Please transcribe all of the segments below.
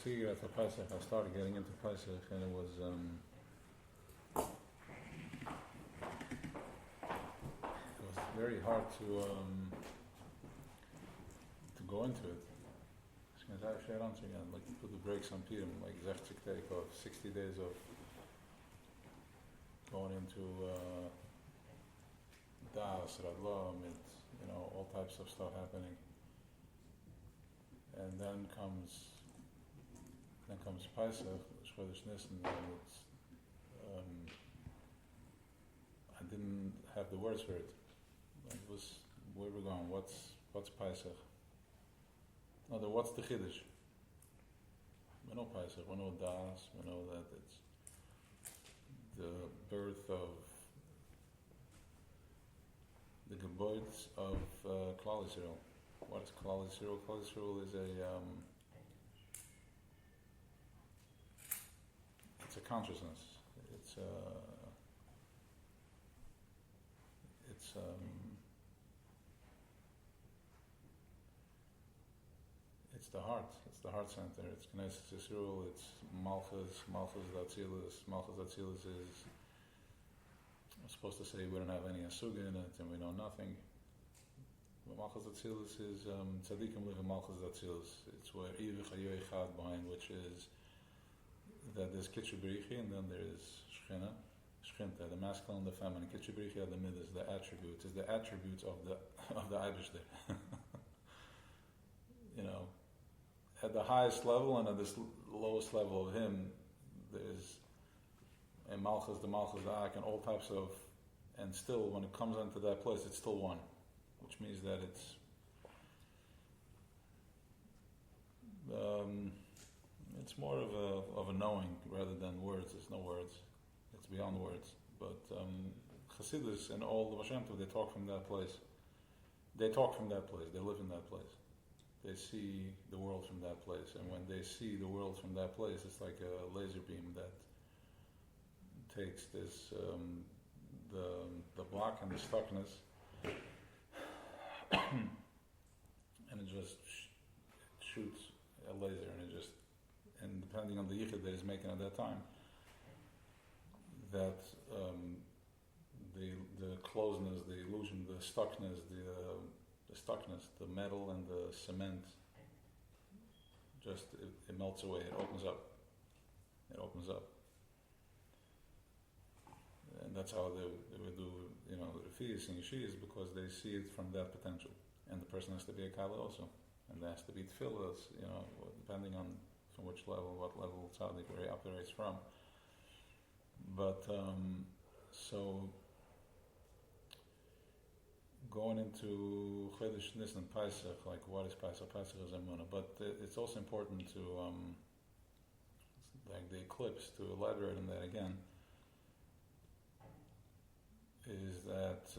Tzigir after Pesach, I started getting into Pesach, and it was very hard to go into it. Again, like put the brakes on Purim, like 60 take of 60 days of going into Das, Radlam, all types of stuff happening, and then comes Pesach, Shvodesh Nissen, and it's I didn't have the words for it. It was where we're going. What's Pesach? No, what's the Chiddush? We know Pesach, we know Das, we know that it's the birth of the Geburt of Klal Yisrael. What is Klal Yisrael? Klal Yisrael is it's a consciousness. It's the heart. It's the heart center. It's Knesset Yisrael. It's Malchus Datzilus. Malchus Datzilus is. I'm supposed to say we don't have any asuga in it and we know nothing. But Malchus Datzilus is tzaddikim live in Malchus Datzilus. It's where Ivich Hayoy Chad behind, which is that there's Kitcher Berichi and then there's Shchinta, the masculine and the feminine. Kitcher Berichi are the midas, the attributes. It's the attributes of the Eibishter. At the highest level and at the lowest level of him, there's in Malchus, the Ak, and all types of, and still when it comes into that place, it's still one, which means that it's more of a knowing rather than words. It's no words, it's beyond words. But Chassidus and all the Baal Shem Tov, they talk from that place. They talk from that place. They live in that place. They see the world from that place, and when they see the world from that place, it's like a laser beam that takes this the block and the stuckness, and it just shoots a laser, and depending on the yichud that he's making at that time, that the closeness, the illusion, the stuckness, the metal and the cement, just it melts away. It opens up. And that's how they would do, the Rafis and Yeshis, because they see it from that potential. And the person has to be a Kala also. And there has to be tefillas, depending on from which level, what level tzaddik where he operates from. But, so, going into Chodesh Nisan Pesach, like what is Pesach? Pesach is Emuna. But it's also important to, like the eclipse, to elaborate on that again, is that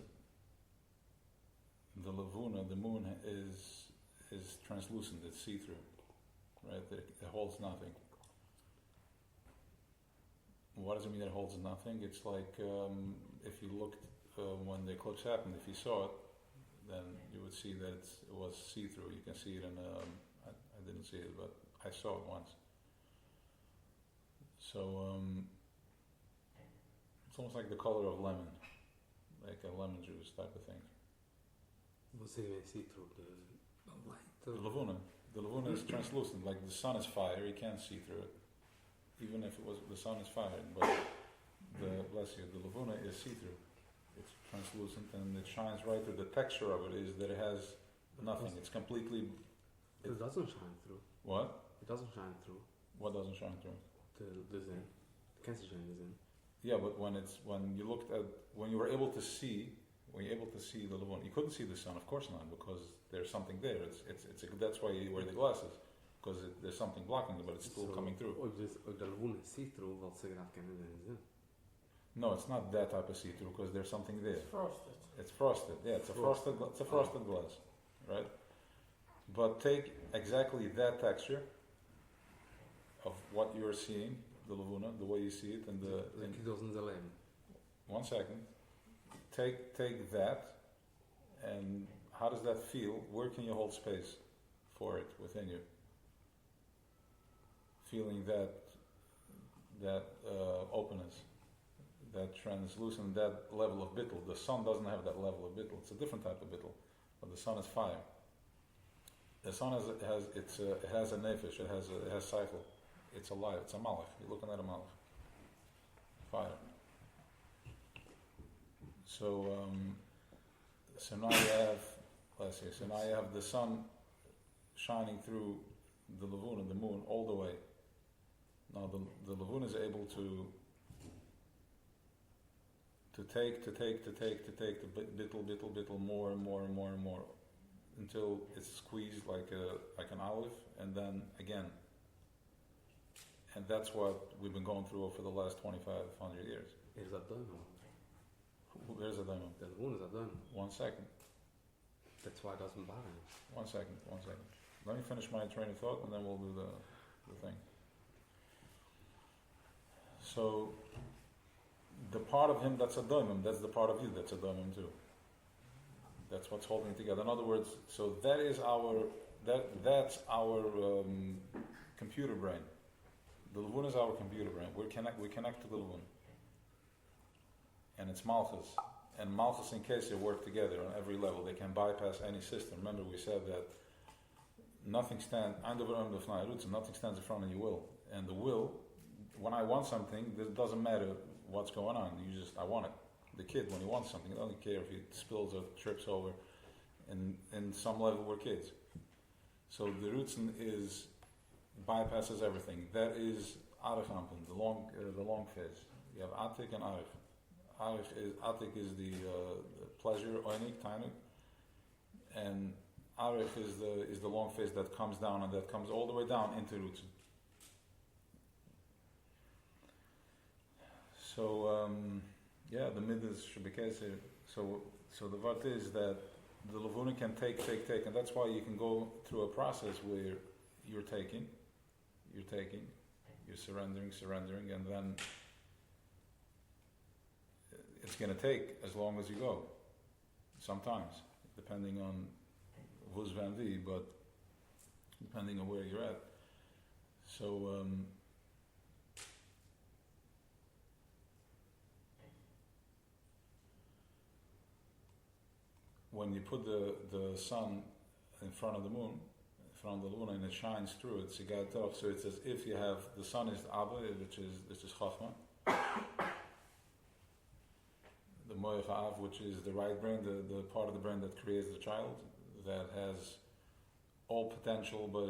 the Levuna, the moon, is translucent, it's see-through, right? It holds nothing. What does it mean that it holds nothing? It's like if you looked when the eclipse happened, if you saw it, then you would see that it was see-through. You can see it in I didn't see it, but I saw it once. So it's almost like the color of lemon, like a lemon juice type of thing. What's it see-through? The light? The Levuna is translucent, like the sun is fire, you can't see through it. Even if the sun is fired, but the Levuna is see-through. It's translucent and it shines right through. The texture of it is that it has nothing. It's completely... It doesn't shine through. What? It doesn't shine through. What doesn't shine through? The Zen. The cancer shine the Zen. Yeah, but when you were able to see the Levuna, you couldn't see the sun, of course not, because there's something there. That's why you wear the glasses. Because there's something blocking it, but it's still coming through. If the Levuna is see-through, wat ze graag kennen in Zen. No, it's not that type of see-through because there's something there. It's frosted. It's frosted. Yeah, it's a frosted glass, right? But take exactly that texture of what you're seeing, the Levuna, the way you see it, and the. Like it doesn't delay. 1 second. Take that, and how does that feel? Where can you hold space for it within you? feeling that openness, that translucent, that level of bittul. The sun doesn't have that level of bittul. It's a different type of bittul, but the sun is fire. The sun it has a nefesh, it has cycle. It's alive. It's a malach. You're looking at a malach. Fire. So now you have, let's see. So now you have the sun shining through the levuna, the moon, all the way. Now the levuna is able to take the bittul more and more and more and more until it's squeezed like an olive, and then again. And that's what we've been going through for the last 2,500 years. Is that done? Where's the diamond? The moon is done. 1 second. That's why it doesn't bother me. 1 second. Let me finish my train of thought, and then we'll do the thing. So, the part of him that's a diamond, that's the part of you that's a diamond too. That's what's holding it together. In other words, so that's our computer brain. The Levun is our computer brain. We connect to the Levun. And it's Malchus. And Malchus and Kesher work together on every level. They can bypass any system. Remember we said that nothing stands in front of your will. And the will, when I want something, it doesn't matter what's going on. I want it. The kid, when he wants something, he doesn't care if he spills or trips over. And in some level, we're kids. So the Rutzen bypasses everything. That is Arich Ampen, the long phase. You have Atik and Arich. Atik is the pleasure, Oinik, Tainuk, and Arich is the long phase that comes down, and that comes all the way down into Rutzen. So the mid is Shabikese. So the vart is that the Levuna can take, and that's why you can go through a process where you're taking, you're surrendering, and then it's going to take as long as you go. Sometimes, depending on who's Van V, but depending on where you're at. So when you put the sun in front of the moon, in front of the luna, and it shines through it, so it's as if you have the sun is Abba, which is Chachma, the Moich Av, which is the right brain, the part of the brain that creates the child, that has all potential, but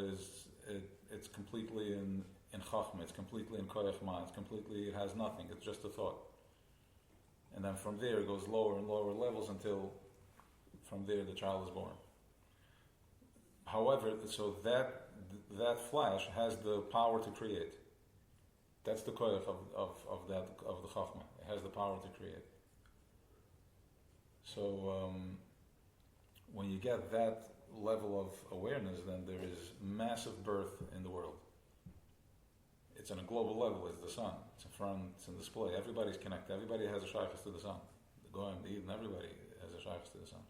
it's completely in Chachma, it's completely in Koyach Ma, it has nothing, it's just a thought. And then from there it goes lower and lower levels until from there the child is born. However, so that flash has the power to create. That's the koyach of the chachma. It has the power to create. So when you get that level of awareness, then there is massive birth in the world. It's on a global level. It's the sun. It's in front. It's in display. Everybody's connected. Everybody has a shaykhs to the sun. The goyim, the Eden, everybody has a shaykhs to the sun.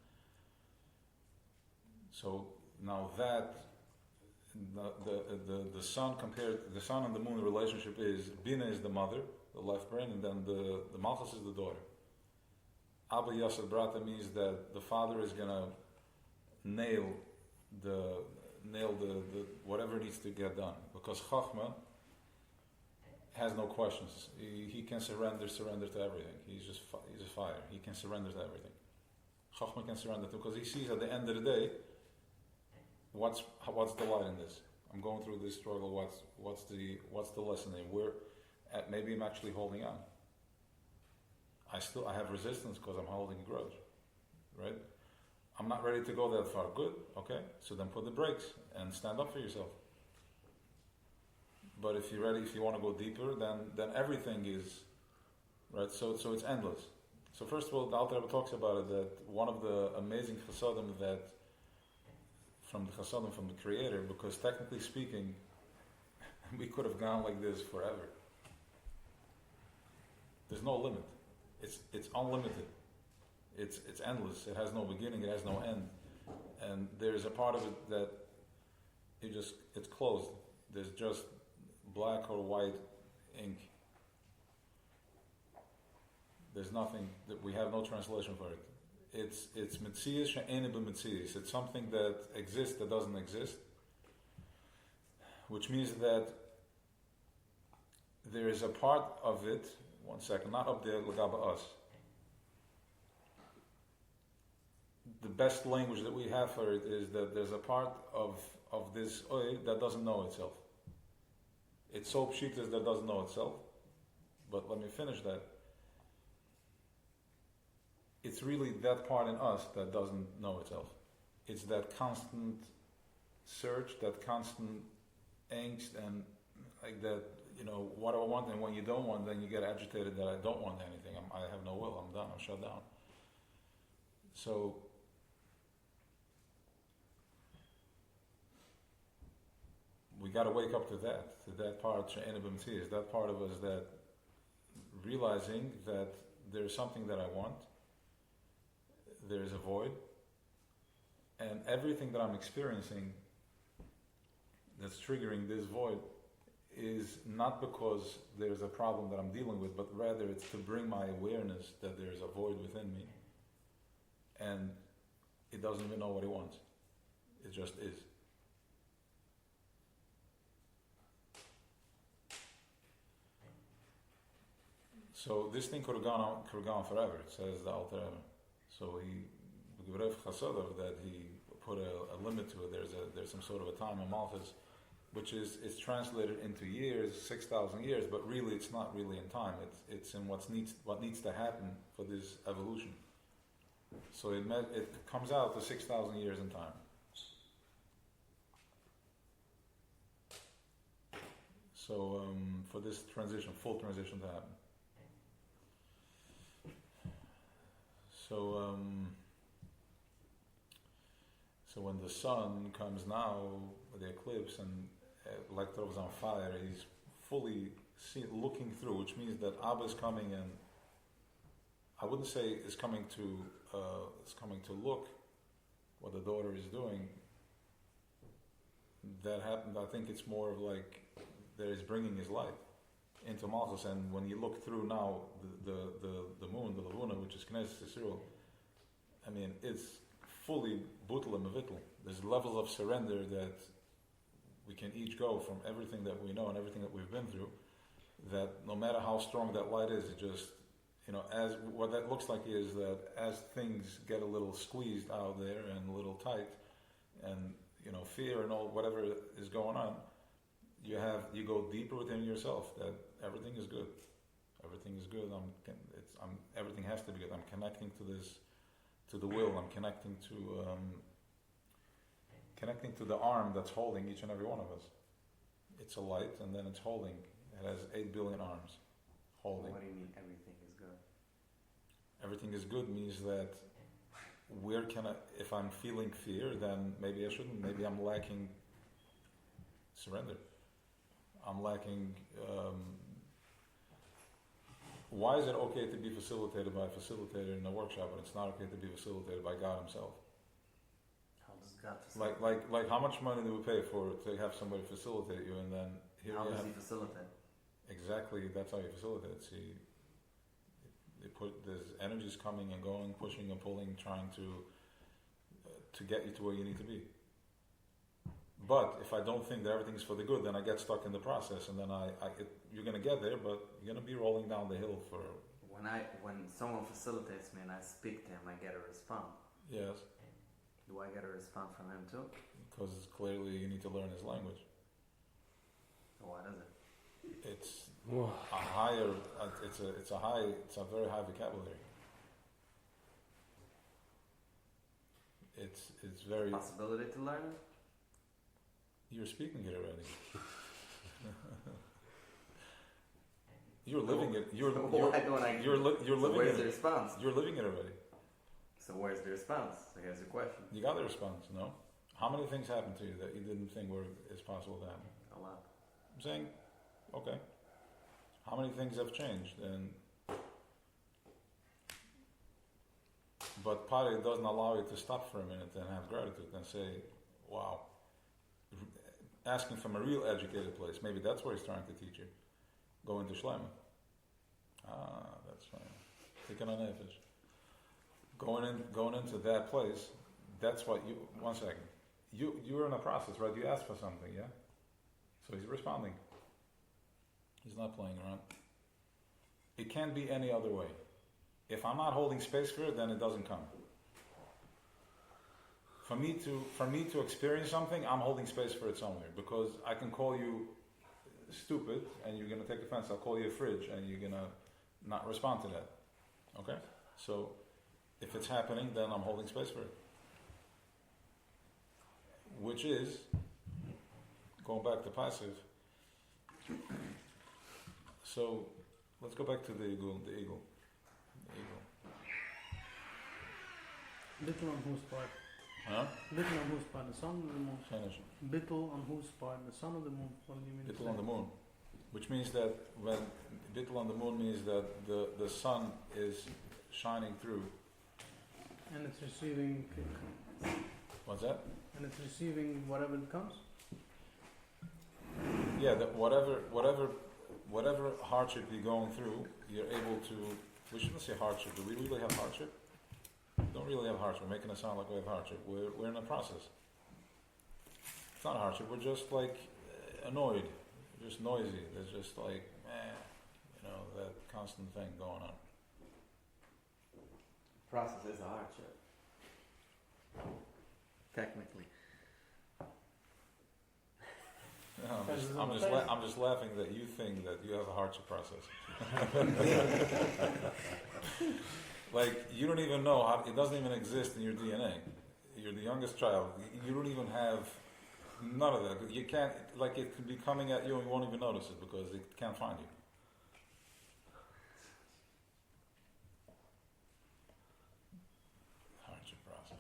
So now that the sun the sun and the moon relationship is Bina is the mother, the left brain, and then the Malchus is the daughter. Abba Yasad Brata means that the father is gonna nail the whatever needs to get done, because Chachma has no questions. He can surrender to everything. He's just fire. He can surrender to everything. Chachma can surrender to, because he sees at the end of the day, what's the light in this? I'm going through this struggle. What's the lesson there? Maybe I'm actually holding on. I have resistance because I'm holding a grudge, right? I'm not ready to go that far. Good, okay. So then put the brakes and stand up for yourself. But if you're ready, if you want to go deeper, then everything is right. So it's endless. So first of all, the Alter Rebbe talks about it, that one of the amazing chasadim that from the Creator, because technically speaking, we could have gone like this forever. There's no limit. It's unlimited. It's endless. It has no beginning. It has no end. And there's a part of it that it's closed. There's just black or white ink. There's nothing that we have no translation for it. It's mitzias she'ein b'mitzias. It's something that exists that doesn't exist, which means that there is a part of it. One second, not up there, l'gaba us. The best language that we have for it is that there's a part of this oil that doesn't know itself. It's so pshitas that doesn't know itself. But let me finish that. It's really that part in us that doesn't know itself. It's that constant search, that constant angst, and like that, what do I want? And when you don't want, then you get agitated that I don't want anything. I have no will. I'm done. I'm shut down. So we got to wake up to that part, that part of us that realizing that there's something that I want, there's a void, and everything that I'm experiencing that's triggering this void is not because there's a problem that I'm dealing with, but rather it's to bring my awareness that there's a void within me, and it doesn't even know what it wants. It just is. So this thing could have gone on forever. It says the Alter Rebbe. So the Gebref Chasadov, that he put a limit to it. There's some sort of a time in Malchus, which is translated into years, 6,000 years, but really it's not really in time. It's in what needs to happen for this evolution. So it comes out to 6,000 years in time. So for this full transition to happen. So when the sun comes now, with the eclipse, and like Tov is on fire, he's fully looking through, which means that Abba is coming, and I wouldn't say is coming to look what the daughter is doing. That happened. I think it's more of like that he's bringing his light into Malchus, and when you look through now the moon, the Lavuna, which is Knesset Yisrael, I mean, it's fully butel and mevitl. There's levels of surrender that we can each go from everything that we know and everything that we've been through, that no matter how strong that light is, it just, as what that looks like is that as things get a little squeezed out there and a little tight, and fear and all whatever is going on, you go deeper within yourself that everything is good. Everything is good. Everything has to be good. I'm connecting to this, to the will. I'm connecting to the arm that's holding each and every one of us. It's a light, and then it's holding. It has 8 billion arms holding. What do you mean everything is good? Everything is good means that if I'm feeling fear, then maybe I shouldn't. Maybe I'm lacking surrender. I'm lacking. Why is it okay to be facilitated by a facilitator in a workshop, but it's not okay to be facilitated by God Himself? How does God facilitate? Like how much money do we pay to have somebody facilitate you, and then here how you does have, He facilitate? Exactly, that's how you facilitate. See, there's energies coming and going, pushing and pulling, trying to get you to where you need to be. But if I don't think that everything's for the good, then I get stuck in the process, and then you're going to get there, but you're going to be rolling down the hill for. When someone facilitates me and I speak to him, I get a response. Yes. Do I get a response from him too? Because clearly you need to learn his language. So why does it? It's a higher. It's a very high vocabulary. It's very. Possibility to learn it? You're speaking it already. You're living it. You're living where's it. the response? You're living it already. So where's the response? So here's the question. You got the response, no? How many things happened to you that you didn't think is possible to happen? A lot. I'm saying, okay. How many things have changed? But Pari doesn't allow you to stop for a minute and have gratitude and say, wow. asking from a real educated place. Maybe that's what he's trying to teach you. Go into Shleima. That's fine. Taking on nefesh. Going into that place, that's what you, one second. You're in a process, right? You asked for something, yeah? So he's responding. He's not playing around. It can't be any other way. If I'm not holding space for it, then it doesn't come. For me to experience something, I'm holding space for it somewhere. Because I can call you stupid, and you're going to take offense. I'll call you a fridge, and you're going to not respond to that. Okay? So, if it's happening, then I'm holding space for it. Which is, going back to passive. So, let's go back to the eagle. Bittul on whose part? Huh? Bittul on whose part? The sun or the moon? Finish. Bittul on whose part? The sun or the moon? What do you mean? Bittul on the moon. Which means that when Bittul on the moon means that the sun is shining through. And it's receiving. What's that? And it's receiving whatever it comes. Yeah, that whatever hardship you're going through, you're able to. We shouldn't say hardship. Do we really have hardship? We don't really have hardship. We're making it sound like we have hardship. We're in a process. It's not hardship. We're just like annoyed. We're just noisy. There's just like, that constant thing going on. Process is a hardship. Technically. No, I'm just laughing that you think that you have a hardship process. Like, you don't even know how, it doesn't even exist in your DNA. You're the youngest child. You don't even have none of that. You can't, like, it could be coming at you and you won't even notice it because it can't find you. Hardship process.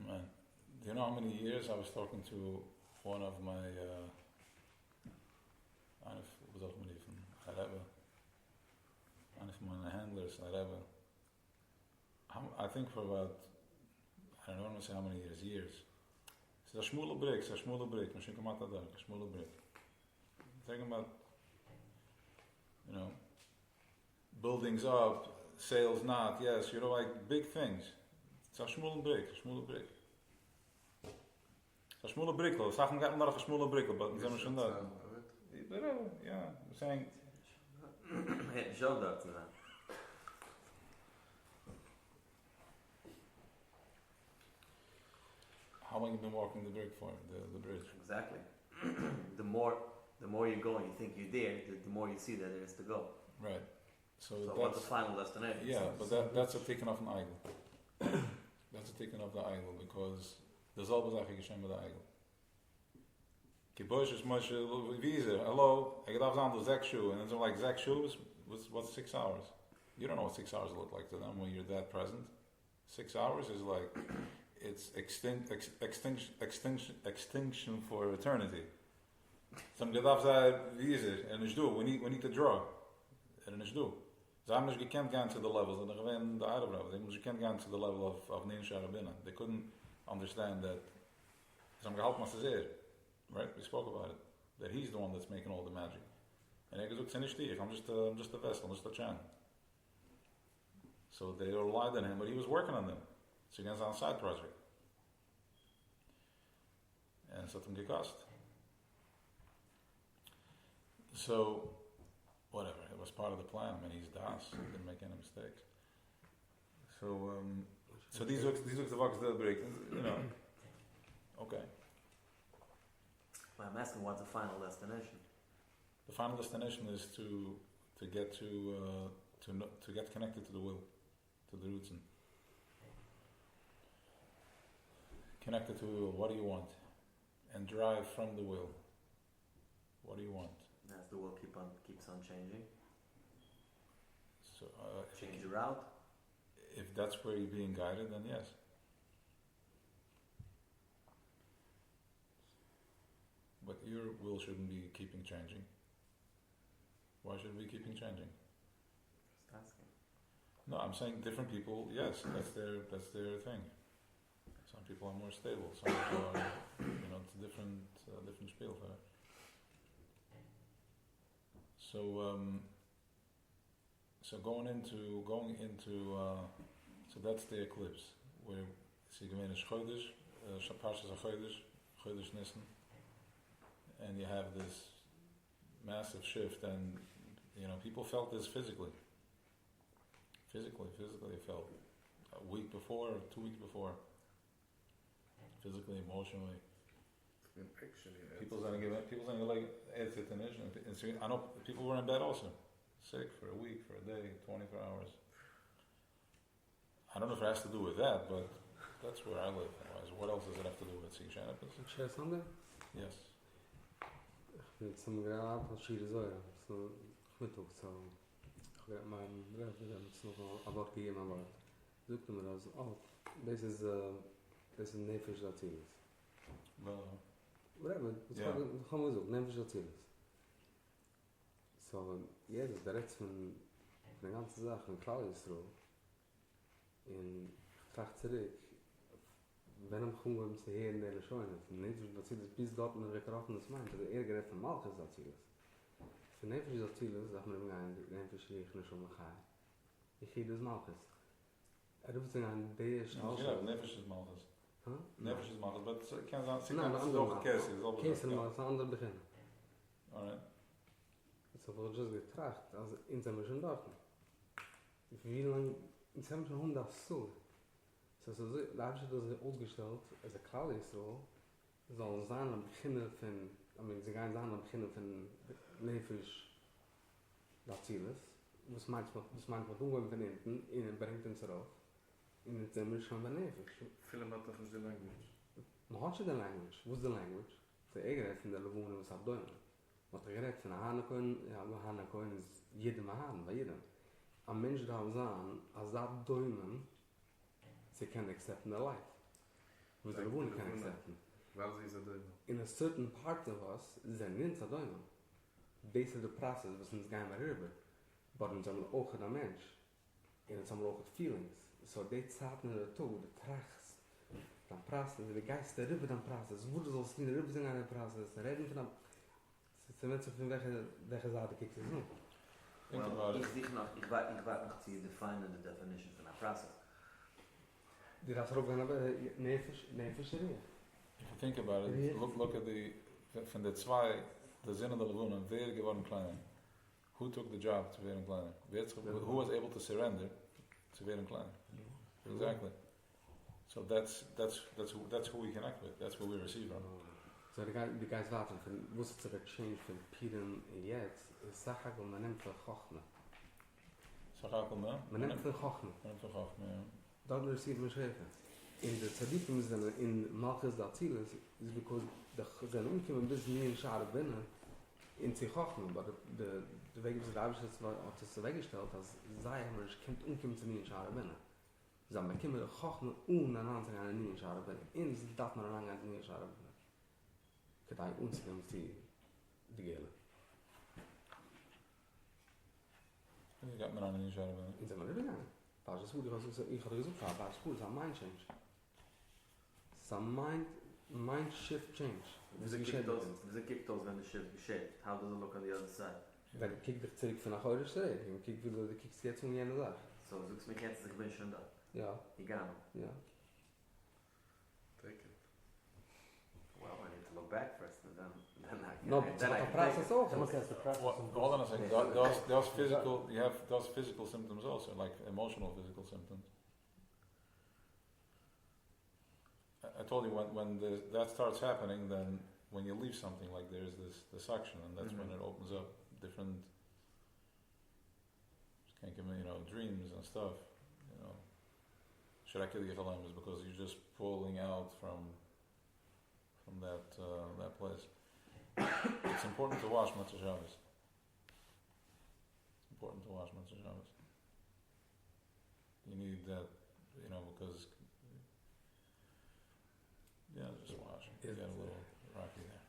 Man, do you know how many years I was talking to one of my, one of my handlers, I think for about, I don't want to say how many years. It's a shmule brick, machine kamata dark, a shmule brick. Talking about, buildings up, sales not, yes, like big things. It's a shmule brick. A shmule brick, though. Sachen gaat naar a shmule brick, but we schon da. Yeah, we're saying. Show that to them. How long have you been walking the brick for, the bridge? Exactly. the more you go and you think you're there, the more you see that there is to go. Right. So what's the final destination? Yeah, but that's a taken off an idol. That's a taken off the idol because there's always a geshem with the idol. Kibosh is much visa. Hello, I get off on the Zek shoe, and then they're like Zek shoes. What's 6 hours? You don't know what 6 hours look like to them when you're that present. 6 hours is like it's extinction for eternity. Some get off that visa, and it's do. We need to draw, and it's do. Zamers can't get to the levels, and they're the Arab level. They can't get to the level of Nin Sharabina. They couldn't understand that. Some gehalten was there, right? We spoke about it. That he's the one that's making all the magic. And he goes, I'm just a vessel, I'm just a chan. So they relied on him, but he was working on them. So he was on a side project. And so it cost. So, whatever, it was part of the plan. I mean, he's Das, he didn't make any mistakes. So these look the box they'll break, Okay. Well, I'm asking what's the final destination? The final destination is to get connected to the will, to the roots, and connected to the will. What do you want? And drive from the will. What do you want? As the will keeps on changing. So change your route. If that's where you're being guided, then yes. but your will shouldn't be keeping changing. Why should it be keeping changing? Just asking. No, I'm saying different people. Yes, that's their thing. Some people are more stable. Some people are, it's a different spiel for that. So going into so that's the eclipse where Sigamen is Chodesh, Parshas Chodesh Nisan, and you have this massive shift, and people felt this physically felt a week before, 2 weeks before, physically, emotionally. People's gonna like it's it and I know people were in bed also, sick for a week, for a day, 24 hours. I don't know if it has to do with that, but that's where I live. Otherwise, what else does it have to do with Sikshanapis? Share Sunday? Yes. Mit some grad verschiedene Säuren. So Mittag so. Ich habe mein Referenz noch about gegeben, aber sucht mir das auch. Das ist Nefesh Azilis. Whatever. Yeah. Gaan we zo, Nefesh Azilis. So, jeder direkt von der ganzen Sache, von Klau ist so. In Tracht zurück, wenn am Chungam zu hören, der Lechoine, von Nefesh Azilis bis dort in der Rekaraten das meint, also gerät von Malchus Azilis. Für Nefesh Azilis, sagt man immer ein, Nefesh Rechne schon mal ich gehe das Malchus. Ruft sich an, der ist auch... Yeah, Nefesh is Malchus. Huh? Nefesh is Malchus, but it can't sound... No, it's over Kessi, it's over... Kessi, maar het is een ander begin. Alright. So, we just getracht, also in zijn we schon dort. Wie lang, in zijn we schon 100 so. So, da habe ich das aufgestellt, als klar ist so, soll sein am Beginnen von, sie gehen sein am Beginnen von Nefesh Azilis, was manchmal tun von hinten, und bringt uns darauf. In het zimmer schon van Nefesh. Film hat doch nicht die language. Man hat schon die language. Wo ist die language? Der Egeret von der Lewone, was hat Däumen. Was der Gerät von der Hanekoin, ja, der Hanekoin ist jedem Hahn, bei jedem. Ein Mensch darf sagen, als das Däumen, sie kann accepten der Leid. Was der Lewone kann accepten. Weil sie ist ein Däumen. In a certain part of us, sind nicht so Däumen. Das ist der Prozess, was uns gar nicht rüber. Aber uns haben auch ein Mensch. Und uns haben auch feelings. So die Zeit in der Tod, die Trachs, dann Prozess, die Geist der Rüber dann Prozess, wo du sollst nicht Rüber sind an der Prozess, reden von dem, es ist nicht so von welcher Seite kriegst du es noch. Well, ich warte noch zu define the definition von der Prozess. Die das auch wenn Nefesh Rehe. If you think about it, look at von der zwei, der Sinne der Lewone, wer geworden kleiner? Who took the job zu werden kleiner? Who was able to surrender zu werden kleiner? Exactly. So that's who we connect with. That's what we receive from. So die guys warten von was zu der change von Pidem und jetzt ist Sache und man nimmt für Chochme. Sachakel, ne? Man nimmt für Chochme. Man nimmt für Chochme, ja. Dann receive man schreiben. In der Tzadikim sind in Malchus Azilis is because zijn omkomen bis nie in Schade binnen in sich Chochme, aber der Weg ist der Abschluss hat das weggestellt, als sei aber ich kommt umkommen zu nie in Schade binnen. So, man kommt mit der Chochme und an anderen an nie in Schade binnen. In darf man lange an nie in Schade binnen. Kedai uns die Gele. Je gaat me dan niet zo. In zijn we gegaan. Pas is goed, ik had gezegd, pas is goed, een mind change. Some mind shift change. Wieso kickt das, wenn der Shift geschieht? How does it look on the other side? Dann kick dich zurück von nach heute stehen. Und kick wieder, du kickst jetzt um jene Sache. So, suchst mich jetzt, ich bin schon da. Ja. Egal. Ja. Take it. Well, I need to look back first, and then I can. No, but the process also. Hold on a second. Those physical, you have those physical symptoms also, like emotional physical symptoms. I told you when that starts happening, then when you leave something, like there's the suction, and that's when it opens up different, can't give me, dreams and stuff. Should I kill you is because you're just pulling out from that place. It's important to wash Matzah Shabbos. It's important to wash Matzah Shabbos. You need that, because just wash. You get a little rocky there.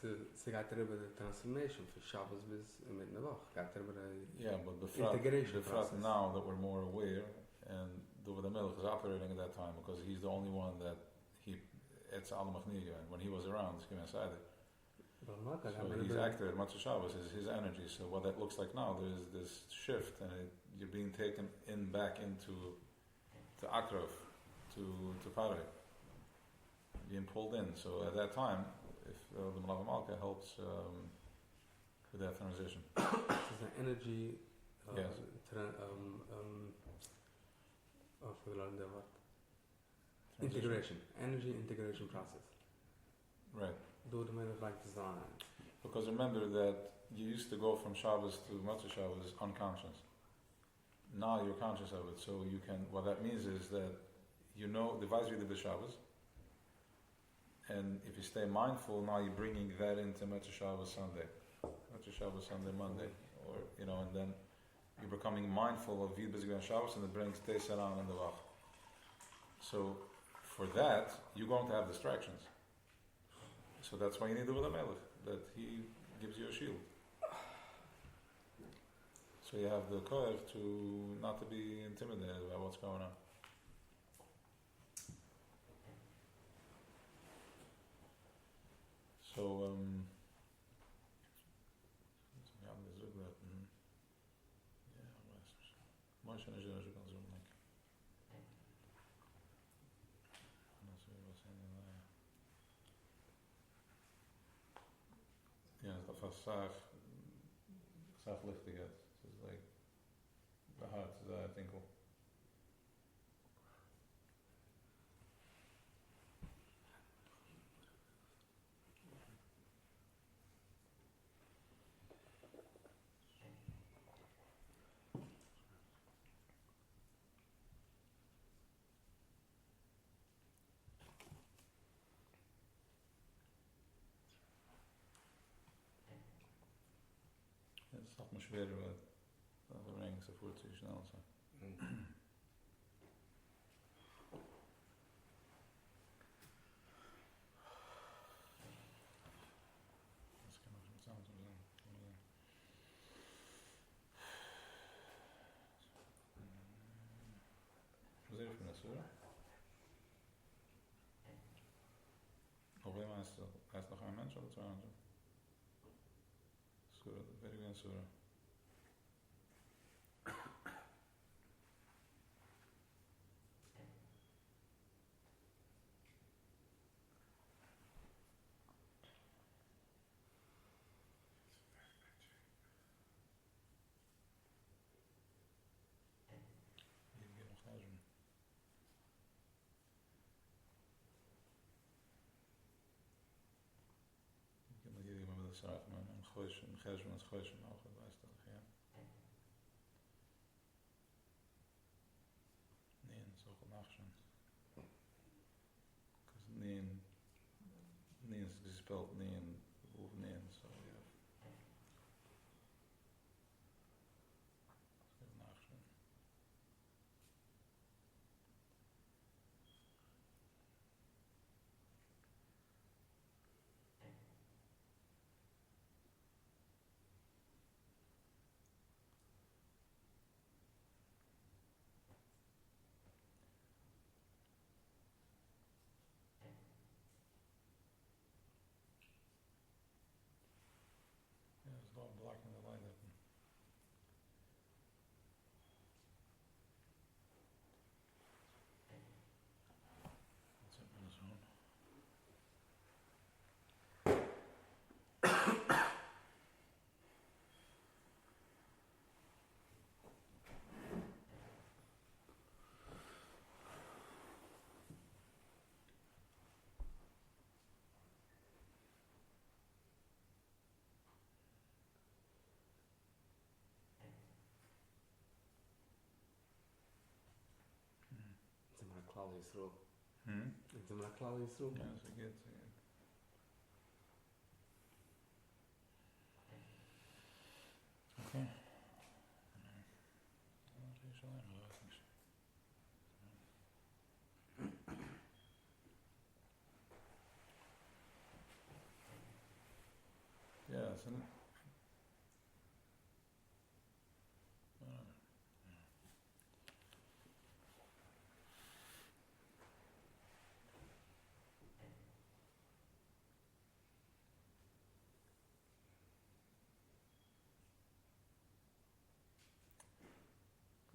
Sie geht darüber die Transformation für Shabbos bis mit einer Woche. Geht darüber die Yeah, but integration Befrat process. now that we're more aware, and Duva the Melech is operating at that time because he's the only one that it's Al Machniga, and when he was around, so he's active at Matzah Shabbos, is his energy. So what that looks like now, there's this shift, and you're being taken back into Akrov, to Pare, being pulled in. So at that time, if the Malach Malka helps with that transition. It's an energy. Yes. Integration, energy integration process. Right. Door the Melech like design. Because remember that you used to go from Shabbos to Matzah Shabbos unconscious. Now you're conscious of it, so you can. What that means is that you know the Vayz Vida B'Shabbos, and if you stay mindful, now you're bringing that into Matzah Shabbos Sunday, Matzah Shabbos Sunday Monday, or and then you're becoming mindful of Vid B'Zgan Shabbos, and it brings Teisaran and the Vach. So for that, you're going to have distractions. So that's why you need the Ula Melech, that he gives you a shield. So you have the koyach to not to be intimidated by what's going on. So yeah, the fasach lichtig het. It's like the heart is I think. Het is toch maar schwerer wat de brengen ze voelt zich snel zo. Was even van dat Sura? Of hij is nog een mens of het zo? Sura, very good Sura. Sarach man en Chosh en Cheshvan en Chosh en Alchad wijst dat ja. Nee, dat is ook een nachschen. Because nee is gespeld nee of nee, so ja. Dat is een nachschen. Blocking the light up. That's it on its own. Klal Yisroel. It's a Klal Yisroel. Ja, so good. Okay. isn't it?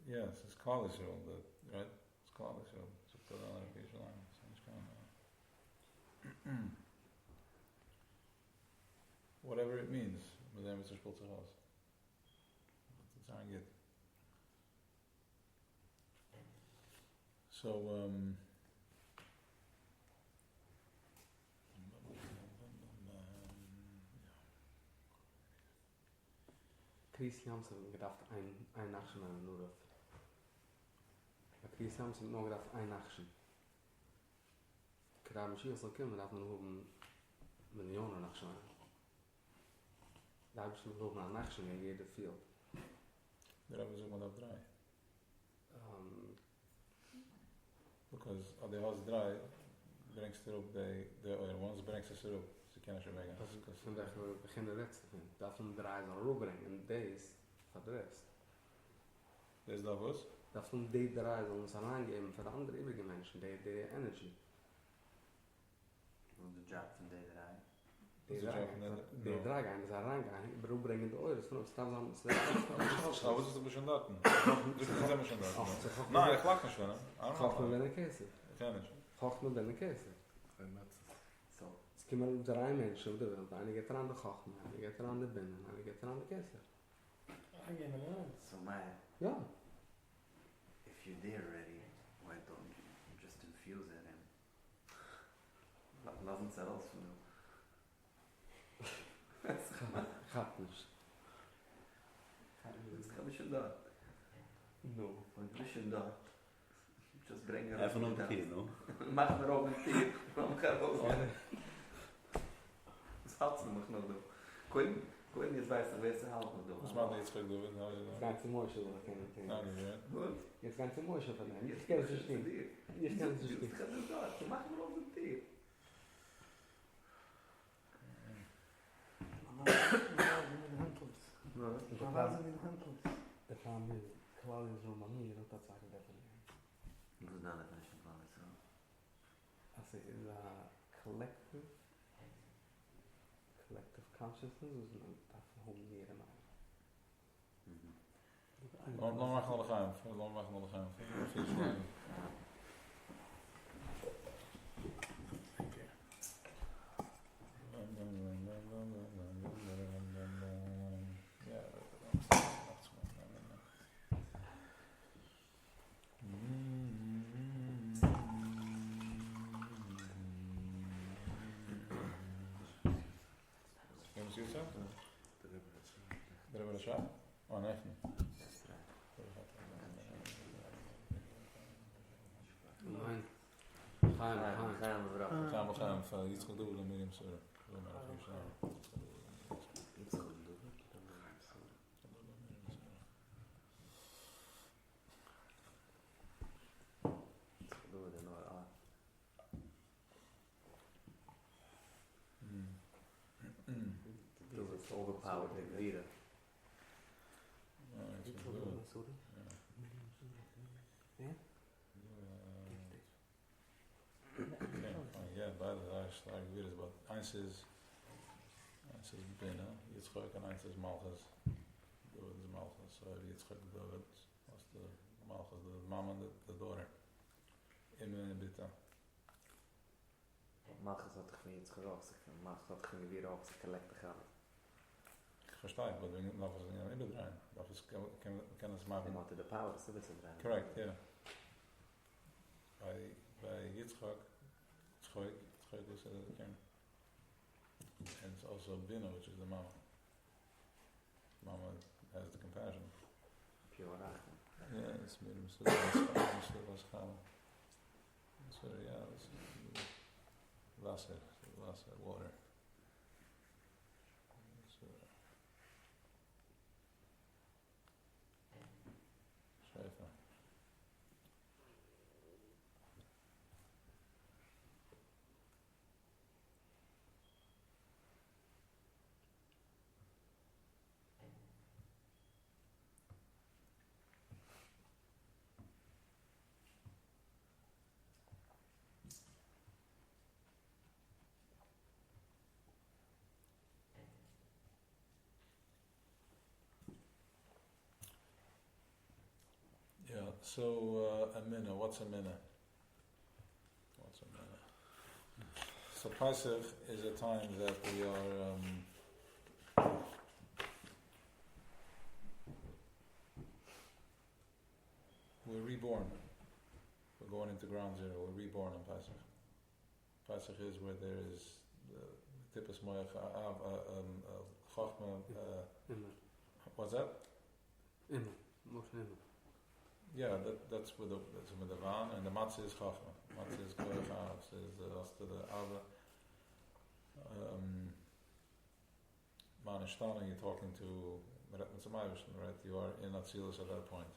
Yes, it's Kali Shul, right? It's Kali Shul. So put on a piece of line. Whatever it means, with them it's a spot to us. It's not good. So, Christians haben gedacht, ein Action an nur auf. Christians haben nur gedacht, ein Action. Gerade im Schiff soll kommen, darf man oben Millionen Action an. Da habe ich mir oben eine Action in jeder Field. there was one of dry. Because of the house dry, brings it up, the oil ones brings it up. Ze kennen ze weg. Dat is vandaag we beginnen rechts te vinden. Dat van de draai zal roorbrengen en deze voor de rest. Is dat was? Dat van die draai zal ons aangeven voor de andere eeuwige mensen, de energy. The job from day that I. Die draai gaan, dus aangaan, roorbrengen de oil. Van staan dan Schau, was ist das schon dort? Das ist immer schon dort. Nein, ich lach nicht schon. Kocht man binnen Käse. Kenn ich. Kocht man binnen Käse. Geen met. So, Es kommen drei Menschen auf der Welt. Eine geht an der Kochen, eine geht an der Binnen, eine geht an der Käse. so my, Ja. if you're there already, why don't you just infuse it in? Lass uns herausfinden. Gaat nicht. Das kann ich schon da. No. Und ich schon da. Just bring it. Even op de keer, no? Mach mir auch ein Tier. Warum kann raus? Das hat's noch noch da. Koin jetzt weiß er, wer ist der Halt noch da. Was macht jetzt für du? Das ganze Mäusche soll ich kennen. Nein, nicht. Gut. Jetzt ganze Mäusche von ihm. Ich kenne es nicht. Ich kenne es nicht. Das kann ich da. Mach mir auch ein Tier. Der Familie, Claudius Romani, das sagen wir von ihm. Was dann hat man schon mal so. Also is a collective consciousness is dat home neer en Laat maar gaan gaan. Laat maar gaan gaan. Daar hebben we de shot? Oh nee, echt niet. Nein. Gaan we. Gaan iets gaan doen, dan medium surf. Overpowered the leader. Ja, beide daar is weer wat. Eins is binnen, jetzt ga ik en eins is malchus. Dat is malchus. So jetzt ga ik dat als de malchus, de mama, de daughter. In bitte. Malchus had ik niet gerost. Malchus had ik weer op zijn collecte gaan. Ik versta ik, maar we nog eens in bedrijf. Dat is kennis Hij maken. maakte de power, dat is het draaien. Correct, ja. Bij Yitzchak, Yitzchak is de kern. And it's also Bina, which is the mama. Mama has the compassion. Pure achter. Yeah, it's made him so was gaan. So yeah, it's Wasser, water. Schrijven. So, Amina, what's Amina? What's Amina? So Pesach is a time that we are we're reborn. We're going into ground zero. We're reborn on Pesach. Pesach is where there is Tippus Moach, Chachma. What's that? Yeah, that's with the Van, and the Matzah is Chachma. Matzah is Koyach Arab, is the Ava. Manishtana, you're talking to Meret Mitzvah, right? You are in Atzilus at that point.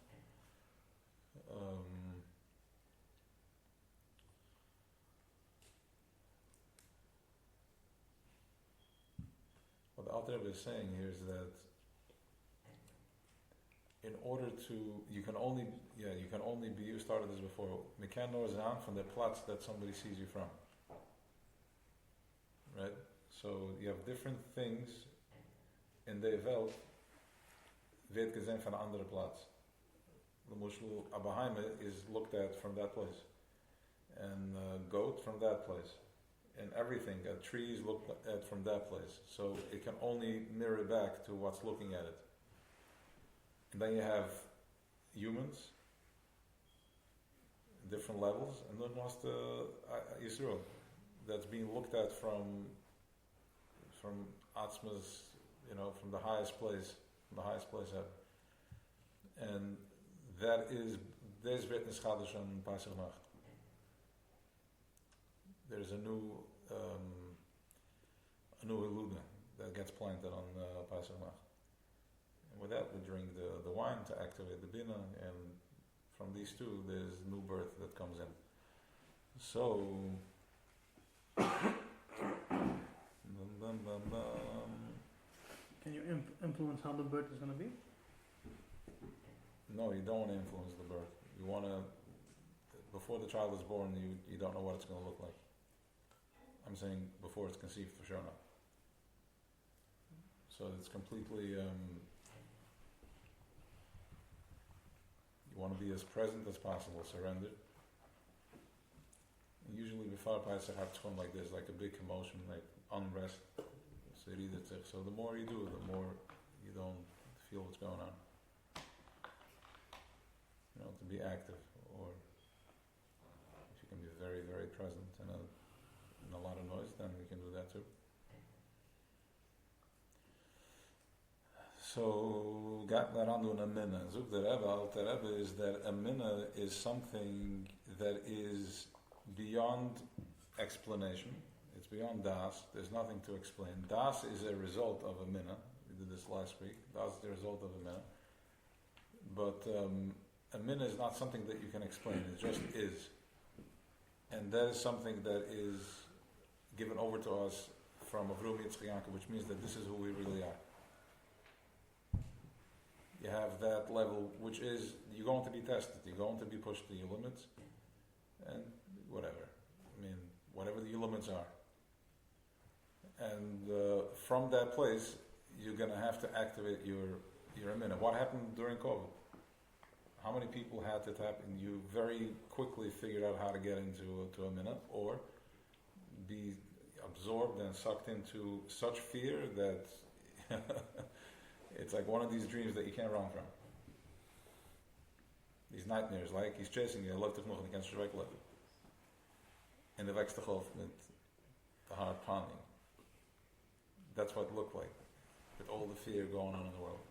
What the Alter Rebbe is saying here is that in order to, you can only be, you started this before, Mekan nor zan from the plots that somebody sees you from. Right? So you have different things in the Welt, wird gesehen von andere Platz. The Mushel Abahaime is looked at from that place. And goat from that place. And everything, a tree is looked at from that place. So it can only mirror back to what's looking at it. And then you have humans, different levels, and then what's the Yisroel that's being looked at from Atzma's, from the highest place ever. And that is, there's Witness Chadash on Pesach Nacht. There's a new Hiluda that gets planted on Pesach Nacht. And with that, we drink the wine to activate the Bina, and from these two, there's new birth that comes in. So, Can you influence how the birth is going to be? No, you don't want to influence the birth. You want to, before the child is born, you don't know what it's going to look like. I'm saying before it's conceived, for sure not. So it's completely, you want to be as present as possible, surrendered. And usually before Pesach have to come like this, like a big commotion, like unrest. So the more you do, the more you don't feel what's going on. To be active, or if you can be very, very present in a lot of noise, then we can do that too. So, got that onto an Amina. Zuk the Rebbe, Alter Rebbe, is that Amina is something that is beyond explanation. It's beyond Das. There's nothing to explain. Das is a result of Amina. We did this last week. Das is the result of Amina. But Amina is not something that you can explain. It just is. And that is something that is given over to us from Avrum Yitzchak Yaakov, which means that this is who we really are. You have that level, which is, you're going to be tested, you're going to be pushed to your limits, and whatever. Whatever your limits are. And from that place, you're going to have to activate your Amina. What happened during COVID? How many people had to tap in? You very quickly figured out how to get into Amina, or be absorbed and sucked into such fear that it's like one of these dreams that you can't run from. These nightmares, like he's chasing you, love noch and against strike left. And the wächst auf with the heart pounding. That's what it looked like, with all the fear going on in the world.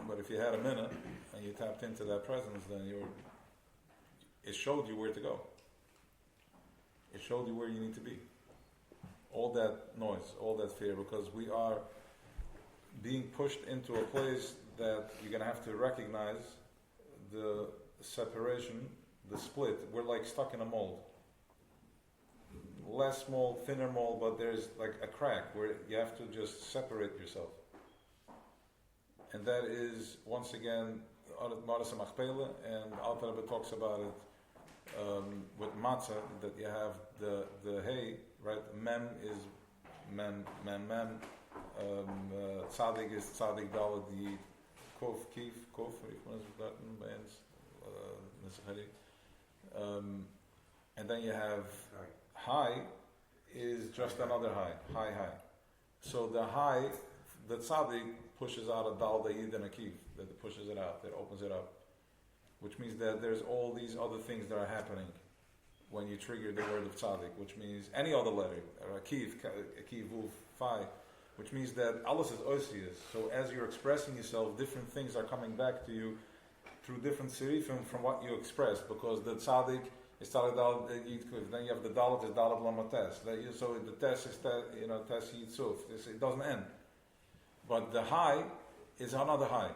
But if you had a minute and you tapped into that presence, then it showed you where to go. It showed you where you need to be. All that noise, all that fear, because we are being pushed into a place that you're going to have to recognize the separation, the split. We're like stuck in a mold. Less mold, thinner mold, but there's like a crack where you have to just separate yourself. And that is, once again, Maras Machpele, and Alter Rebbe talks about it with matzah, that you have the hay, right? Mem is mem, tzadik is tzadik dalad, the kof, kief, kof, and then you have high is just another high. So the high, the tzaddik pushes out a dal da'id and a kiv, that it pushes it out, that opens it up, which means that there's all these other things that are happening when you trigger the word of tzaddik, which means any other letter, or a kiv, vuf, phi, which means that alles is oisius. So as you're expressing yourself, different things are coming back to you through different serifim from what you expressed, because the tzaddik is tzaddik dal yid kuf, then you have the dalet is dalet lamates. So the tes is tes yid suf. It doesn't end. But the high is another high.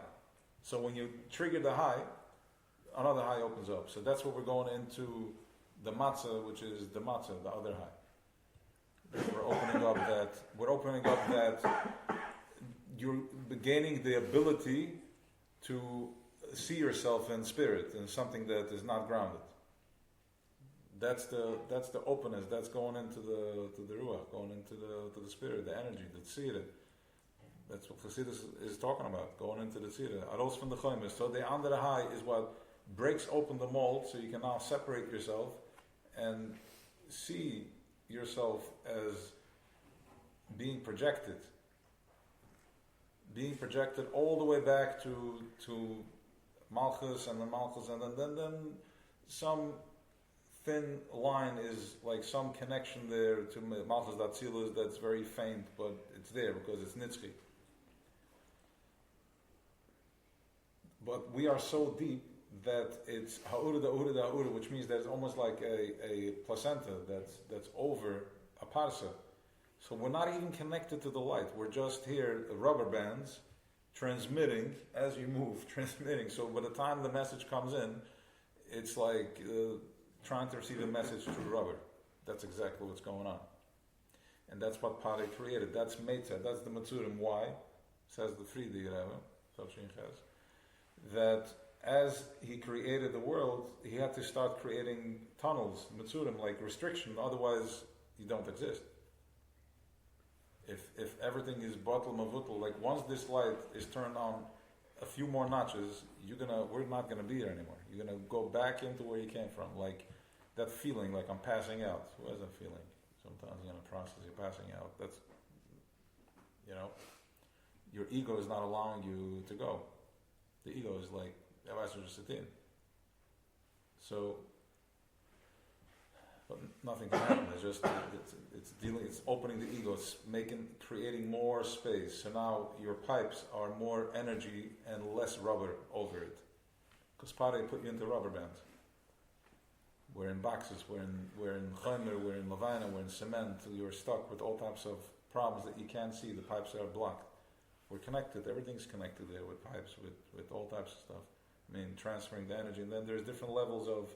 So when you trigger the high, another high opens up. So that's what we're going into the matzah, which is the matzah, the other high. We're opening up that you're gaining the ability to see yourself in spirit, in something that is not grounded. That's the openness. That's going into the ruach, going into the spirit, the energy, the tzira. That's what Chassidus is talking about, going into the tzira. Aros from the choimes. So the under high is what breaks open the mold, so you can now separate yourself and see yourself as being projected all the way back to Malchus, and then some thin line is like some connection there to Malchus Datzilus that's very faint, but it's there because it's Nitzchi. But we are so deep that it's ha'ura, which means that it's almost like a placenta that's over a parsa. So we're not even connected to the light. We're just here, rubber bands, transmitting as you move, transmitting. So by the time the message comes in, it's like trying to receive a message through rubber. That's exactly what's going on. And that's what Pare created. That's Meitzah. That's the Matzurim. Why? Says the Friede Rebbe, that as he created the world, he had to start creating tunnels, Matzurim, like restriction, otherwise you don't exist. If everything is batel mavutel, like once this light is turned on a few more notches, we're not gonna be here anymore. You're gonna go back into where you came from, like that feeling, like I'm passing out. Who has that feeling? Sometimes you're in a process, you're passing out. That's, your ego is not allowing you to go. The ego is like, sit in. So, but nothing can happen. It's just it's opening the ego. It's creating more space. So now your pipes are more energy and less rubber over it. Because Pare put you into rubber bands. We're in boxes. We're in chomer. We're in lavina. We're in cement. You're stuck with all types of problems that you can't see. The pipes are blocked. We're connected. Everything's connected there with pipes, with all types of stuff. I mean, transferring the energy. And then there's different levels of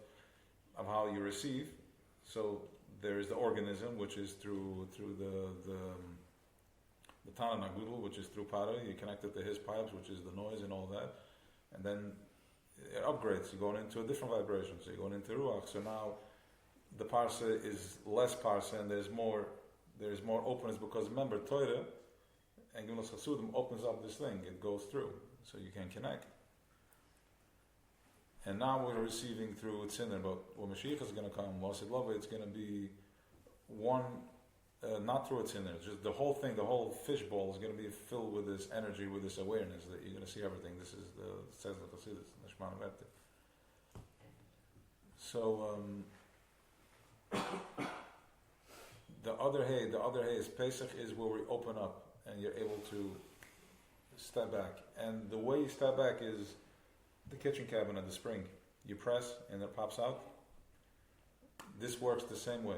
how you receive. So there is the organism, which is through the Tana Nagudel, which is through Para. You connect it to his pipes, which is the noise and all that. And then it upgrades. You're going into a different vibration. So you're going into Ruach. So now the Parsa is less Parsa and there's more openness, because remember, Torah and Gimel Chasudim opens up this thing. It goes through. So you can connect. And now we're receiving through Tziner, but when Mashiach is going to come, Lasid Lava, it's going to be one, not through a Tziner, just the whole thing, the whole fishbowl is going to be filled with this energy, with this awareness that you're going to see everything. This is says the Chassidus, Neshman Verte. So, the other hay is Pesach, is where we open up and you're able to step back. And the way you step back is the kitchen cabinet, the spring. You press and it pops out. This works the same way.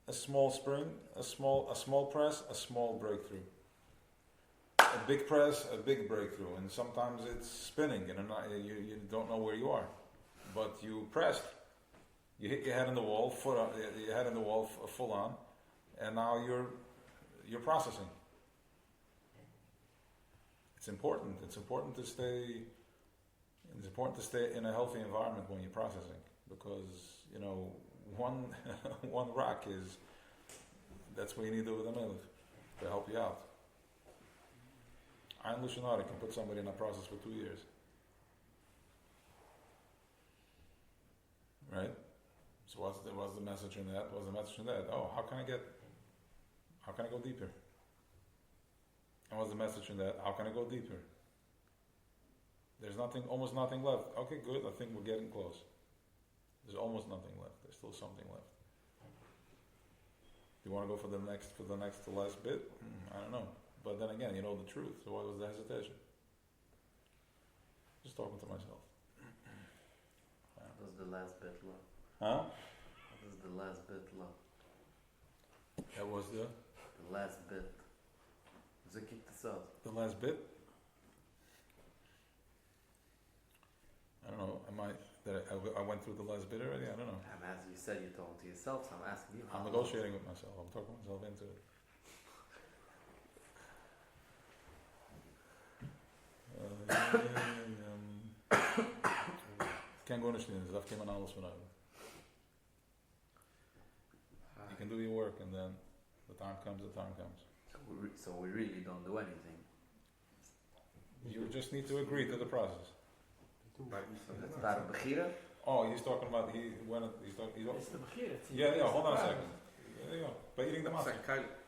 A small spring, a small press, a small breakthrough. A big press, a big breakthrough. And sometimes it's spinning and you don't know where you are. But you pressed. You hit your head in the wall, your head in the wall full on, and now you're processing. It's important. It's important to stay in a healthy environment when you're processing, because one rock that's what you need to do with a melech to help you out. Ein Lashon Hara can put somebody in a process for 2 years. right? So what's the message in that? What's the message in that? Oh, how can I go deeper? And what's the message in that? How can I go deeper? There's almost nothing left. Okay, good. I think we're getting close. There's almost nothing left. There's still something left. Do you want to go for the last bit? I don't know. But then again, you know the truth. So what was the hesitation? Just talking to myself. What was the last bit, love? Huh? What was the last bit, love? That was The last bit. So kick this out. the last bit? I don't know. I went through the last bit already? I don't know. As you said, you're talking to yourself, so I'm asking you. I'm negotiating with myself. I'm talking myself into it. Can't go into it. Dat kan alles vanuit. You can do your work, and then the time comes. So we really don't do anything. You just need to agree to the process. It's about a begira. Oh, he's talking about he's talking. It's the begeer. Yeah, hold on a second. Yeah, by eating the matzah.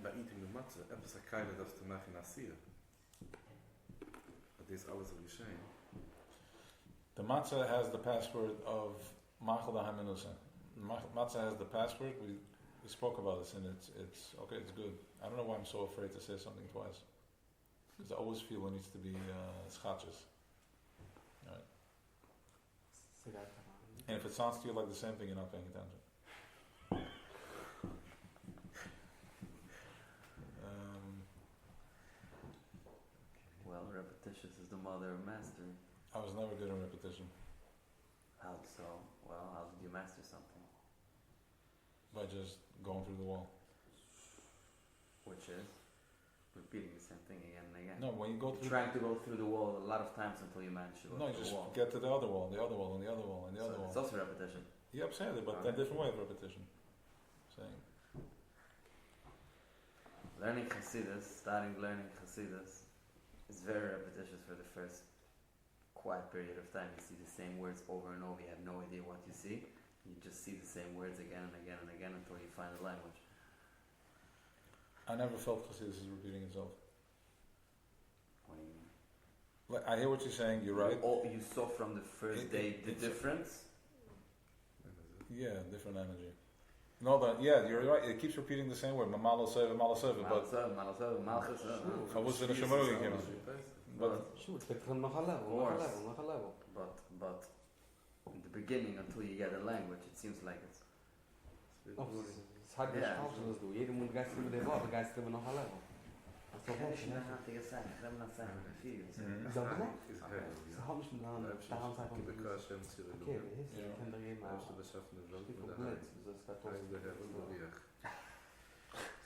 By eating the matzah, etwas keile das te machen asier. Dat is alles wat je zei. The matzah has the password of Machal Haminusa. Matzah has the password. We spoke about this, and it's okay. It's good. I don't know why I'm so afraid to say something twice, because I always feel it needs to be schachas. Right. And if it sounds to you like the same thing, you're not paying attention. Well, repetitious is the mother of mastery. I was never good at repetition. How so? Well, how did you master something? By just going through the wall. Which is repeating the same thing again and again. No, when you go through... Trying to go through the wall a lot of times until you manage to go No, you through just the wall. get to the other wall, and the other wall, and the other wall, and the other wall. It's also repetition. Yeah, I'm saying it, but a different way of repetition. Saying. Learning starting learning Chassidus is very repetitious for the first quiet period of time. You see the same words over and over, you have no idea what you see. You just see the same words again and again and again until you find the language. I never felt Chassidus is repeating itself. What do you mean? Like, I hear what you're saying, you're right. You saw from the first day the difference? Yeah, different energy. No, you're right. It keeps repeating the same word. Malo seva, but I was in a shemurah again. But Sure, it's become noch a level. But in the beginning, until you get a language, it seems like it's. Oh, es hat nicht falsch, was du. Jeder muss geist über die Worte, geist über noch a level. Das ist doch nicht. Ich habe dir gesagt, ich habe nicht sagen, wie viel. Is dat belangrijk? Ze hadden misschien dan daarom zijn Ik van ben kaas en zitten oké, ik kan er geen maar Als je beseffen is wel ik voor de net, huid. dus dat is Hij is de toch hele weer.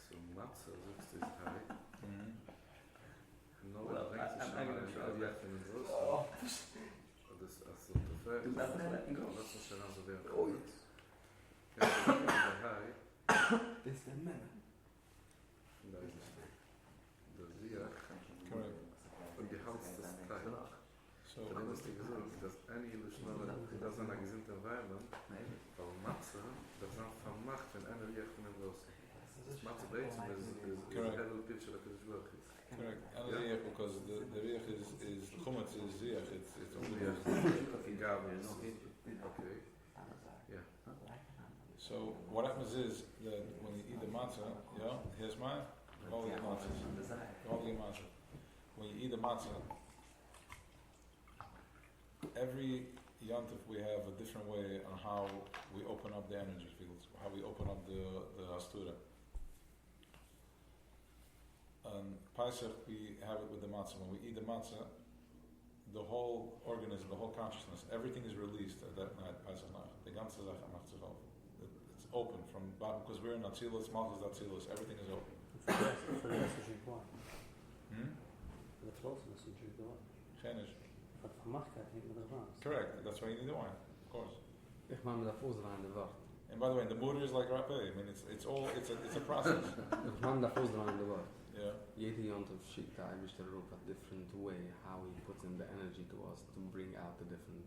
Zo matze, zoekst is hij. Nou, dat denk ik zo maar dat je echt in het roos. Dus als het te ver is, dat is dan zo weer goed. En dan is hij. Dit is de man. Dat is de zier. correct. Und die Hand ist das Teil. So Dann ist die gesagt, dass eine Illusion, das ist eine gesunde Environment, weil Matze, das ist vermacht, wenn einer die echt in den Rost. Matze beizem is a hello picture that is working. correct. And because the riach is chumetz is ziach. It's only Gabels. Okay. Yeah. So what happens is that when you eat the matzah, here's mine. All the matzah. When you eat the matzah, every yontif we have a different way on how we open up the energy fields, how we open up the astura. Pesach, we have it with the matzah. When we eat the matzah, the whole organism, the whole consciousness, everything is released at that night, Pesach night. The ganze Sache macht sich auf. It's open from because we're in Atzilus, Malchus Atzilus, everything is open. For the rest of your blood. For the closeness of your blood. Chenish. But for machkeit hängt mit der Wand. Correct. That's why you need the wine, of course. Ich mache mir da Fußdra in der Wort. And by the way, the mood is like rapé. I mean, it's a process. Ich mache mir da Fußdra in der Wort. Yeah. Jede Yontif schickt der Eibischter Ruf a different way how he puts in the energy to us to bring out the different.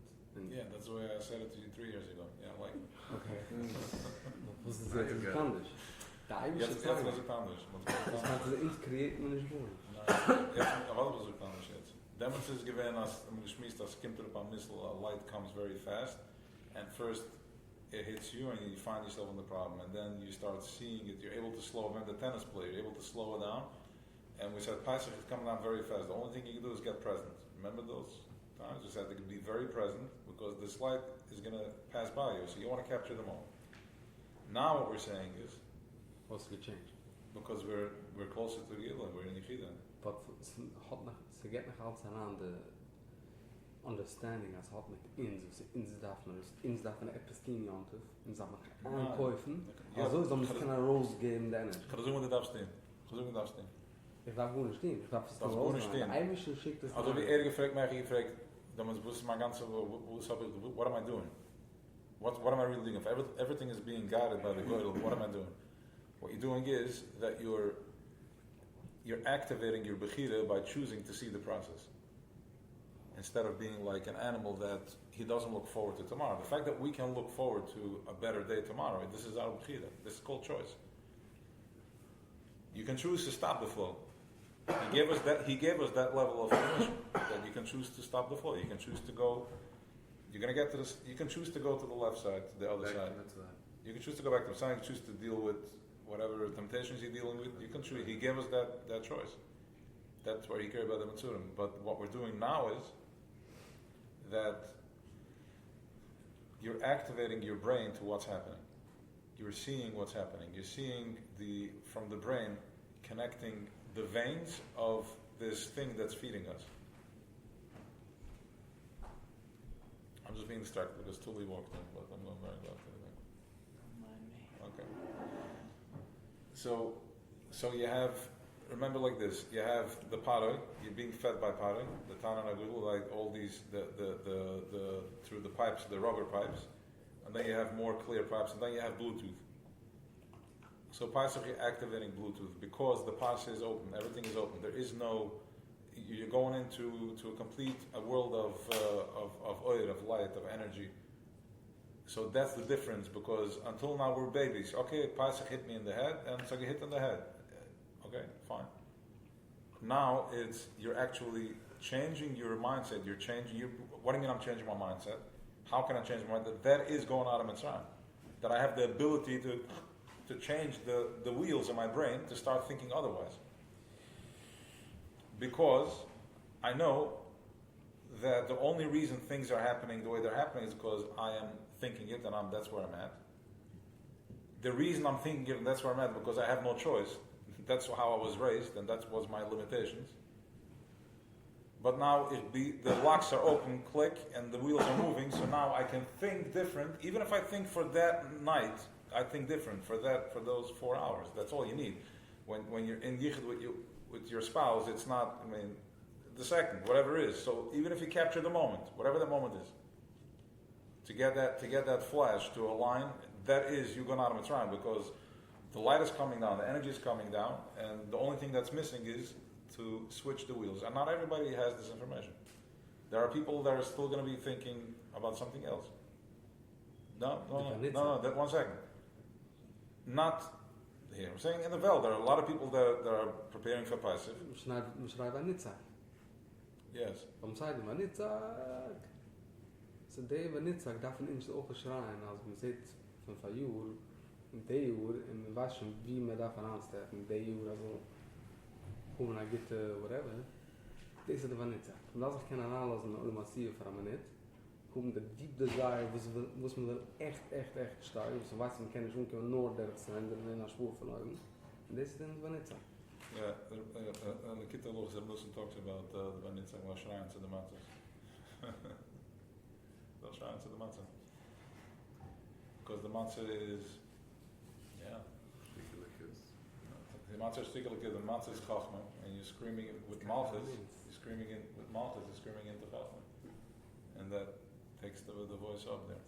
Yeah, that's the way I said it to you 3 years ago. Yeah, like. Okay. Was ist jetzt nicht anders? Der Eibischter Jetzt Tag. was ist anders. Das hat sie ins kreiert man nicht wohl. Jetzt, aber was ist anders jetzt? Demons is given us, geschmiest, das kommt up a missile, a light comes very fast, and first it hits you and you find yourself in the problem, and then you start seeing it, you're able to slow it, the tennis player, you're able to slow it down, and we said, Pesach is coming down very fast, the only thing you can do is get present. Remember those times? We said to be very present, because this light is going to pass by you, so you want to capture the moment. Now what we're saying is, what's the change? Because we're closer to Gila, we're in Yechida. But ze get nog altijd aan de understanding als had met ins darf man etwas tun Yontif, ins darf man aankäufen, also so muss keine Rose geben der Energy. Kann du sagen, wo du darfst stehen? Ich darf gut nicht stehen, ich darf es nur Rose stehen. Der Eibische schickt es also wie gefragt, mich gefragt, damals wusste mein ganzer, what am I doing? What am I really doing? If everything is being guided by the Goydel, what am I doing? What you're doing is that you're activating your bechira by choosing to see the process. Instead of being like an animal that he doesn't look forward to tomorrow. The fact that we can look forward to a better day tomorrow, this is our bechira. This is called choice. You can choose to stop the flow. He gave us that level of permission, that you can choose to stop the flow. You can choose to go, you're going to get to this, you can choose to go to the left side, to the other side. You can choose to go back to the side, you can choose to deal with whatever temptations you're dealing with, you can choose. He gave us that choice. That's why he cared about the Mitzurim. But what we're doing now is that you're activating your brain to what's happening. You're seeing what's happening. You're seeing from the brain connecting the veins of this thing that's feeding us. I'm just being distracted because Tuli walked in, but I'm not very glad to anything. Don't mind me. Okay. So you have, remember like this, you have the paroi, you're being fed by paroi, the Tana Nagul, like all these, the through the pipes, the rubber pipes, and then you have more clear pipes, and then you have Bluetooth. So Pesach, you're activating Bluetooth because the pass is open, everything is open. There is no, you're going into a world of oil, of light, of energy. So that's the difference, because until now we're babies. Okay, Pesach hit me in the head, and so you hit in the head. Okay, fine. Now you're actually changing your mindset. What do you mean I'm changing my mindset? How can I change my mindset? That is going out of Mitzrayim. That I have the ability to change the wheels in my brain to start thinking otherwise. Because I know that the only reason things are happening the way they're happening is because I am thinking it, and that's where I'm at. The reason I'm thinking it, and that's where I'm at, because I have no choice. That's how I was raised, and that was my limitations. But now the locks are open, click, and the wheels are moving, so now I can think different. Even if I think for that night, I think different for those 4 hours. That's all you need. When you're in yichud with your spouse, it's not, the second, whatever it is. So even if you capture the moment, whatever the moment is, to get that flash to align, that is you going out of Mitzrayim, because the light is coming down, the energy is coming down, and the only thing that's missing is to switch the wheels. And not everybody has this information. There are people that are still going to be thinking about something else. No, that 1 second. Not here. I'm saying in the Vel, there are a lot of people that are preparing for Pesach. Yes. So they have a nitzak, darf man nicht so schreien, als man sieht von Fayur, in der Uhr, und man weiß schon, wie man davon ansteht, in der Uhr, also, wo man geht, whatever, das ist der nitzak. Und das ich kann anlassen, alle massiv für eine Minute, kommt der deep desire, was man echt stark, so weiß man, kann nicht umgehen, nur der sein, der in einer Spur verloren, und das ist dann der nitzak. Yeah, the Kita Loch Zerbusen talks about the Vanitzak was shrine to the matzahs. They'll shrine to the matzah. Because the matzah is, the matzah is stikkelikis, the matzah is chachma, and you're screaming it with malchus, you're screaming into chachma. And that takes the voice up there.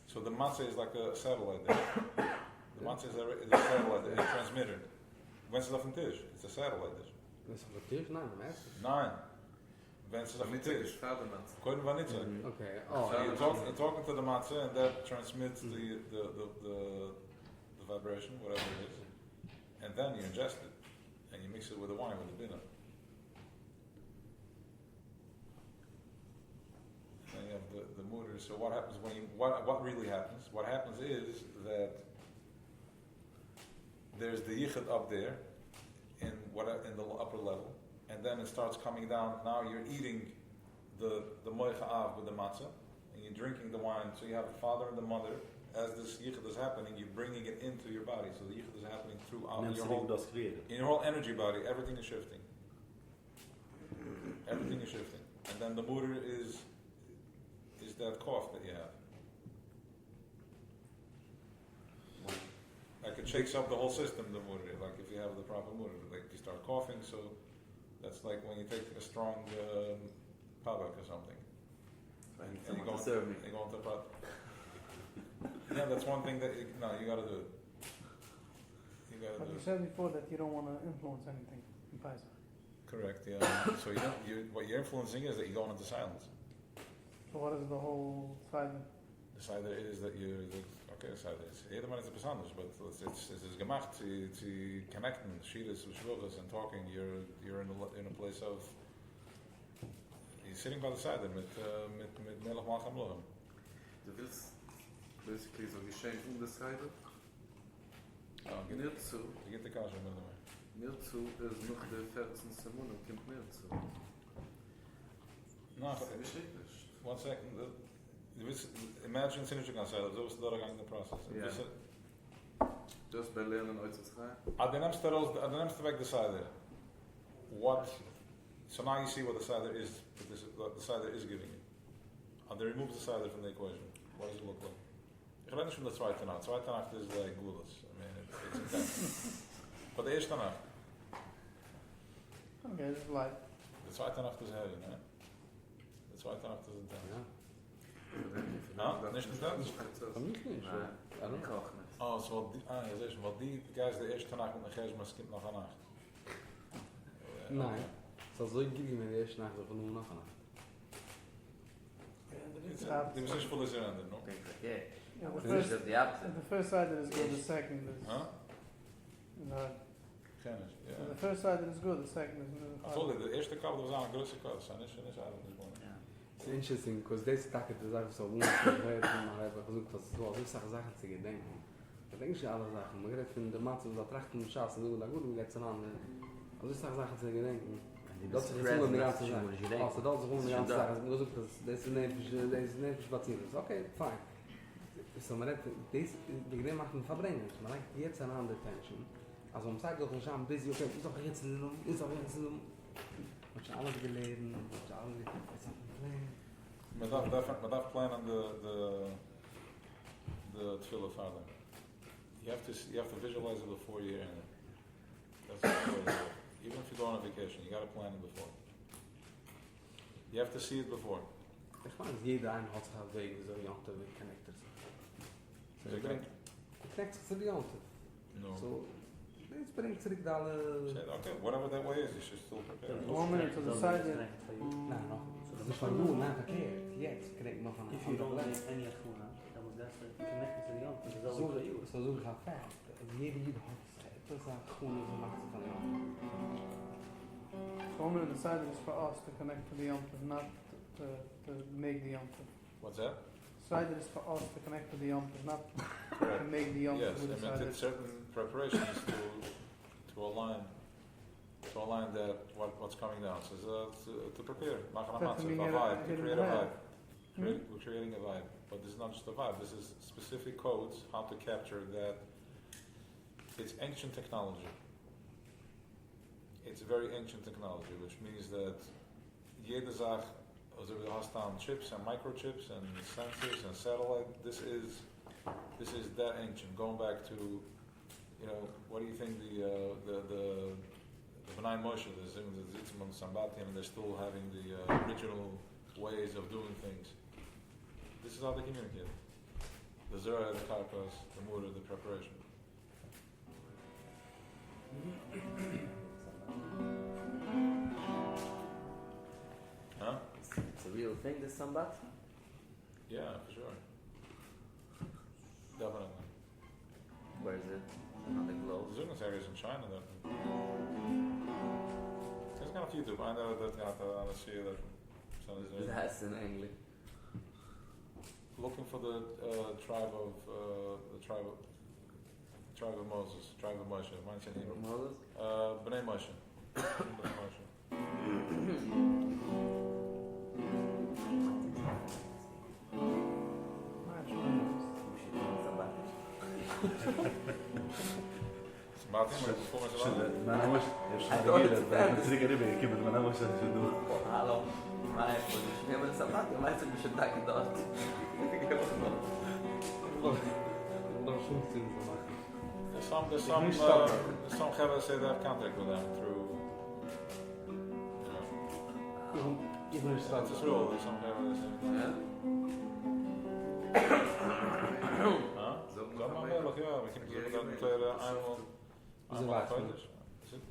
So the matzah is like a satellite there. The matzah is a satellite, a transmitter. Wenn es auf dem Tisch, it's a satellite dish. Wenn es auf der Tisch? Nein, am Essen. Nein. Wenn es auf dem Tisch. Couldn't van Nitzig. Okay. So you're talking to the matzah and that transmits the vibration, whatever it is. And then you ingest it. And you mix it with the wine, with the bina. And you have the mutter. So what happens when you, what really happens? What happens is that there's the yichud up there in the upper level, and then it starts coming down. Now you're eating the moicha'av with the matzah, and you're drinking the wine. So you have the father and the mother. As this yichud is happening, you're bringing it into your body. So the yichud is happening throughout your whole, in your whole energy body. Everything is shifting. Everything is shifting, and then the mutter is that cough that you have. Like it shakes up the whole system, the mutter. Like if you have the proper mutter, like you start coughing, so that's like when you take a strong pavak or something. And you go into prat. Yeah, that's one thing that you got to do it. But you said before that you don't want to influence anything in Pesach. Correct. Yeah. So what you're influencing is that you're going into silence. So what is the whole side? The side is that the side is jederman is besonders, but it's gemacht to connecting shidus with shvuchas and talking. You're in a place of you're sitting by the side mit melech malcham lochem. Du willst basically so geschehen der Seite. Mir zu. You get the kasha by the way. Mir zu ist noch der 14. Semon und kommt mir zu. No, one second. Imagine synergy concept. That was the process. Yeah. Just by learning how to try. Adonam's weg the cider. What? So now you see what the cider is. What the cider is giving you. And they remove the cider from the equation. What does it look like? Ich rede nicht von der zweiten Nacht. Zweite Nacht is like gulas. I mean, it's intense. But the erste Nacht. Okay, it's light. The zweite Nacht is heavy, right? The zweite Nacht is intense. Ja. Nicht intense? Für mich nicht. I don't know. Oh, so die guys the erste Nacht mit der Chesma skippt noch eine Nacht. Nein. So gebe ich mir die erste Nacht von nur noch eine Nacht. Die was nicht voll surrender, no? Yeah, The the first side that is good, the second is Huh? hard. Kennis, yeah. So the first side that is good, the second is I told you, the eerste kap was aan een grote kap. Zijn is eigenlijk niet mooi. It's interesting, because this stack is like so one where I have versucht, das so aus Sachen zu gedenken. Ich denke nicht alle Sachen, man redet von der Matze, das Trachten und Schaß, und da gut, wie geht's an, aus Sachen zu gedenken. Das ist so eine ganze Sache. Also das ist eine ganze Sache, man versucht, das ist nicht spazieren. Okay, fine. So man redet, das, die Gedenken machen verbrennen. Man redet jetzt an andere Tension. Also man sagt doch, ich habe busy, okay, ist auch jetzt man hat alles gelesen, man hat alles Maar dat plan on the tefillah father. You have to visualize it before you're in it. That's the way to do it. Even if you go on a vacation, you got to plan it before. You have to see it before. Ich meine, jeder ein hat sich wegen so Jante mit Connectors. So connects to the Jante. No. So it's bringt zurück da alle... Okay, whatever that way is, you should still prepare. 1 minute to the side. Nein, noch. Das ist von nur, nein, verkehrt. Jetzt connect noch an If you don't make any Achuna, then was that connected to the Yom. So so ich fact. Jeder hat etwas Achuna gemacht von Jante. So 1 minute to the side is for us to connect to the Yom, not to make the Yom. What's that? Side is for us to connect to the Yom, not Correct. to make the Yom Yes, with the I meant side. it's certain preparations to align that what's coming down. So to prepare, to create a vibe. We're creating a vibe, but this is not just a vibe. This is specific codes how to capture that. It's ancient technology. It's very ancient technology, which means that jede Sache, also we have chips and microchips and sensors and satellite. This is that ancient. Going back to, what do you think the Benign Moshe, the Zitzman Sambati, and they're still having the original ways of doing things. This is how they communicate. The Zerah, the Karpas, the Mura, the preparation. Huh? It's a real thing, this sambat? Yeah, for sure. Definitely. Where is it? On the globe? There's zo'n areas in China that. There's got a few YouTube. I know that gaat aan het zien dat. That's in English. Looking for the tribe of Moses, tribe of Moshe. Mine's in Hebrew. Moses? Bnei Moshe. Bnei Moshe. Martin, maar voor mij zo lang. Maar nou is het zeker niet meer. Ik heb het maar nou is het doen. Hallo. Maar hij heeft dus helemaal een sabbat. Je maakt het dus een dag in dat. Ik heb het nog. There's some fellas say they have contact with them through, Even it's a rule. There's some fellas say. Ja? Huh? Dat mag wel, ja. We kunnen dat een kleine animal. Is het waar? Is het?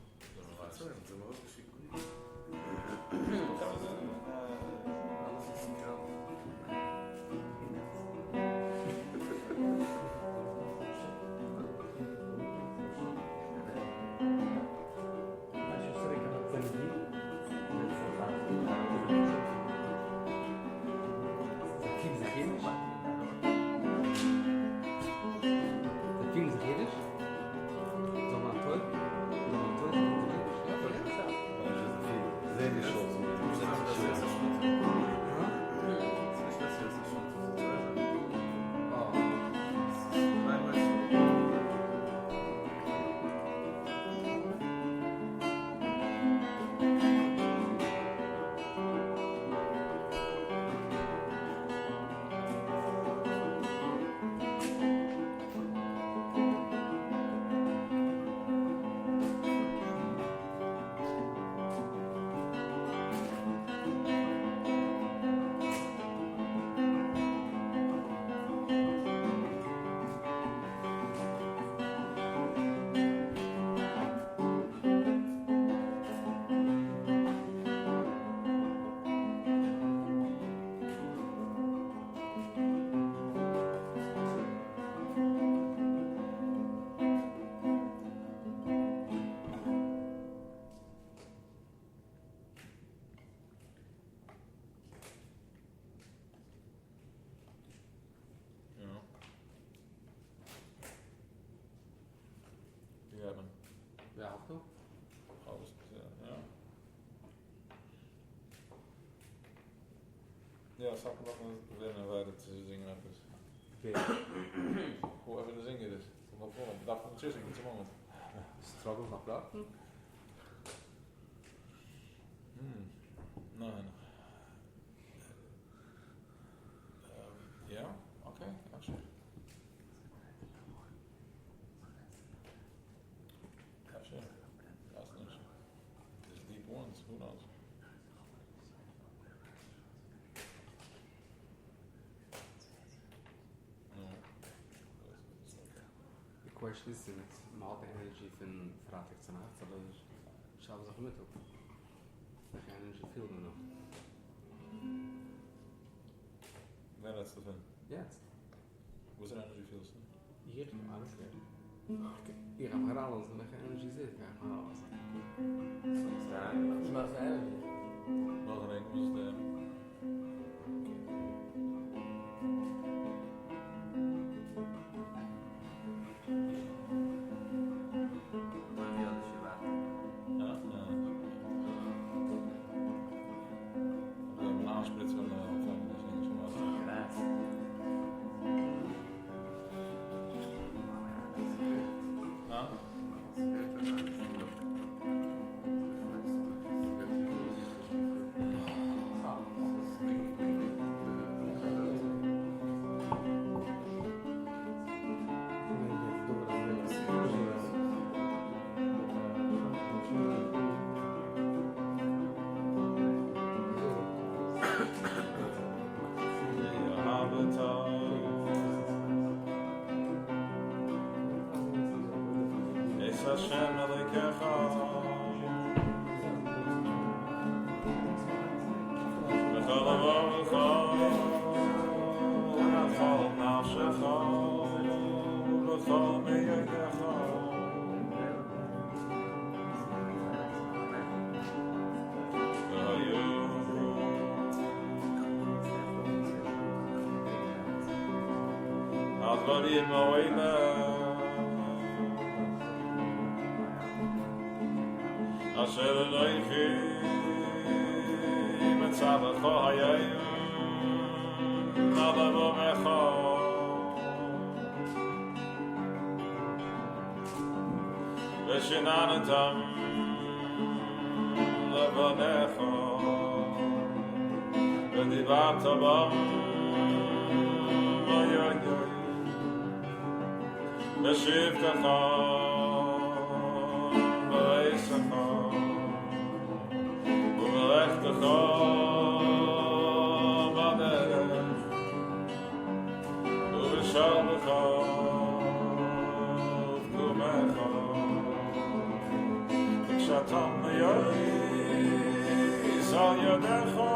Ja, snap ik nog winnen waar het zingen op is. Hoe hebben we de zingen dus? Wat volgende? Dag van de zingen, iets moment. Struggle nach Platten? Nein. Ja, okay, actually. Actually, that's an issue. There's deep ones, who knows? The question is, mal the energy from Fratik Zanat, aber schauen Sie auch mit. Welche Energy fehlt mir noch? Yeah, that's the thing. Yes. Was it energy feels? Hier, alles weer. Hier gaan we alles, welche Energy zit, gaan we alles. Soms maar zijn energy. Nog een ding was de... Hashem Advarim oila Asher loichi Metzabacho hayayim Nadav omecha Veshinanatam Levanecha Vedivarta bam Vayoyoy Veshivtecha Veisecha Umelechtecha Baderech Uveshalbecha Vkumecha Vkshatam Yois Al Yadecha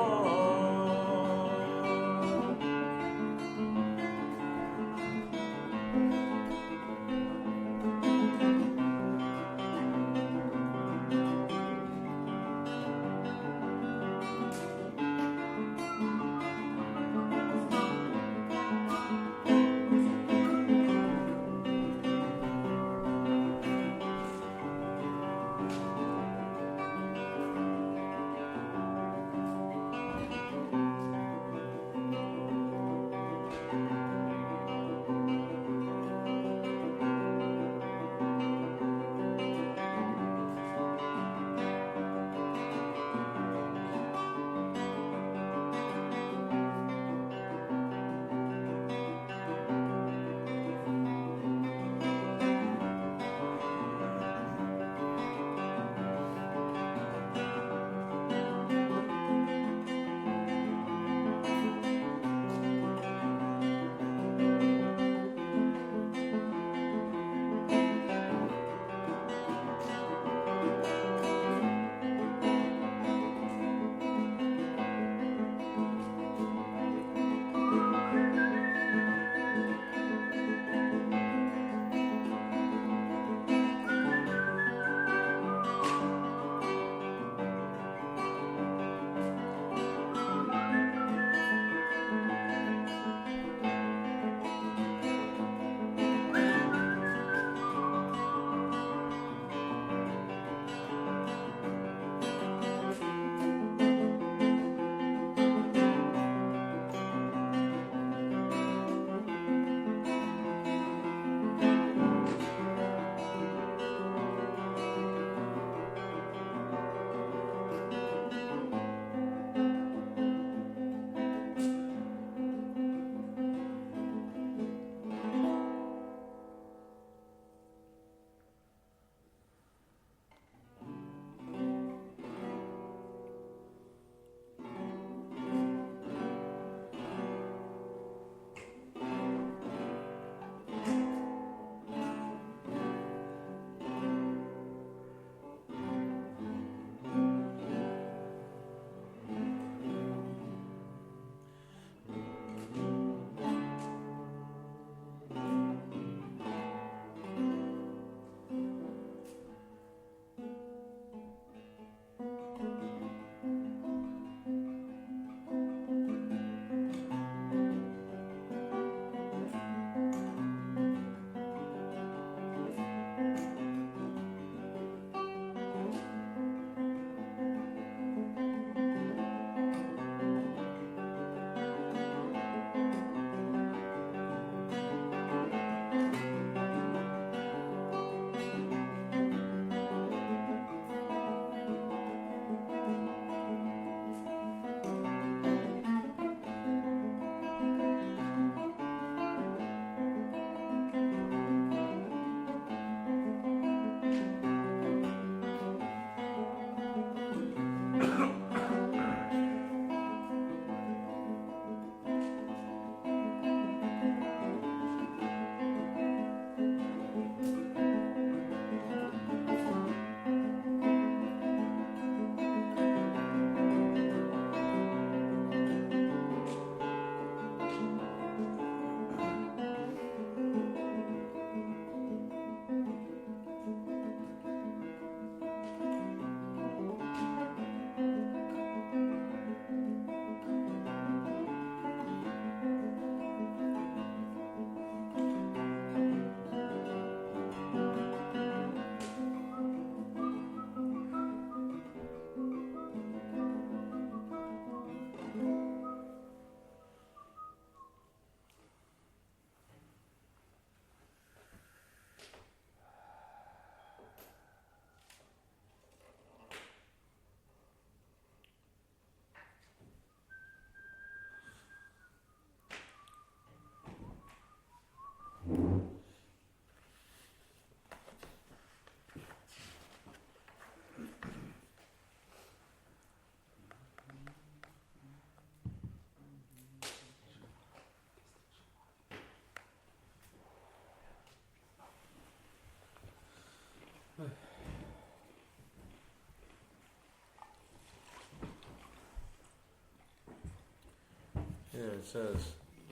says,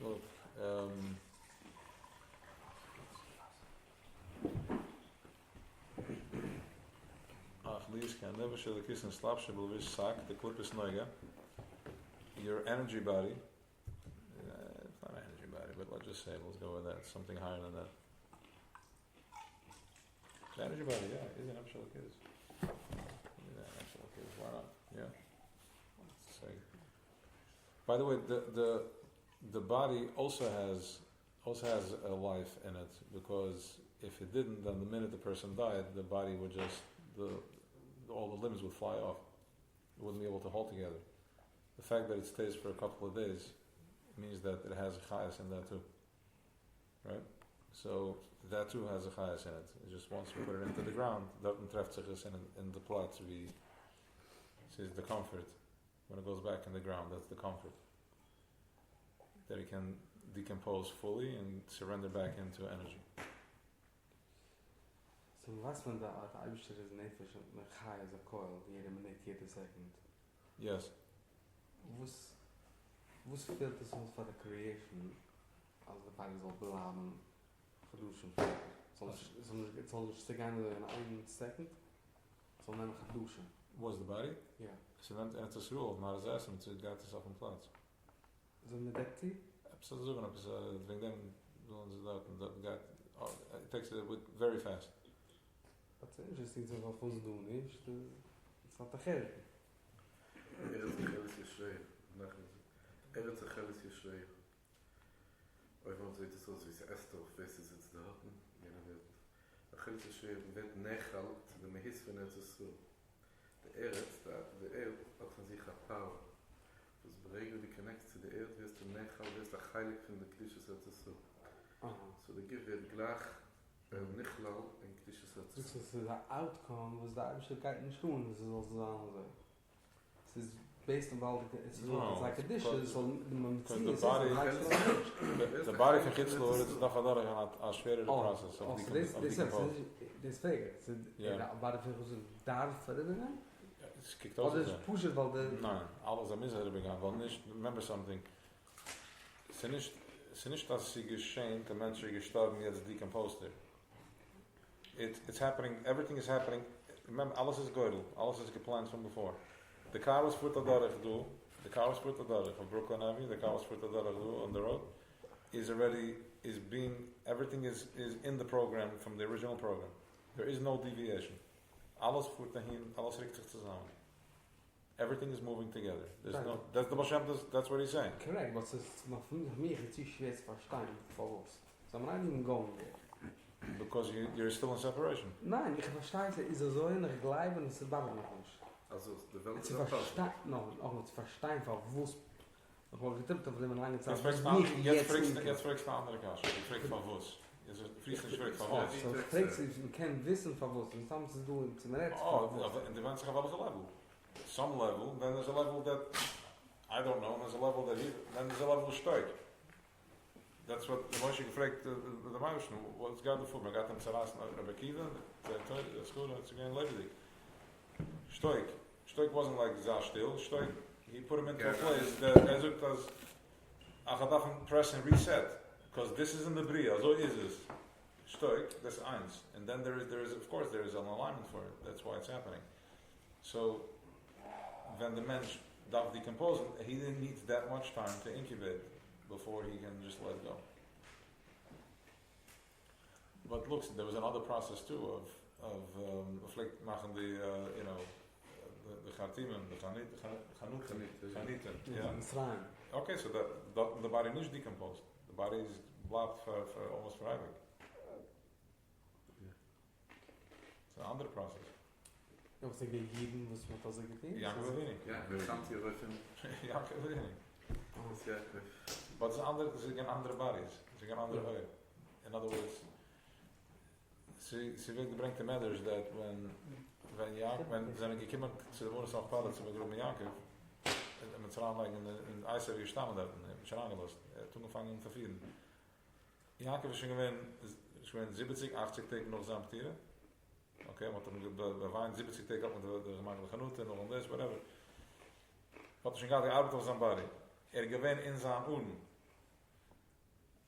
look, your energy body, it's not an energy body, but let's just say, let's go with that, something higher than that. The energy body, yeah, is an absolute case. Why not? Yeah. Let's say. By the way, the body also has a life in it, because if it didn't, then the minute the person died, the body would just all the limbs would fly off. It wouldn't be able to hold together. The fact that it stays for a couple of days means that it has a chayas in that too, right? So that too has a chayas in it. It's just once you put it into the ground, that treft zich is in the plot. We says the comfort when it goes back in the ground. That's the comfort that it can decompose fully and surrender back into energy. So was man da Eibischter is nefesh und chai as a coil, jede minute, jede second. Yes. Was fehlt es uns für die Creation, als der Body soll bleiben, geduschen? Soll ich stick in einen second? Soll man einfach duschen? Was the body? Ja. So then it's a rule, maar het is het gaat het op een plaats. So eine Dekti? Absoluut zoeken op is wegen dem doen ze dat gaat it takes it very fast. That's interesting to what was doing, it's not a hell. Eretz Yisrael, Eretz Yisrael. Euch wollen Sie das so, wie es Esther auf Wesse sitzt da hatten, jeder wird. Eretz Yisrael wird nechal zu dem Hiss von Eretz Yisrael. Der Eretz, der Erd hat von sich eine Power. Das beregelt die Connect zu der Erd, wirst du nechal, wirst du heilig von der Klischus Eretz Yisrael. So der Gif wird gleich Nichlal en Klischus Eretz Yisrael. So the outcome was that Eibischter geht nicht tun, das ist also so. It's based on all it's like a dish, so the body can get slower, it's not a schwerer process of decomposing. This figure, so the body feels daar verder. It's kicked off. Or push it while the no, alles am Israel begann, weil nicht, remember something, es nicht, dass sie geschehen, der Mensch gestorben, jetzt decomposed it's happening, everything is happening, remember, alles is Gödel, alles is geplant from before. The car was put from Brooklyn Avenue, the car was put on the road, everything is in the program from the original program. There is no deviation. Alles voert dahin, alles richt zich zusammen. Everything is moving together. That's the Bashem, that's what he's saying. Correct, but it's mir zu schwer zu verstehen, for us. So I'm not even going there. Because you're still in separation. Nein, ich verstehe, es ist so in der Gleiben, es ist aber noch nicht. Also, de Welt ist verstehen, auch nicht verstehen, von wo es, ich wollte getippt, auf dem lange Zeit, jetzt fragst du eine andere Kasche, ich frag von wo es. Is it frieslich fragt von wo es? So fragst du, ich kann wissen von wo es, und dann du in Zimmerett. And the ones have a level. Some level, then there's a level that, I don't know, there's a level that then there's a level stoik. That's what the Moshe gefragt, the Moshe, what's got the food? Man got them Saras and Rebekiva, that's good, that's again Levidik. Stoik wasn't like Zashtil. Stoik, he put him into a place that as it does, Achadafim press and reset, because this is in the Bria, so is this. Stoik, that's eins, and then there is of course there is an alignment for it. That's why it's happening. So when the mensch darf decompose, he didn't need that much time to incubate before he can just let go. But look, there was another process too of reflect machen the the Chartimim, the Chaniten. Yeah. Okay, so that the body is decomposed. The body is blocked for almost forever. It's an other process. Was ik gegeven was met als ik het deed? Ja, ik weet niet. Ja, we gaan hier even. Ja, ik weet niet. But it's an andere bodies. It's an andere way. In other words, sie bringt the matters that when zijn gekommen zu der Wohnung von Paulus, wir mit Jakob, mit Zeraan in Eiser gestanden dort, mit Zeraan gelost, toen gefangen zu finden. Jakob ist schon gewesen 70, 80 Tage noch zusammen. Okay, want we waren 70 Tage op met de gemaakte genoten, nog een des, whatever. Wat is een gaat gearbeitet auf zijn body. gewinnt in sein Uden.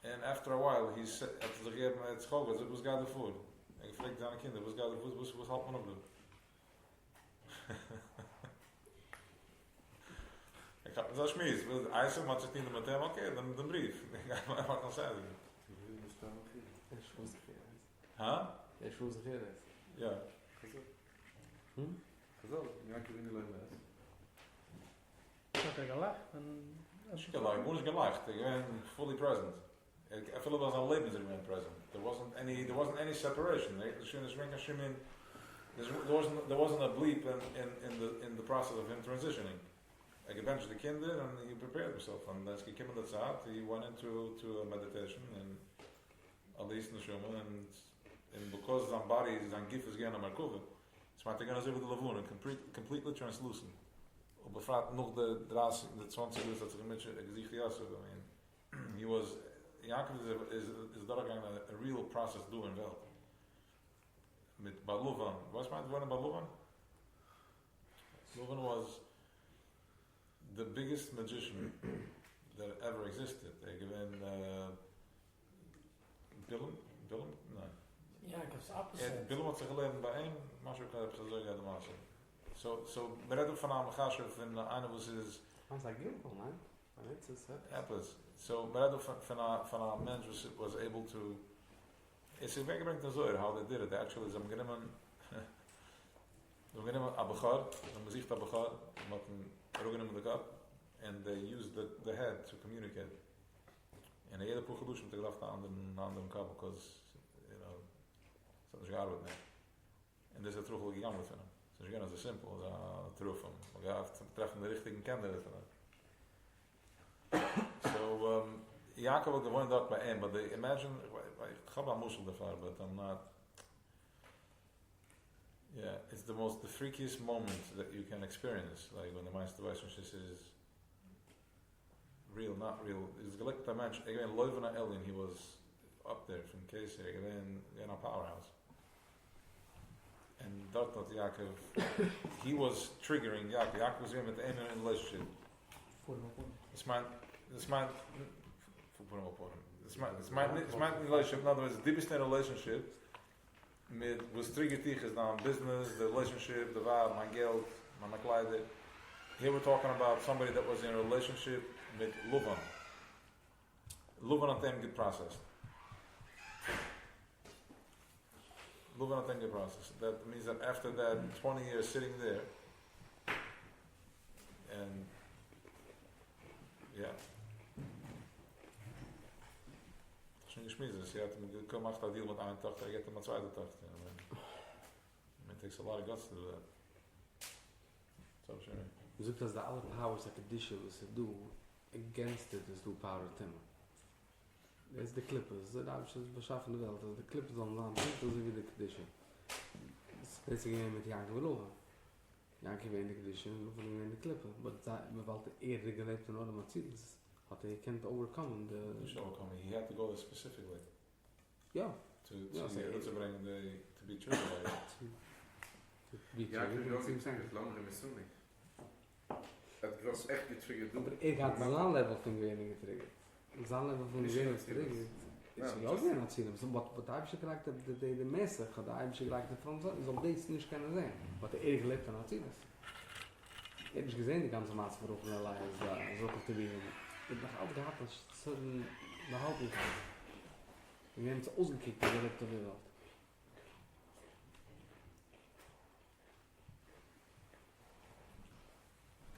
And after a while, he said, at the gegeben het school, was gaat er voor? Ik fragt seine Kinder, was gaat er voor? Was halt man op doen? Ik heb zo schmies, eisen, wat zit in de meteen, oké, dan de brief. Ik ga maar gaan zeggen. Huh? Ja, ich wusste hier das. Ja. Gezond, ja, ik weet niet alleen maar. Hat gelacht und Ich gelacht, wo ist gelacht? Ich bin fully present. I feel it was on Lebens that present. There wasn't any separation. There wasn't a bleep in the process of him transitioning. Like eventually the kinder and he prepared himself and as he came in the tzad, he went into a meditation and at least in the Shuman and because his body, his gif is getting a markova, it's meant to go over the lavun and completely translucent. Und befragt noch de 20 years dat zich een beetje gezicht jassen. I mean, he was Yaakov is doorgegaan a real process doing wel. Met Baluvan. Was meint wonen Baluvan? Baluvan was the biggest magician that ever existed. They given Bilam? No. Ja, ik heb ze opgezet. Bilam had zich geleden bij een, maar zo kan ik zo zeggen de maas. So bereid op van Amachashev en einer was his. Was like beautiful, man. It's Apples. So bereid op van a mens was able to. It's a very great story how they did it. Actually, I'm gonna Abachar, a Mazicht Abachar, met een rogen in de kap, and they used the head to communicate. En de hele poel gedoucht met de gedachte aan de kap, because something's gaar with me. En dit is het terug wel gegaan met hem. So again, as a simple, terug van, we gaan treffen de richting candidate van hem. So, Yaakov will go that by him, but they imagine, I have a mushal dafar, but I'm not. Yeah, it's the freakiest moment that you can experience, like when the Meister Weissenschiss is real, not real. It's like the man, again, Loivana Elin, he was up there from Kesir, again, in a powerhouse. And that not Yaakov, he was triggering Yaakov. Yaakov was with the end in relationship. This man, relationship, in other words, the deepest relationship was triggerd is now business, the relationship, the vibe, my geld, my kleider. Here we're talking about somebody that was in a relationship with Luvan. Luvan had them get processed. Luvan had them get processed. That means that after that 20 years sitting there, and yeah. She had to come after a deal with een tochter, get him a zweite tochter. It takes a lot of guts to do that. So sure. Je zoekt als de alle powers dat condition was to do against it is do power timmer. Dat is de clippers, dat hebben ze beschaffen de wereld. De clippers dan lang, dat is weer de condition. Dat is een met Jacob geloven. Jacob in de condition, we voelen in de clipper. Maar we wilden eerder geleefd in orde met ziels. Had hij can't overcome the overcoming. He had to go there specifically. Yeah. To bring to be triggered. Ja, ik wil ook niet zeggen, het langer is zo niet. Het was echt getriggerd. Maar ik had een aanlevel van gewenen getriggerd. Een aanlevel van gewenen getriggerd. Ik zou ook niet zien. Wat heb je gelijk de meeste gedaan, heb je gelijk de Fransen, zal deze niet kunnen zijn. Wat de eerder geleefd aan het zien is. Ik heb gezien die ganze maatschappij voor een lijn is ook op te winnen. Ik heb altijd gehad dat zo'n behouding gehad. Ik heb het uitgekeken dat ik op de wereld.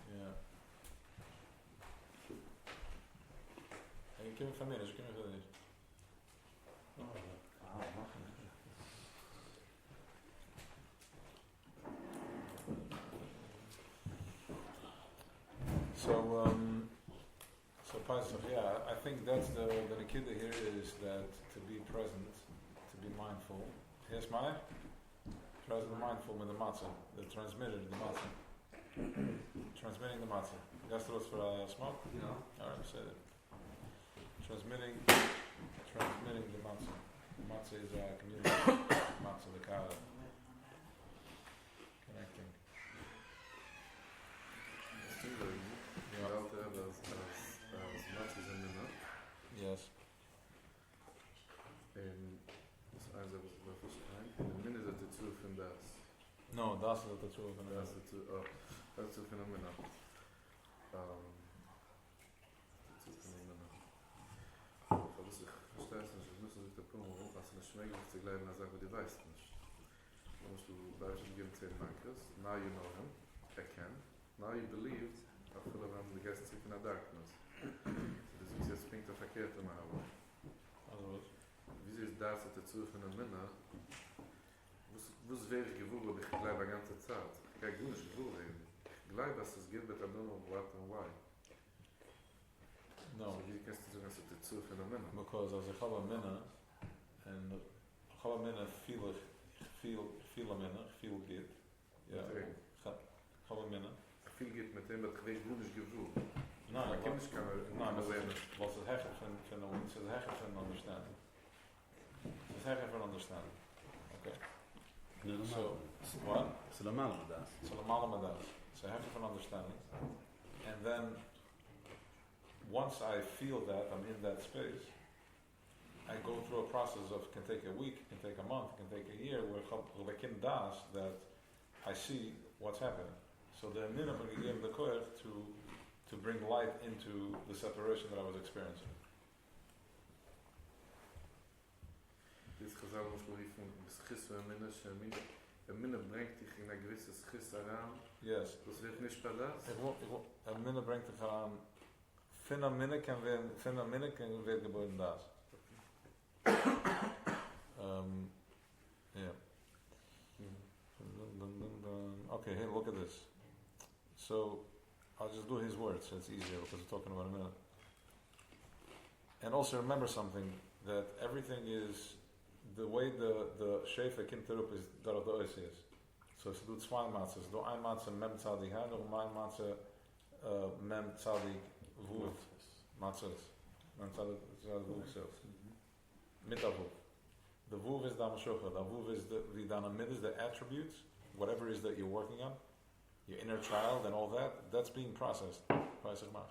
Ja. En je kunt van midden, dus je kunt verder niet. So Pastor, yeah, I think that's the nikida here is that to be present, to be mindful. Yes, Maya? Present, mindful with the matzah, the transmitter, the matzah. Transmitting the matzah. That's the for smoke? Yeah. Alright, say that. Transmitting the matzah. The matzah is communicating. Matzah, the kara. Connecting. Ja, dat Matzah is a minna. Yes. Das eins, was verstehen. The minna is the two from das. No, das is the truth. Das ist the two, das ist the two from the minna. The two from the minna. Aber das ich verstehe es nicht, ich muss nicht der Punkt, als eine Schmeckung zu gleichen, als sagen, die weiß nicht. Musst du weißt, du gibst 10 Markers. Now you know him. Again. Now you believe. I feel around the guest in the darkness. So das ist jetzt bringt der verkehrte Mal. Also, Wie ist das at dazu von der Minna? Was wäre gewohnt, ich glaube die ganze Zeit. Ich kann gut nicht gewohnt reden. Ich glaube, dass es geht, but I don't know what and why. no. So wie kannst du sagen, dass es dazu von der Minna? Because als ik ga bij minna, en ik ga bij minna viel a minna, viel geht. Ja, ga bij minna. Viel geht mit dem, dass ich weiß, gut nicht gewohnt. No, Maar ik kan niet was het heggen van ons, het heggen van understanding. Het heggen van understanding. Okay. So, what? So the man does. So the malamadas. It's a heggen van understanding. And then, once I feel that, I'm in that space, I go through a process of, can take a week, can take a month, can take a year, where I can das that I see what's happening. So the minimum I give the koyach to bring light into the separation that I was experiencing. Dit gezag was voor die van beschissen en minna brengt dich in een gewisse schiss eraan. Yes. Dat wird nicht padat. A minna brengt te gaan. Finna minna kan weer geboren das. Yeah. Okay, hey, look at this. So, I'll just do his words, so it's easier because we're talking about a minute. And also remember something, that everything is, the way the Shefa Kinterup is, dat the ois is. So, ze doet zwei matzes. Do ein matze mem tzadik ha, do ein matze mem tzadik vuv. Matzes. Mem tzadik vuv zelf. Mit vuv. The vuv is da mashocha. The vuv is the danamid is the attributes, whatever it is that you're working on. Your inner child and all that, that's being processed by Sigmar.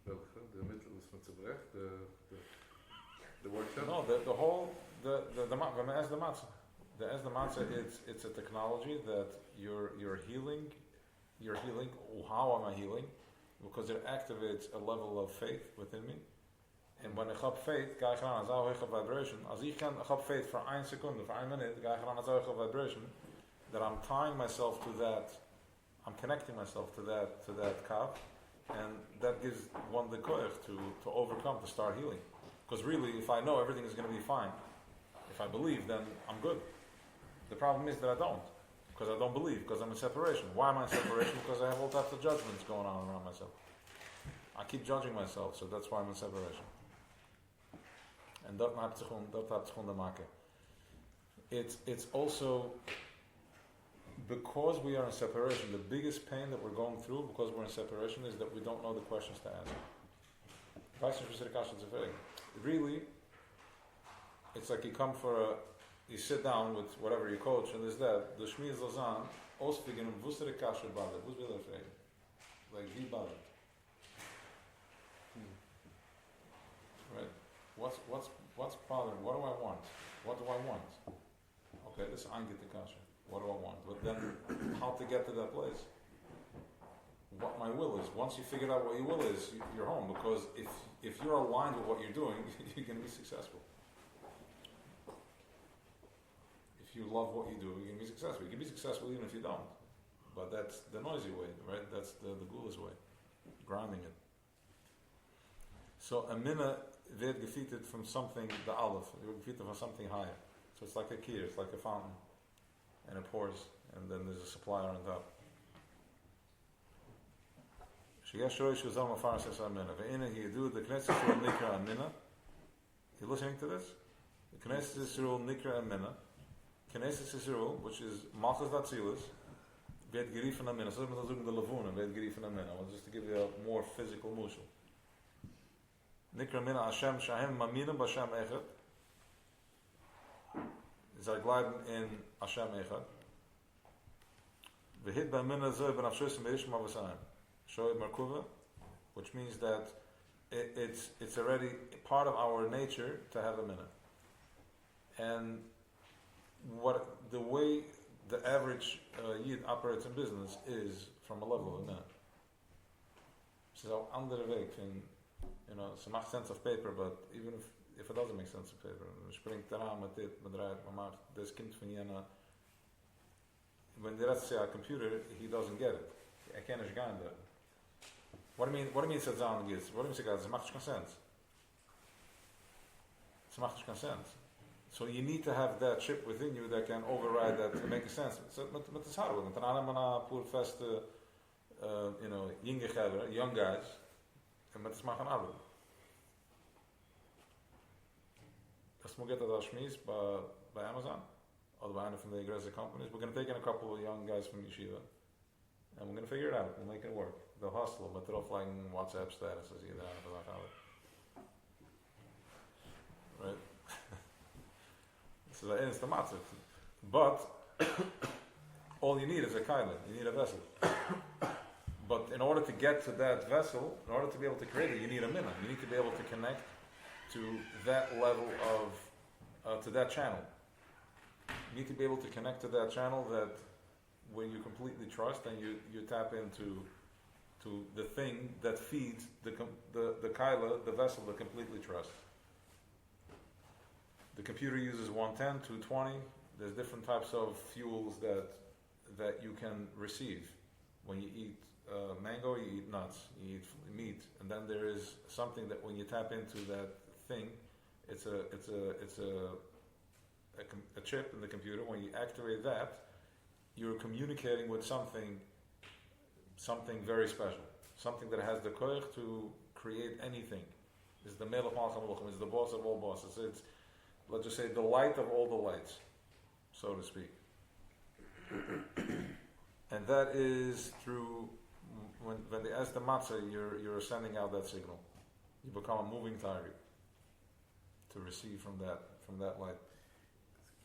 Welke? De middel is van Tebrecht, the workshop? No, the whole, the matzah. The matzah, it's a technology that you're healing, how am I healing? Because it activates a level of faith within me. And when I have faith, ga ik aan een hoge vibration. Als ik heb faith for 1 seconde, for 1 minute, ga ik aan een hoge vibration. That I'm tying myself to that, I'm connecting myself to that kav, and that gives one the koyach to overcome, to start healing. Because really, if I know everything is going to be fine, if I believe, then I'm good. The problem is that I don't, because I don't believe, because I'm in separation. Why am I in separation? Because I have all types of judgments going on around myself. I keep judging myself, so that's why I'm in separation. And dat heeft gewoon te maken. It's also, because we are in separation, the biggest pain that we're going through because we're in separation is that we don't know the questions to ask. Really, it's like you sit down with whatever you coach and there's that, the Shmi is Lazan, ausfiggen, wusste de kasha badet, who's will I like wie badet? Right? What's bothering? What do I want? What do I want? Okay, this is angit the kasha. What do I want? But then, how to get to that place? What my will is. Once you figure out what your will is, you're home. Because if you're aligned with what you're doing, you're going to be successful. If you love what you do, you're going to be successful. You can be successful even if you don't. But that's the noisy way, right? That's the gulas way. Grounding it. So a minna wird gefeated from something, the aleph, it wird gefeated from something higher. So it's like a key, it's like a fountain. And it pours, and then there's a supplier on top. You listening to this? The Knesset Yisrael Nikra and Minna. Knesset Yisrael, which is Malchus Datzilis, Vet Gerifan Amina. So I'm looking at the Lavuna, Vet Gerifan Amina. Just to give you a more physical mushal. Nikra Minna Hashem Shahem Mamina B'Hashem Echad. Zij glijden in Hashem Echad. We hit bij minna zeu ben afschussen bij Ishma Vasayim. Shoy Merkuva, which means that it's already part of our nature to have a minna. And the way the average Yid operates in business is from a level of a minna. So andere Weg, it makes sense of paper, but even if it doesn't make sense of paper, springt daran mit dit, man draait, man macht, das Kind von jener, when the rest say a computer, he doesn't get it. I can't understand that. What do you mean it's a zan gis? What do you mean it's macht kein sense? It macht kein sense. So you need to have that chip within you that can override that to make sense. So met is hard with it. Dan man a poor fast young guys, and met is machen arbeid. Das muss get that schmies by Amazon or by one of the aggressive companies. We're going to take in a couple of young guys from yeshiva, and we're going to figure it out. We'll make it work. They'll hustle, but they'll flying WhatsApp statuses either. Right? So that is the matzah. But all you need is a kaila. You need a vessel. But in order to get to that vessel, in order to be able to create it, you need a minna. You need to be able to connect to that level of, to that channel. You need to be able to connect to that channel that when you completely trust and you tap into the thing that feeds the kaila, the vessel that completely trusts. The computer uses 110, 220. There's different types of fuels that you can receive. When you eat mango, you eat nuts, you eat meat, and then there is something that when you tap into that thing, it's a chip in the computer. When you activate that, you're communicating with something very special, something that has the koich to create anything. It's the Melech Malcham Malcham, it's the boss of all bosses. It's, let's just say, the light of all the lights, so to speak. And that is through, when they ask the matzah, you're sending out that signal. You become a moving target to receive from that light.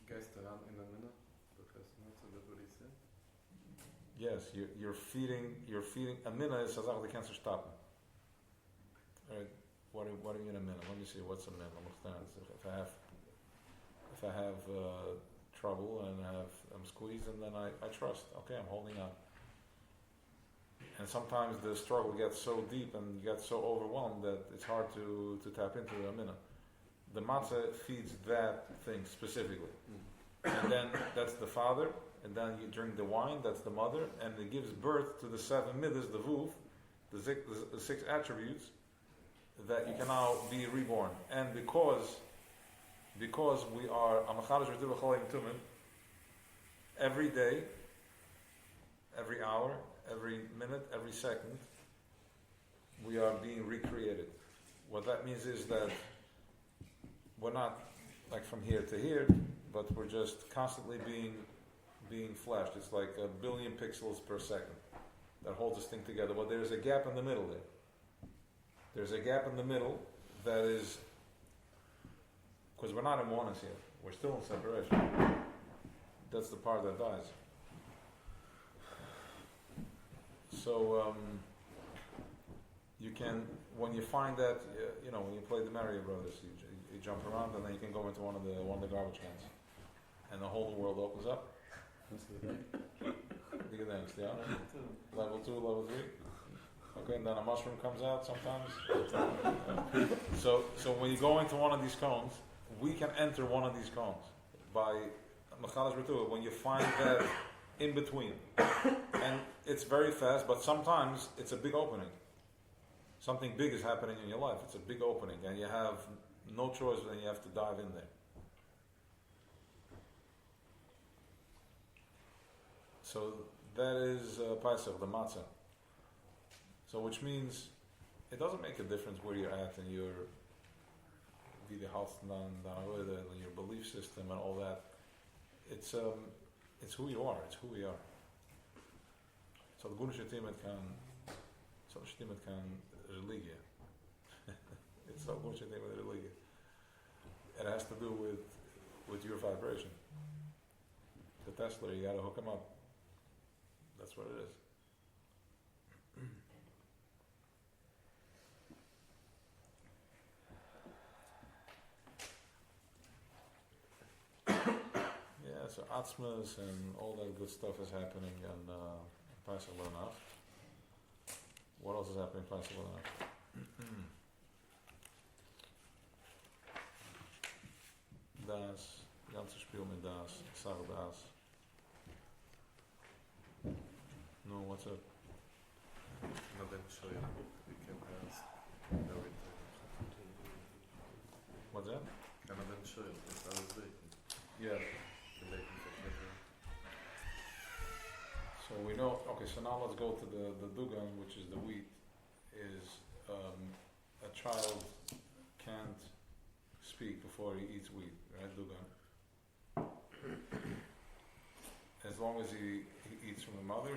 Geist daran in der Minna, because matzah, that's what he said. Yes, you're feeding a minna is a zache that can't stop. Right? What do you mean a minna? Let me see, what's a minna? If I have trouble and I'm squeezed, and then I trust. Okay, I'm holding on. And sometimes the struggle gets so deep and you get so overwhelmed that it's hard to tap into the minna. The matzah feeds that thing specifically. And then that's the father, and then you drink the wine, that's the mother, and it gives birth to the 7 midas, the vuv, the 6 attributes, that you can now be reborn. And because we are Amachalish V'Tiv V'Cholim Tumim, every day, every hour, every minute, every second, we are being recreated. What that means is that we're not like from here to here, but we're just constantly being flashed. It's like 1 billion pixels per second that holds this thing together. But there's a gap in the middle there. There's a gap in the middle that is, because we're not in oneness yet. We're still in separation. That's the part that dies. So you can, when you find that, when you play the Mario Brothers, you jump around and then you can go into one of the garbage cans, and the whole world opens up. Bigger thanks, yeah. Level 2, level 3. Okay, and then a mushroom comes out sometimes. So when you go into one of these cones, we can enter one of these cones by Machalish B'Tuah, when you find that in between. And it's very fast, but sometimes it's a big opening. Something big is happening in your life. It's a big opening, and you have no choice, and you have to dive in there. So that is Paisach, the matzah. So which means it doesn't make a difference where you're at in your and your belief system and all that. It's who you are. It's who we are. So the Gunische Timet can religie. It's so Gunische Timet religie. It has to do with your vibration. The Tesla, you got to hook him up. That's what it is. Atzmas and all that good stuff is happening in Paisach L'Anach. What else is happening in Paisach L'Anach? Das, ganze Spiel mit Das, Sag Das. No, what's up? Not that sure we can ask everything. What's that? Can I then show you? It's always waiting. Yeah. The waiting for pleasure. So we know, okay, so now let's go to the dugan, which is the wheat, is a child can't speak before he eats wheat, right, dugan? As long as he eats from the mother,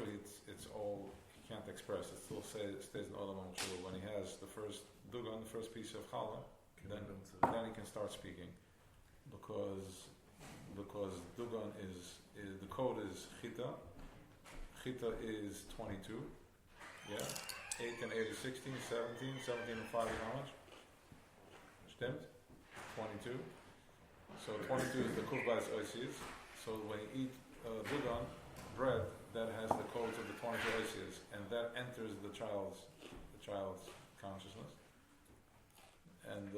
it's all, he can't express, it still stays in Olam HaMashur. When he has the first dugan, the first piece of challah, then he can start speaking. Because dugan is the code is chita. Chita is 22. Yeah? 8 and 8 is 16, 17, 17 and 5 is how much? Stimmt? 22. So 22 is the kufbais oisies. So when you eat dugan, bread, that has the codes of the 22 oisies, and that enters the child's consciousness. And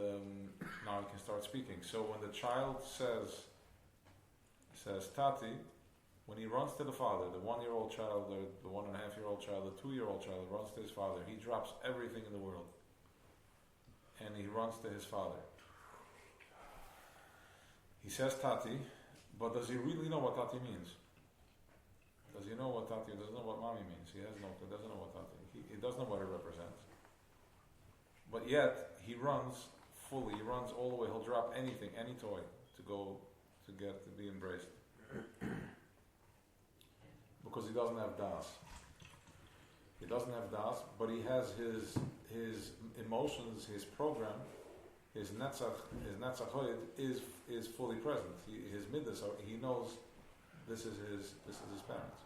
now he can start speaking. So when the child says Tati, when he runs to the father, the 1-year-old child, or the 1.5-year-old child, the 2-year-old child runs to his father, he drops everything in the world. And he runs to his father. He says Tati, but does he really know what Tati means? Does he know what Tati, doesn't know what mommy means? He doesn't know what Tati, he doesn't know what it represents. But yet, he runs fully, he runs all the way, he'll drop anything, any toy, to be embraced. Because he doesn't have das. He doesn't have das, but he has his emotions, his program, his netzach hoid is fully present. His midas, he knows this is his parents.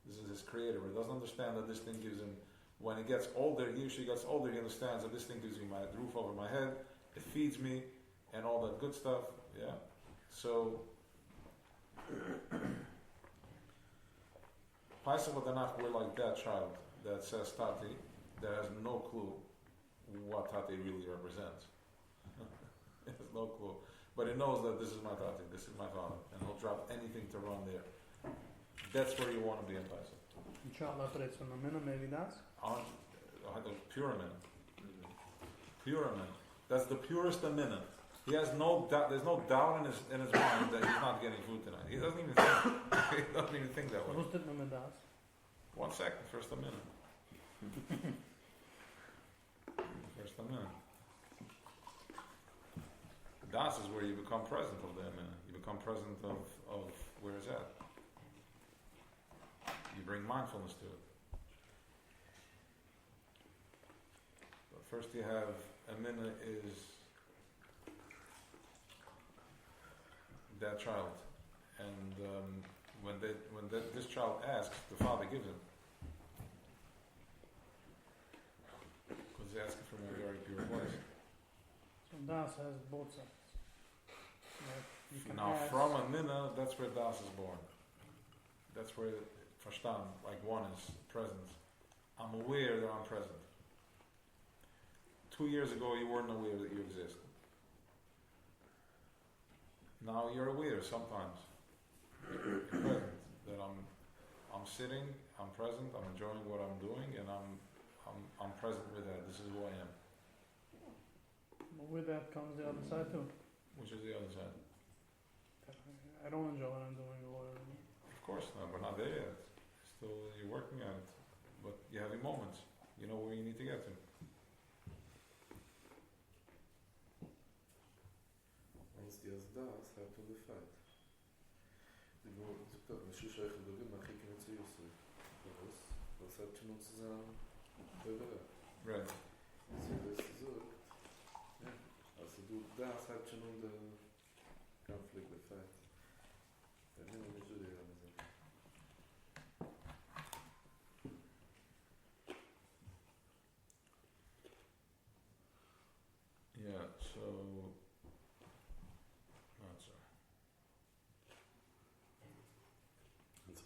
This is his creator. He doesn't understand that this thing gives him. When he gets older, he gets older, he understands that this thing gives me my roof over my head, it feeds me, and all that good stuff. Yeah. So, Paisach L'Tanach, we're like that child that says Tati, that has no clue what Tati really represents. He has no clue. But he knows that this is my Tati, this is my father, and he'll drop anything to run there. That's where you want to be in Paisach. The child operates from the minna, maybe that's? The pure minna. Pure minna. That's the purest of minna. He has no doubt. There's no doubt in his mind that he's not getting food tonight. He doesn't even think. He doesn't even think that way. Who's did minna das? 1 second. First a minna. First a minna. Das is where you become present of the minna. You become present of where it's at. You bring mindfulness to it. But first you have a minna is that child, and when this child asks, the father gives him, because he's asking from a very pure place. So das has both sides. Like you can Now ask, from a minna, that's where das is born. That's where Verstand, like oneness, presence. I'm aware that I'm present. 2 years ago, you weren't aware that you exist. Now you're aware sometimes. You're present. That I'm sitting, I'm present, I'm enjoying what I'm doing, and I'm present with that. This is who I am. but with that comes the other side too. Which is the other side. I don't enjoy what I'm doing or whatever. Of course not, we're not there yet. Still, you're working at it. But you have your moments. You know where you need to get to. Once die als das, have to be fight. Die wo sagt doch, wenn ich euch in der Gimma, ich kann nicht zu Jussi. Was hat schon uns zusammen? Right. So das gesagt. Ja. Also du, das hat schon der Konflikt, der fight. Dann nehmen wir nicht so die Rame sagen. Yeah, so... Oh, sorry.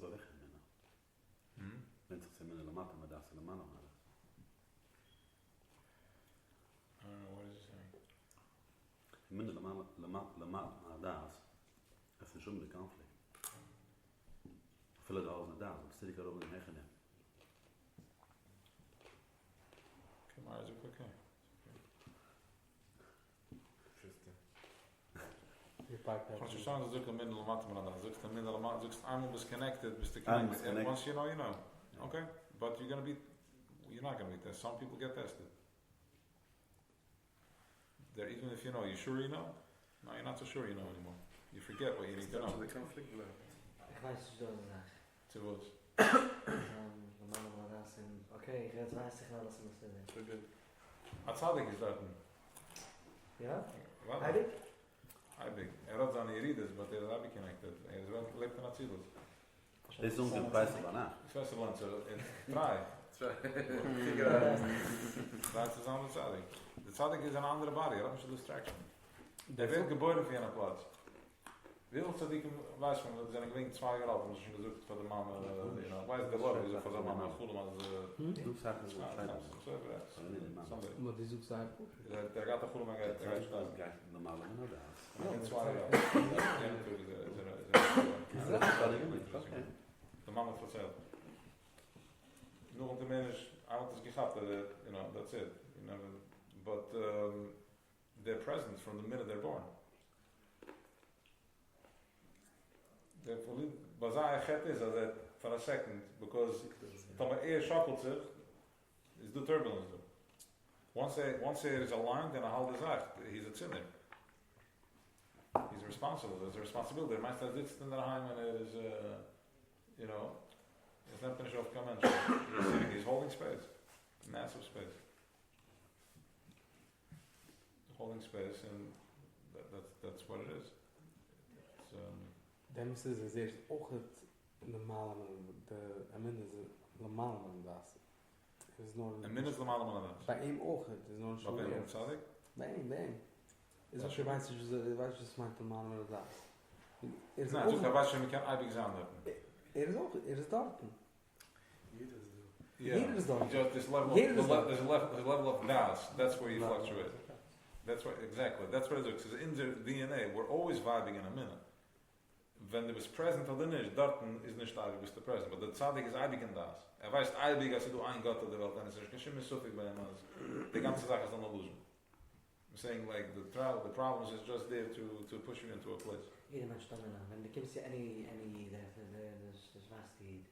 so weg in Minna. Wenn sich sie Minna lamata, maar das lamana maar. I don't know, what is he saying? Minna lamata maar das, heeft een zo'n conflict. Vullen de alles naar das, dan stel ik erover in heggen. Come on, is it okay? Interesting. Als je sounds zoekt een minder lamata maar dat, zoekt een minder lamata, zoekt I'm disconnected, I'm disconnected. disconnected. Once you know, you know. Okay, but you're not gonna be tested. Some people get tested. Even if you know, you sure you know? No, you're not so sure you know anymore. You forget what you need to know. De conflict blijft. Ik weet niet zo zeg. To what? De mannen van dat zijn. Oké, ik ga het wijstig naar dat ze nog zitten. So good. Atzadik is dat. Ja? Wat? Heilig? Heilig. Had zijn Yerides, but they are connected. Is wel lebt in Atzilus. Dit is ongeveer prijs daarna. Festival, so try. Figure out. That's is aan Atzadik. De Atzadik is een andere body, dat is een distraction. Er wird geboren für einen Platz. Wie viel Tzadikim weiß man, das sind gewinnt 2 Jahre alt, man schon gesucht für die Mama, weiß der Lord, wieso für die Mama, Chulem, als Du sagst es Maar die zoekt zijn der gaat de Chulem, der gaat staan. normaal naar das. Ja, in 2 Jahre. Ja, natuurlijk is er. De Mama hat verzeiht. Nog om te menen, hij had het gehad, you know, that's it. You know, but they're present from the minute they're born. Bazai get is that for a second, because Tama air shackles it, is the turbulence. Once air is aligned, then a hal desagt. He's a sinner. He's responsible. There's a responsibility. Meister sitzt in der Heim and it is, you know, it's not finished off convention. He's sitting, he's holding space. Massive space. Holding space, and that's what it is. It's, Dems is het eerst ook het normale man, de amin is het normale man dat. Is nog een minute normale man dat. Bij hem ook het is nog zo. Bij hem zal ik? Bij hem. Is ook je weet je smaakt normale man dat. Nee, dus dat was je me kan eigenlijk aan is ook dat. Hier is dat. Just this level, there's a level of gas. That's where you fluctuate. That's what exactly. That's what it is. Because in the DNA, we're always vibing in a minute. When there was present or nicht, dorten is nicht Eibig bis der present. But the Tzadik is Eibig in das. Weiß Eibig, als du ein Gott der Welt, dann ist kein Schimmer so viel bei ihm. Die ganze Sache ist an illusion. I'm saying like the problems is just there to push you into a place. Jeder Mensch dann wenn du kommst ja any das was die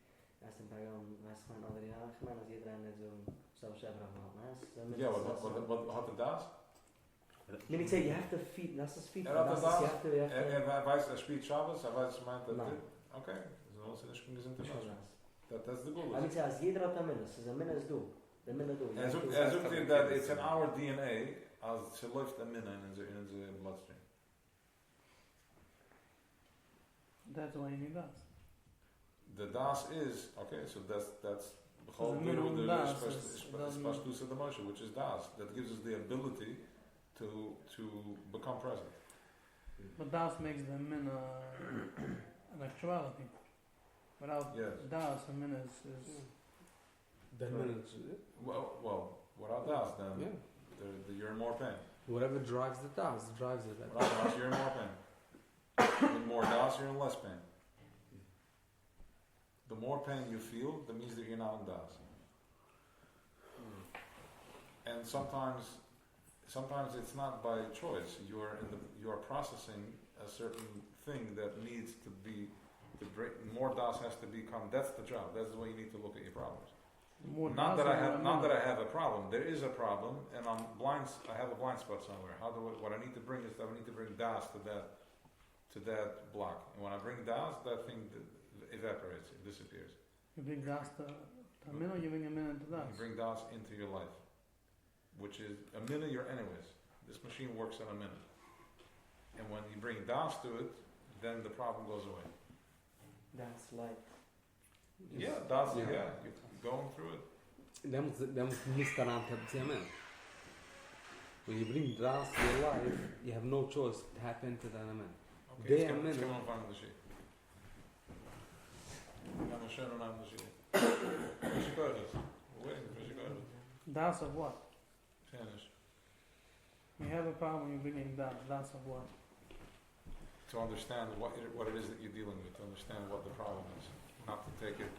ersten Programm was von andere Jahre gemacht, als jeder eine so selber gemacht, Ja, what hat das? Let me tell you, you have to feed, that's the speed. Weiß, spielt Shabbos, weiß, meint das. Okay, so ist es nicht gesund. That's the goal. I mean, as jeder hat Minus, as a Minus do. The Minus do. Sucht dir that it's in our DNA, als sie läuft a Minna in the bloodstream. That's why you need das. The das is, okay, so that's the whole the minimum das is the motion, which is das. That gives us the ability to become present. But das makes the min an actuality. Without das, a min is Then minutes. Well, without das, then you're in more pain. Whatever drives the das drives it. Without das, you're in more pain. With more das, you're in less pain. The more pain you feel, that means that you're not in das. And sometimes it's not by choice. You are processing a certain thing that needs to be more das has to become. That's the job. That's the way you need to look at your problems. Not that I have a problem. There is a problem, and I'm blind. I have a blind spot somewhere. What I need to bring is that I need to bring das to that block. And when I bring das, that thing evaporates. It disappears. You bring das to a min, or you bring a min into das. You bring das into your life. Which is a minute you're anyways. This machine works in a minute. And when you bring das to it, then the problem goes away. That's like... Yeah, das, you're going through it. Then Mr. Antabziamen. When you bring das to your life, you have no choice to tap into that amen. Okay, let's come on the sheet. I'm sure I'm the shit. We're waiting for Chicago. Das of what? Finish. You have a problem when you bring in das of what? To understand what it is that you're dealing with, to understand what the problem is. Not to take it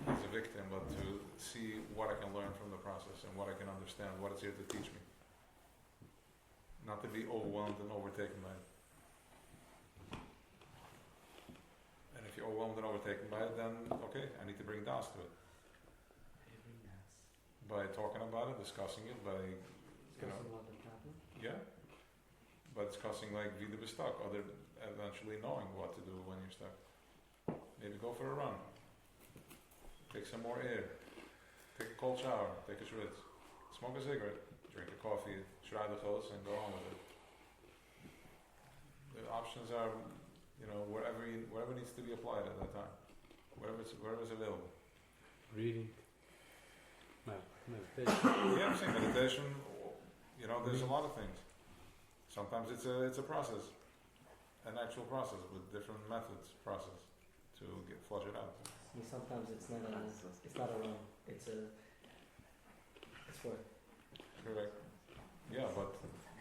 as a victim, but to see what I can learn from the process and what I can understand, what it's here to teach me. Not to be overwhelmed and overtaken by it. And if you're overwhelmed and overtaken by it, then okay, I need to bring das to it. By talking about it, discussing it, by yeah, by discussing like wie du bist stuck, other eventually knowing what to do when you're stuck. Maybe go for a run, take some more air, take a cold shower, take a schwitz, smoke a cigarette, drink a coffee, try the clothes, and go on with it. The options are, wherever needs to be applied at that time, wherever's available. Reading. Meditation. Yeah, I'm saying meditation. There's a lot of things. Sometimes it's a process, an actual process with different methods. Process to flush it out. Sometimes it's not a run. It's work. Correct. Yeah, but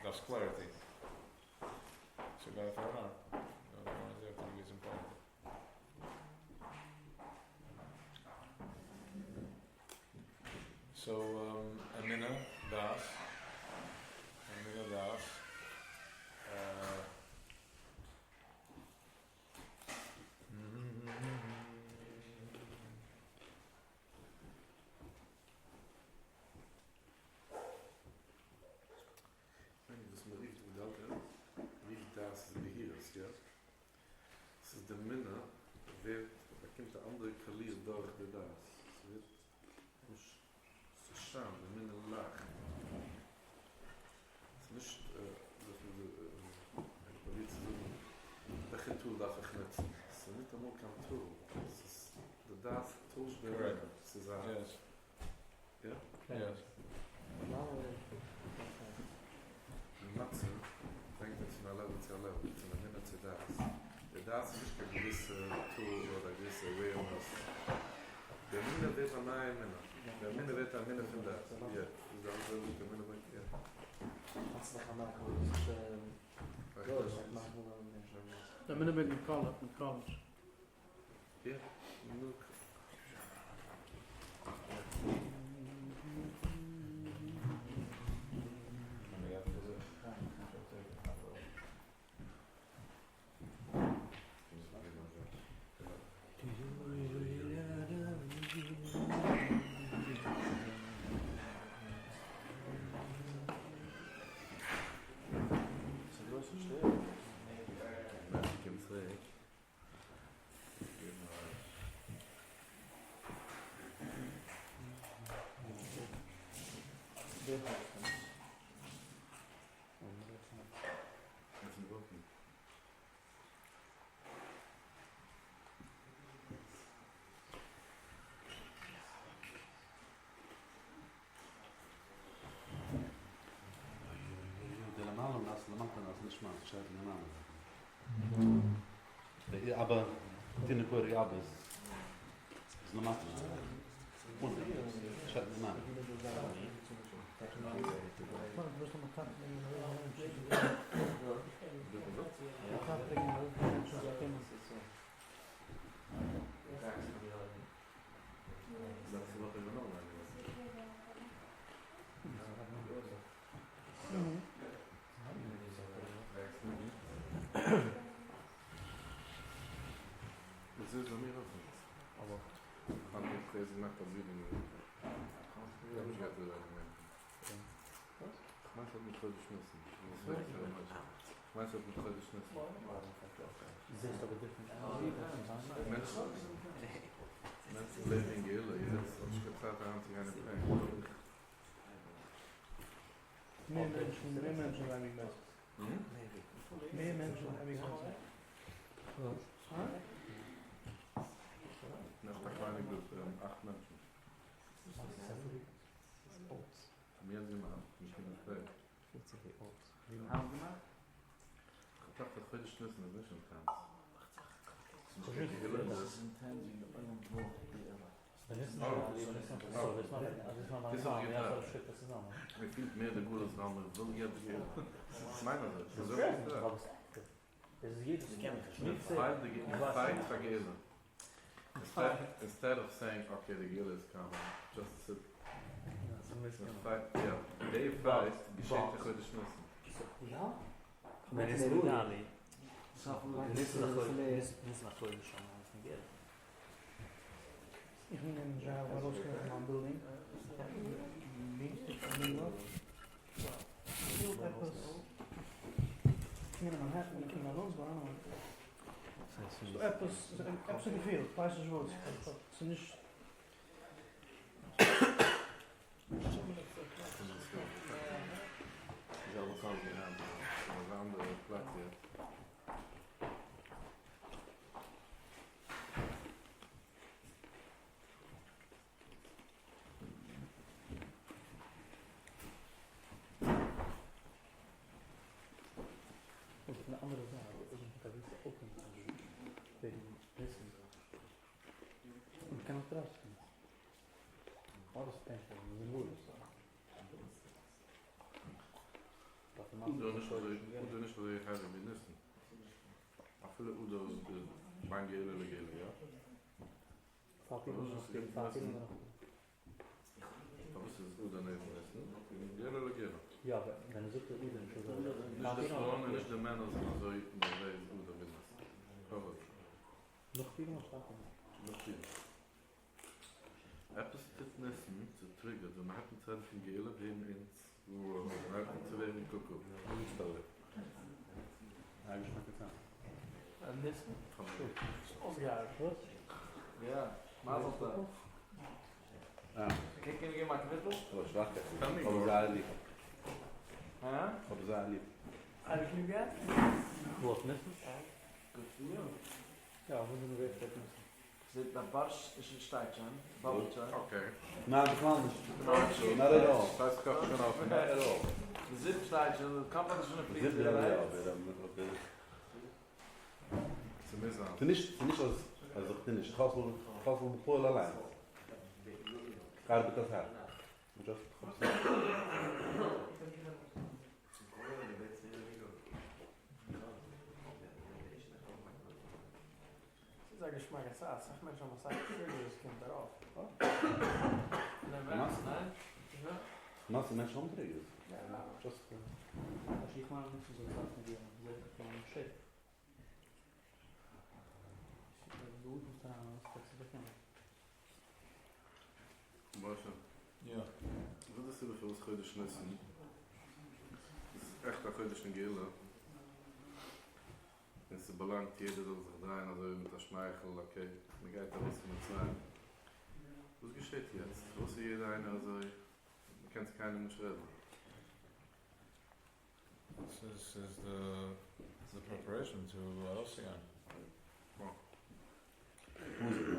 that's clarity. So gotta throw it out. Otherwise, you have to get some clarity. So, Amina Das. De minne wird, da kommt der andere Kalir durch de das. Es wird nicht so scham, de minne lach. Es ist nicht, dass man Kalir zu sagen, da geht Tool darf ich nicht. Es ist nicht einmal kein Tool. Es ist, der das tust der Minne. Es ist ein... Yes. Ja? Yes. Die Matze denkt jetzt von Level zu Level, von der Minne zu das. Das ist nicht ein gewisser Tool oder ein gewisser Awareness. Der Minne wird ein neuer Minne. Der Minne wird ein Minne von das. Ja, das ist also der Minne wird ja. Kannst du noch einmal The minute we call it with college. Ja, nur. Aber die Nekore Abbas ist normal. Und schaut mir mal. Mensen leven in geheel, als je het gaat aan te gaan in pijn. Meer mensen heb ik best. Meer mensen heb ik best. Nou, dat kan ik dus 8 mensen. Meer dan maar, misschien nog 2. Ik dacht dat goede schnussen een beetje gaan. Ik vind meer de goede dan de wil je het mijn dat Das ist jedes fight vergessen. Instead of saying okay the guild is coming, just sit fight yeah they fight geschenkt te goed schmissen. Ja? Maar is het Dali? Ich bin in der Waroska von Building. Manhattan, ik ging naar Loonsbaan. Absoluut veel, prijzen wordt. Ze niet. Een andere zaak, dat is ook een tegen Westen. Ik kan het trouwens zien. Alles denken, dat is moeilijk. Udo is wel je gaat minister. Afvullen Udo is de bangele legele, ja? Fatima nog steeds Fatima. Dat is Udo minister. Gele legele. Ja, dan is ook de Udo zo. Niet de vrouwen en niet de mannen zijn zo dat wij Udo minister. Nog 4 of Fatima? Nog 4. Etwas dit nissen zu triggern, dann hat man Zeit von Gele, den ins zu werden Kuckuck. Nissen? Osgar. Ja, mazel tov. Kijk, kan ik hier maken wittel? Oh, zwart. Kan niet Op de hoor. zaal liep. Ja? Op de zaal liep. Heb ik nu gehad? Wat Nissen? Good for you. Ja, we moeten weer verder. Zit dat bars is een staartje aan. Babbeltje aan. Oké. Maar de klant is not at all. Dat is kort genoeg. Not at all. De zipstaartje, de kant is van een Zit vlieg. er wel op de. Ze missen aan. Finish als finish. Gas op de pole lijn. Ga het dat haar. Just Zeg eens maar eens aan, zeg maar zo'n zaak, dus komt eraf. Nee, mensen, nee. Ja. Nasse mensen omdrehen. Ja. Just Als je gewoon niet zo zacht met die gewoon een shit. De hoed moet eraan, dat ze beginnen. Marcel. Ja. Wat is er veel schudde schnissen? Het is echt een goede schengele. En ze belangt jeder dat zich draaien als met de schmeichel, oké, dan gaat er wat van zijn. Was geschieht jetzt? Was ist jeder eine, also man kann sich keiner nicht reden. This is the preparation to Ocean.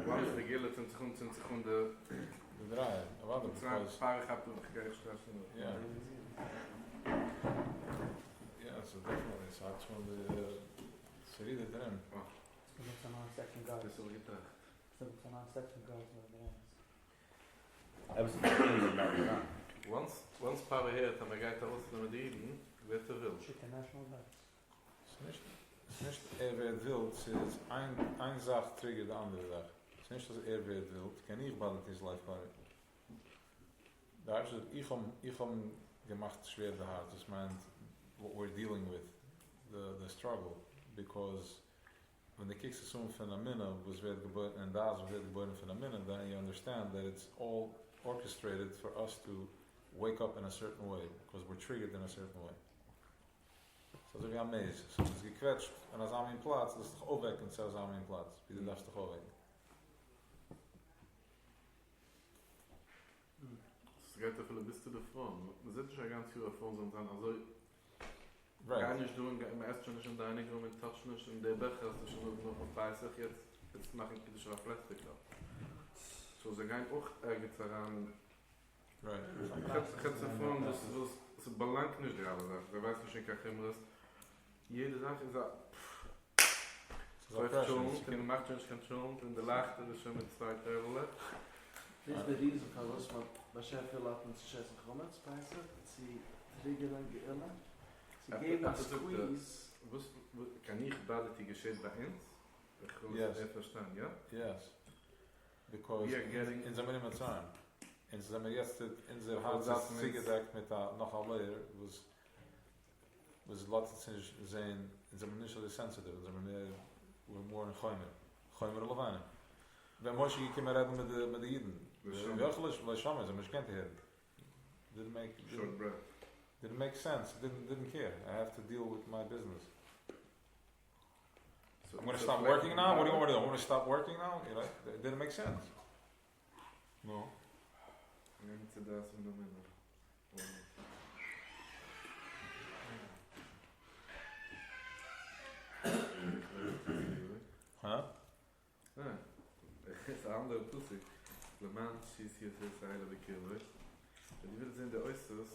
Wann ist die Gille 20 Sekunden The draaien. Waarom? Because paar gaat toen gekregen stress. yeah. Yeah, so definitely. So it's one of the serie erin. Dat is een aan second guard. Dat is al gedacht. Dat is een aan second guard met de rest. hebben ze vergeten naar gedaan. Once paar heert, dan gaat er wat met die wird te veel. International guard. Es ist nicht wird wild, es ist ein Sache triggert die andere Sache. Es ist nicht, dass wird wild, kann ich bald in life party. Da ist es, ich gemacht schwer der Hart, das meint, what we're dealing with, the struggle, because when the kicks assume phenomena was wird geboren, and das wird geboren phenomena, then you understand that it's all orchestrated for us to wake up in a certain way, because we're triggered in a certain way. So wie am Mees, so es ist gequetscht, und als am in Platz, das ist doch aufweckend, so als am in Platz, wie du darfst doch aufwecken. Es geht dafür bis zu der Frau. Man sieht sich ja ganz viel davon, und dann also gar Right. nicht tun, im ersten schon nicht in deine Gruppe, mit Touch nicht, in der Becher hast du schon noch auf 30, jetzt machen die schon auf Plastik ab. So, sie gehen auch irgendwie daran, Right. ich hätte davon, dass es belangt nicht gerade, wer weiß nicht, in kein Himmel ist. Jede Sache ist So pressure. You can imagine control in the laagte, dus met twee terwijl. This is the reason for us, but chef will let us chess and comment spicer. See, trigger and geilla. Sie geben a squeeze. Kan niet gebouwd die geschieht bij ons? Ik geloof dat je verstaan, ja? Yes. Because We are getting in the minimum time. In the jetzt in the house zigzag mit da noch a layer was lots of things saying in the initially sensitive, we're more in Chaimer Levana. When Moshe came around with the Eden, didn't make short breath. Didn't make sense. Didn't care. I have to deal with my business. So I'm going to stop working now. What do you want to do? I'm going to stop working now. You know, it didn't make sense. No. Huh? Het is een andere pussy. Le Mans is hier zeer heilige killer. En die willen zijn de oysters.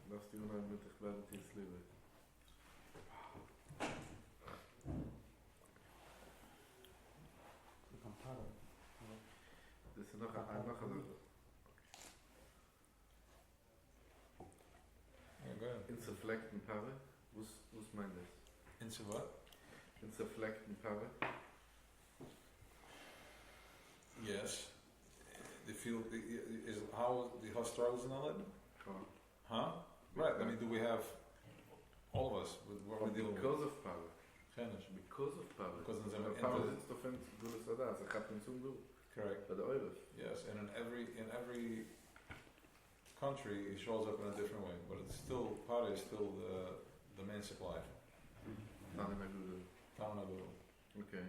Dat is die onheimelijk bij het is leven. Dus nog een Yeah, go ahead. Insuflecten Paare. Was meint das? Into what? Insuflecten Paare. Yes. The field is how the house struggles in Aladdin? Huh? Right. I mean, do we have all of us? What are we dealing with? Because of power. Finish. Because of power. Because in the Power is to find good as that. Ze gaat in zo'n doel. correct. Bij de oorlog. Yes, and in every country it shows up in a different way, but it's still Pare is still the main supply. Tana Gudel. Tana Gudel. Okay.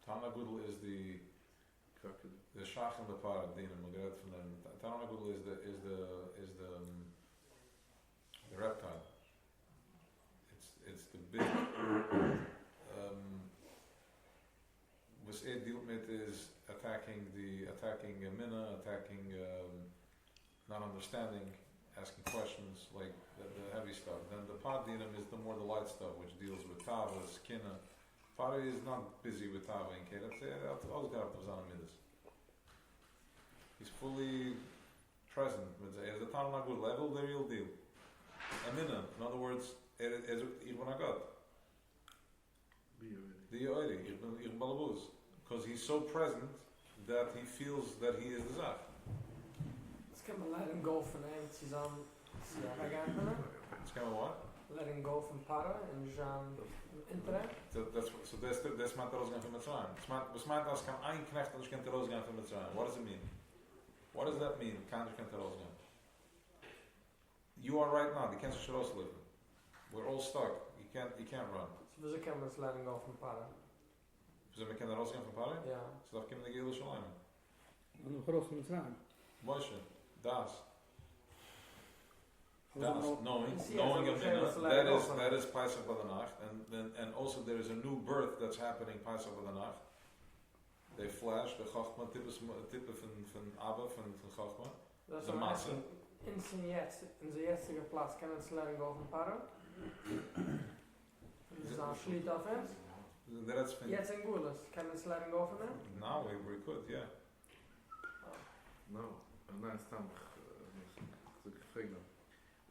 Tana Gudel is the shach and the Pare Dina Magret from them. Tana Gudel is the reptile. It's the big was deal with is attacking Minna, attacking not understanding, asking questions, like the heavy stuff. Then the Pad Dinam is the more the light stuff, which deals with Tavas, Kinna. Pari is not busy with Tava and Kinna. All the Midas. He's fully present. As a Tana good level, the real deal. And Minna, in other words, as even I got. Because he's so present that he feels that he is the Zach. It's kind of let him go from him. He's on It's kind of what? letting go from Para and Jean Internet. That's not the Rosgan from Mitzrayim. It's not as kan ein knecht als kan the Rosgan from Mitzrayim. What does it mean? What does that mean? Kan the Rosgan? You are right now. The cancer should also live. We're all stuck. You can't run. So we can just letting go from Para. Zullen we kennen Rosgan van Pari? Ja. So dat kunnen de Gele Shalom. Een groot van Mitzrayim. Moshe, Das, No. knowing of that is Pesach Badanach, and also there is a new birth that's happening Pesach Badanach. They flash the Chachma tippen van Abba van Chachma. Dat is De een Masse. in zijn jetzige plaats kan het letting go from Para. Dus dan schliet af het. That's been. Jetzt in Gules, can it letting go from him? Now we could, yeah. No, een nice time.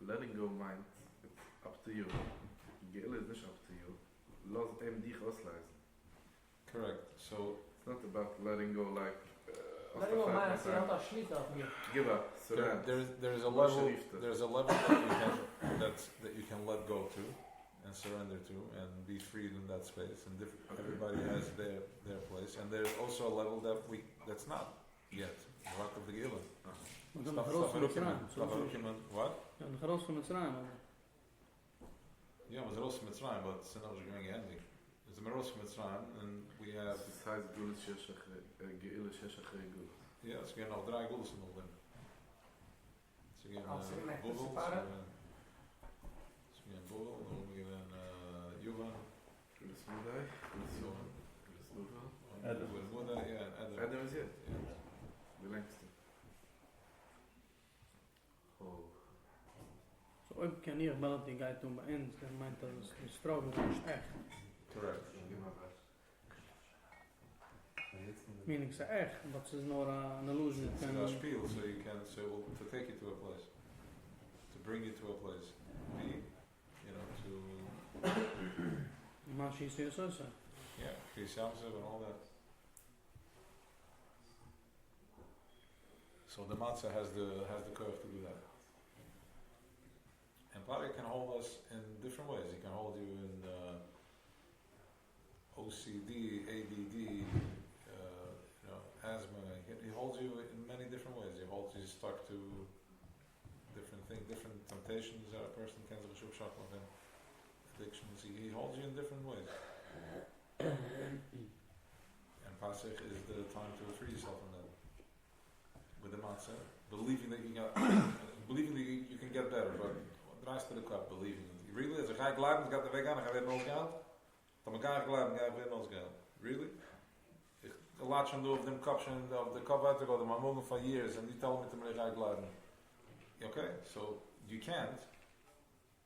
Letting go mind, it's up to you. Geel is not up to you. Los hem dich ausleisen. Correct. So It's not about letting go like. Letting go man, ze had dat schliet af nu. Give up. So there's a level that you can let go to and surrender to and be freed in that space, and everybody has their place, and there's also a level that's not yet part of the Gila. What? Een groot van Mitzrayim. Yeah, it was Rosh Mitzrayim, but it's not going ending. It's a Rosh Mitzrayim, and we have. This heißt Gula Gila Sheshach Gula. Yeah, it's again al 3 gules in all them. It's again Google. It's again Google. Dan we again Yuvan. Gula Smudai. Adam. Yeah, Adam. Adam is it. Yeah. The längste. Oh. Zo ook kan hier bellen die gaat doen bij ons. Dan meint dat is de struggle is echt. Correct. Meaning it's echt, but it's not an illusion. It's an spiel, so you can to take you to a place, to bring you to a place, to Mashi says so. yeah, Krishamsa and all that. So the matzah has the curve to do that. And Pari can hold us in different ways. He can hold you in OCD, ADD, asthma. He holds you in many different ways. He holds you stuck to different things, different temptations that a person can have, addictions. He holds you in different ways. And Pasach is the time to free yourself from that. With the matzah, believing that you can get better, but the rest of the cup, believing. Really? As a guy gladens got the way gaan, ga je nog gaan? Dan elkaar gladens ga je nog gaan. Really? The latch and of them cups and of the cup out to go to my moment for years, and you tell me to make guy gladden. Okay, so you can't,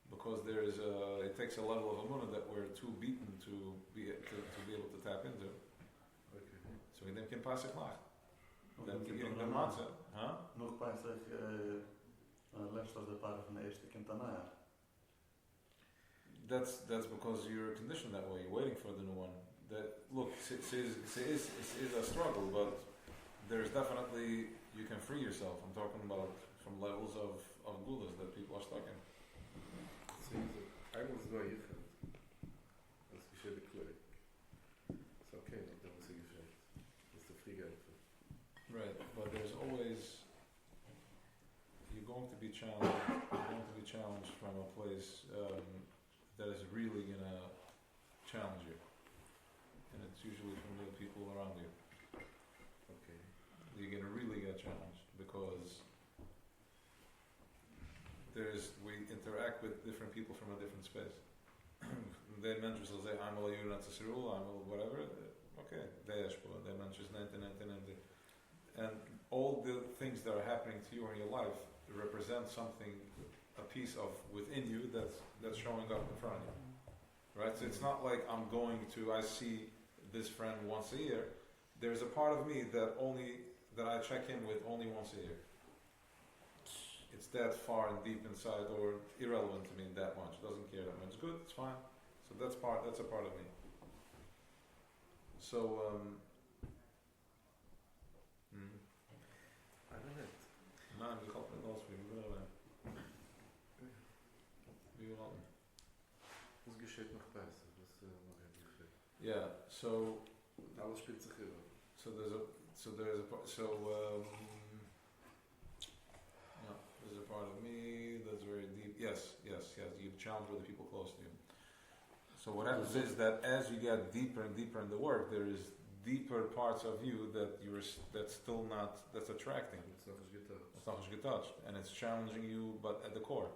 because there is it takes a level of Amuna that we're too beaten to be able to tap into. Okay. So we can pass it nach. Then beginning the matzah, huh? Nog Pesach, left of the part van de eerste kind daarna. That's because you're conditioned that way. You're waiting for the new one. That look, it is a struggle, but there's definitely you can free yourself. I'm talking about from levels of gulas that people are stuck in. I was no different. Als geschiedenis kleur. It's okay, dat was een geschiedenis. Dat is de vrijheid. Right, but there's always you're going to be challenged. You're going to be challenged from a place that is really gonna challenge you, and it's usually from the people around you. Okay. You're gonna really get challenged because we interact with different people from a different space. They mentors will say, I'm a unit to Cyril, I'm a whatever. Okay, they mentors 19. And all the things that are happening to you in your life represent something, a piece of within you that's showing up in front of you. Right? So it's not like I see this friend once a year. There's a part of me that I check in with only once a year. It's that far and deep inside, or irrelevant to me that much. Doesn't care that much. It's good, it's fine. So that's a part of me. So I don't know. man, we got it last week. Wie wil Was geschieht noch besser? Das noch ein bisschen. Yeah. So Alles spielt sich über. there's a part of me that's very deep. Yes. You challenge with the people close to you. So what happens is that as you get deeper and deeper in the work, there is deeper parts of you that's attracting. It's not getouched, and it's challenging you, but at the core.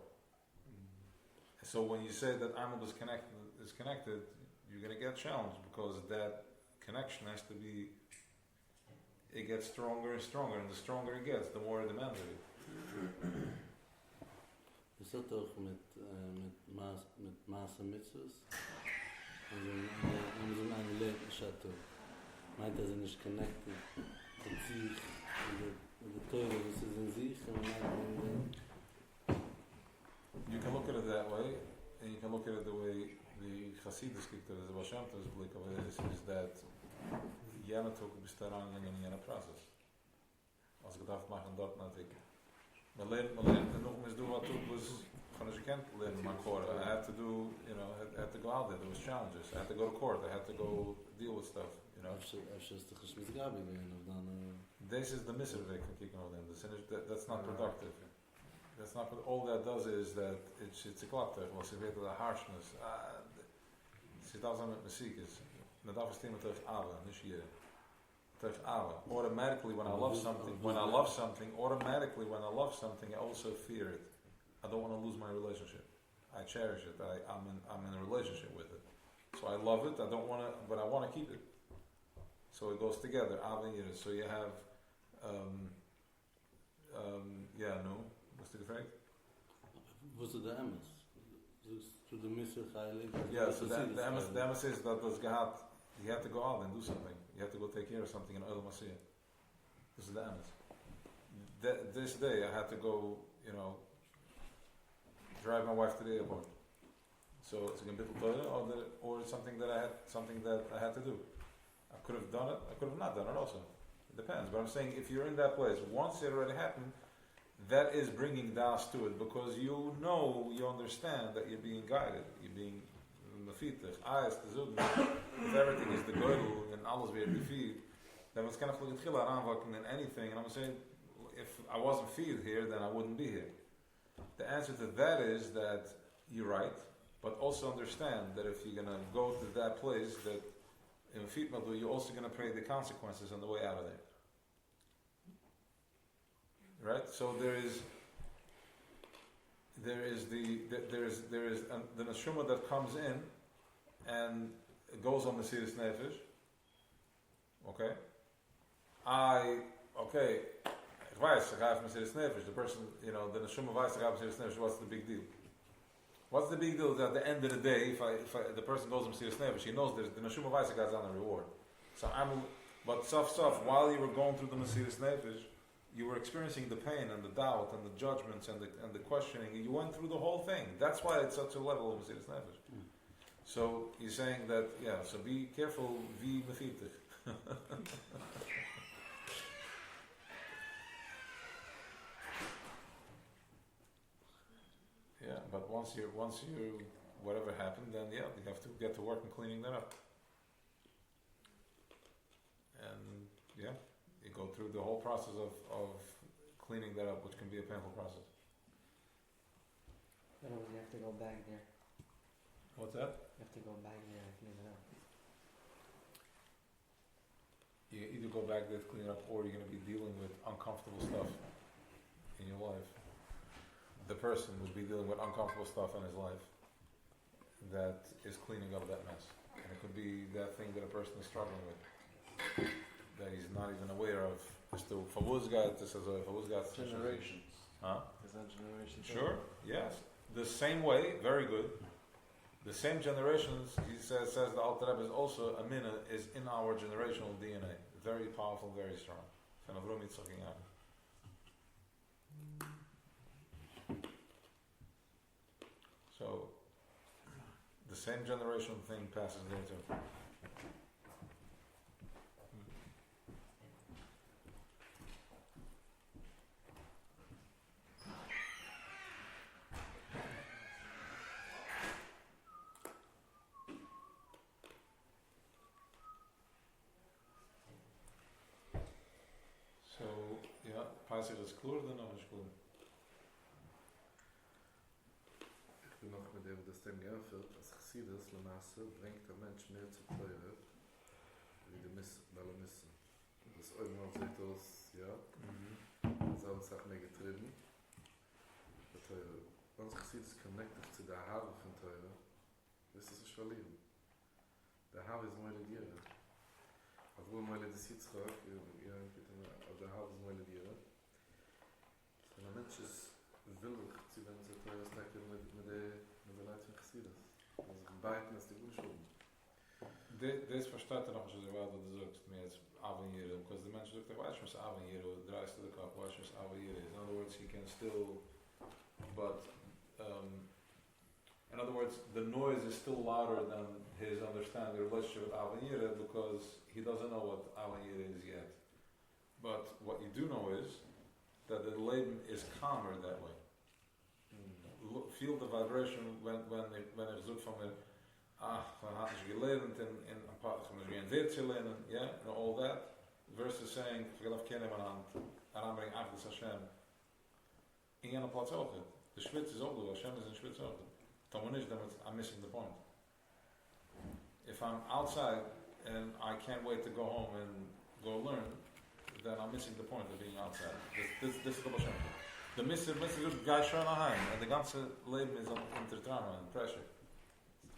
So when you say that Amal is connected, you're going to get challenged because that connection has to be. It gets stronger and stronger, and the stronger it gets, the more it demands of you. Is dat toch met Maasa Mitzvahs? En zo'n eigen leven staat toch. Meint dat ze niet connected met zich, met de Torah, dat ze in zich, en You can look at it that way, and you can look at it the way the Hasidus kicked it, the Vashamtas blik of it is that Jana ook bestaan in Jana process. Als ik gedacht mag en dat natuurlijk. Maar leren en nog eens doen wat toen was van als je kent leren maar court. I had to do, I had to go out there. There was challenges. I had to go to court. I had to go deal with stuff. This is the misery van kicking over them. That's not productive. That's not. All that does is that it's a klapter. Was je weet de harshness. Zit altijd met muziek is. Met afstemmen terug Ava, niet hier. Terug Ava. Automatically when I love something, I also fear it. I don't want to lose my relationship. I cherish it. I'm in a relationship with it. So I love it. I don't want to, but I want to keep it. So it goes together. Ava and Yiddish. So you have, what's the effect? Was it the Amos? So the Mr. Heilig. Yeah, so the emes is that was gehat. He had to go out and do something. He had to go take care of something in Oil Masiyah. This is the emes. This day I had to go, drive my wife to the airport. So it's a bit or it's something that I had to do. I could have done it. I could have not done it. Also, it depends. But I'm saying if you're in that place, once it already happened, that is bringing das to it because you understand that you're being guided. You're being mafitach. If everything is the goydel and alles weer defeat, then it's kind of like a chila aanwakken in anything. And I'm saying, if I wasn't feed here, then I wouldn't be here. The answer to that is that you're right, but also understand that if you're going to go to that place, that in feet madu, you're also going to pay the consequences on the way out of there. Right? So there is the neshama that comes in and it goes on the Mesiras Nefesh. Okay? Wisek, I have Mesiras Nefesh. The person, the neshama Wisek, I have Mesiras Nefesh. What's the big deal? What's the big deal? Is at the end of the day, if the person goes on Mesiras Nefesh, he knows there's the neshama Wisek has on a reward. So but while you were going through the Mesiras Nefesh, you were experiencing the pain and the doubt and the judgments and the questioning. You went through the whole thing. That's why it's such a level of Mesiras Nefesh. So he's saying that, so be careful, vi mefitich. Yeah, but once you whatever happened, then you have to get to work in cleaning that up. And you go through the whole process of cleaning that up, which can be a painful process. In other words, you have to go back there. What's that? You have to go back there and clean it up. You either go back there to clean it up, or you're going to be dealing with uncomfortable stuff in your life. The person would be dealing with uncomfortable stuff in his life that is cleaning up that mess. And it could be that thing that a person is struggling with that he's not even aware of. Generations. Huh? Is that generations? Sure, yes. The same way, very good. The same generations, he says the Alter Rebbe is also, Amina is in our generational DNA. Very powerful, very strong. So, the same generational thing passes there too. So, passage is clear, then not is clear. Ich bin noch mit dem, das dem geöffnet, als Chassidus, Lamasse, bringt der Mensch mehr zu Teure, wie die weil missen. Das irgendwann sieht aus, so eine Sache mehr getrieben. Der Teure. Once Chassidus connected zu der Haare von Teure, wirst du sich verlieren. Der Haare ist meine Diere. Obwohl meine das Yitzchak, aber der Haare ist meine Diere. Wenn ein Mensch ist willig, zu wenn es Teure ist, mit der Leid von Chassidus. Also beiden ist die gute Schuld. This verstaat er nog eens wel dat is ook meer het avonjeren, because the man zegt why should we avonjeren, draait to the cup, why should we avonjeren? In other words, he can still, but in other words, the noise is still louder than his understanding the relationship with avonjeren because he doesn't know what avonjeren is yet. But what you do know is that the Leben is calmer that way. Feel the vibration when it zoekt van weer. Van had je gelernt in een paar van de and all that, versus saying, vergelaf kennen we aanbreng Agnes Hashem. In een plaats ook. De Schwitz is ook door, Hashem is in Schwitz ook. I'm missing the point. If I'm outside and I can't wait to go home and go learn, then I'm missing the point of being outside. This is the Hashem. The Mr. Guy Schoenaheim, and the ganze Leben is unter Drama and pressure.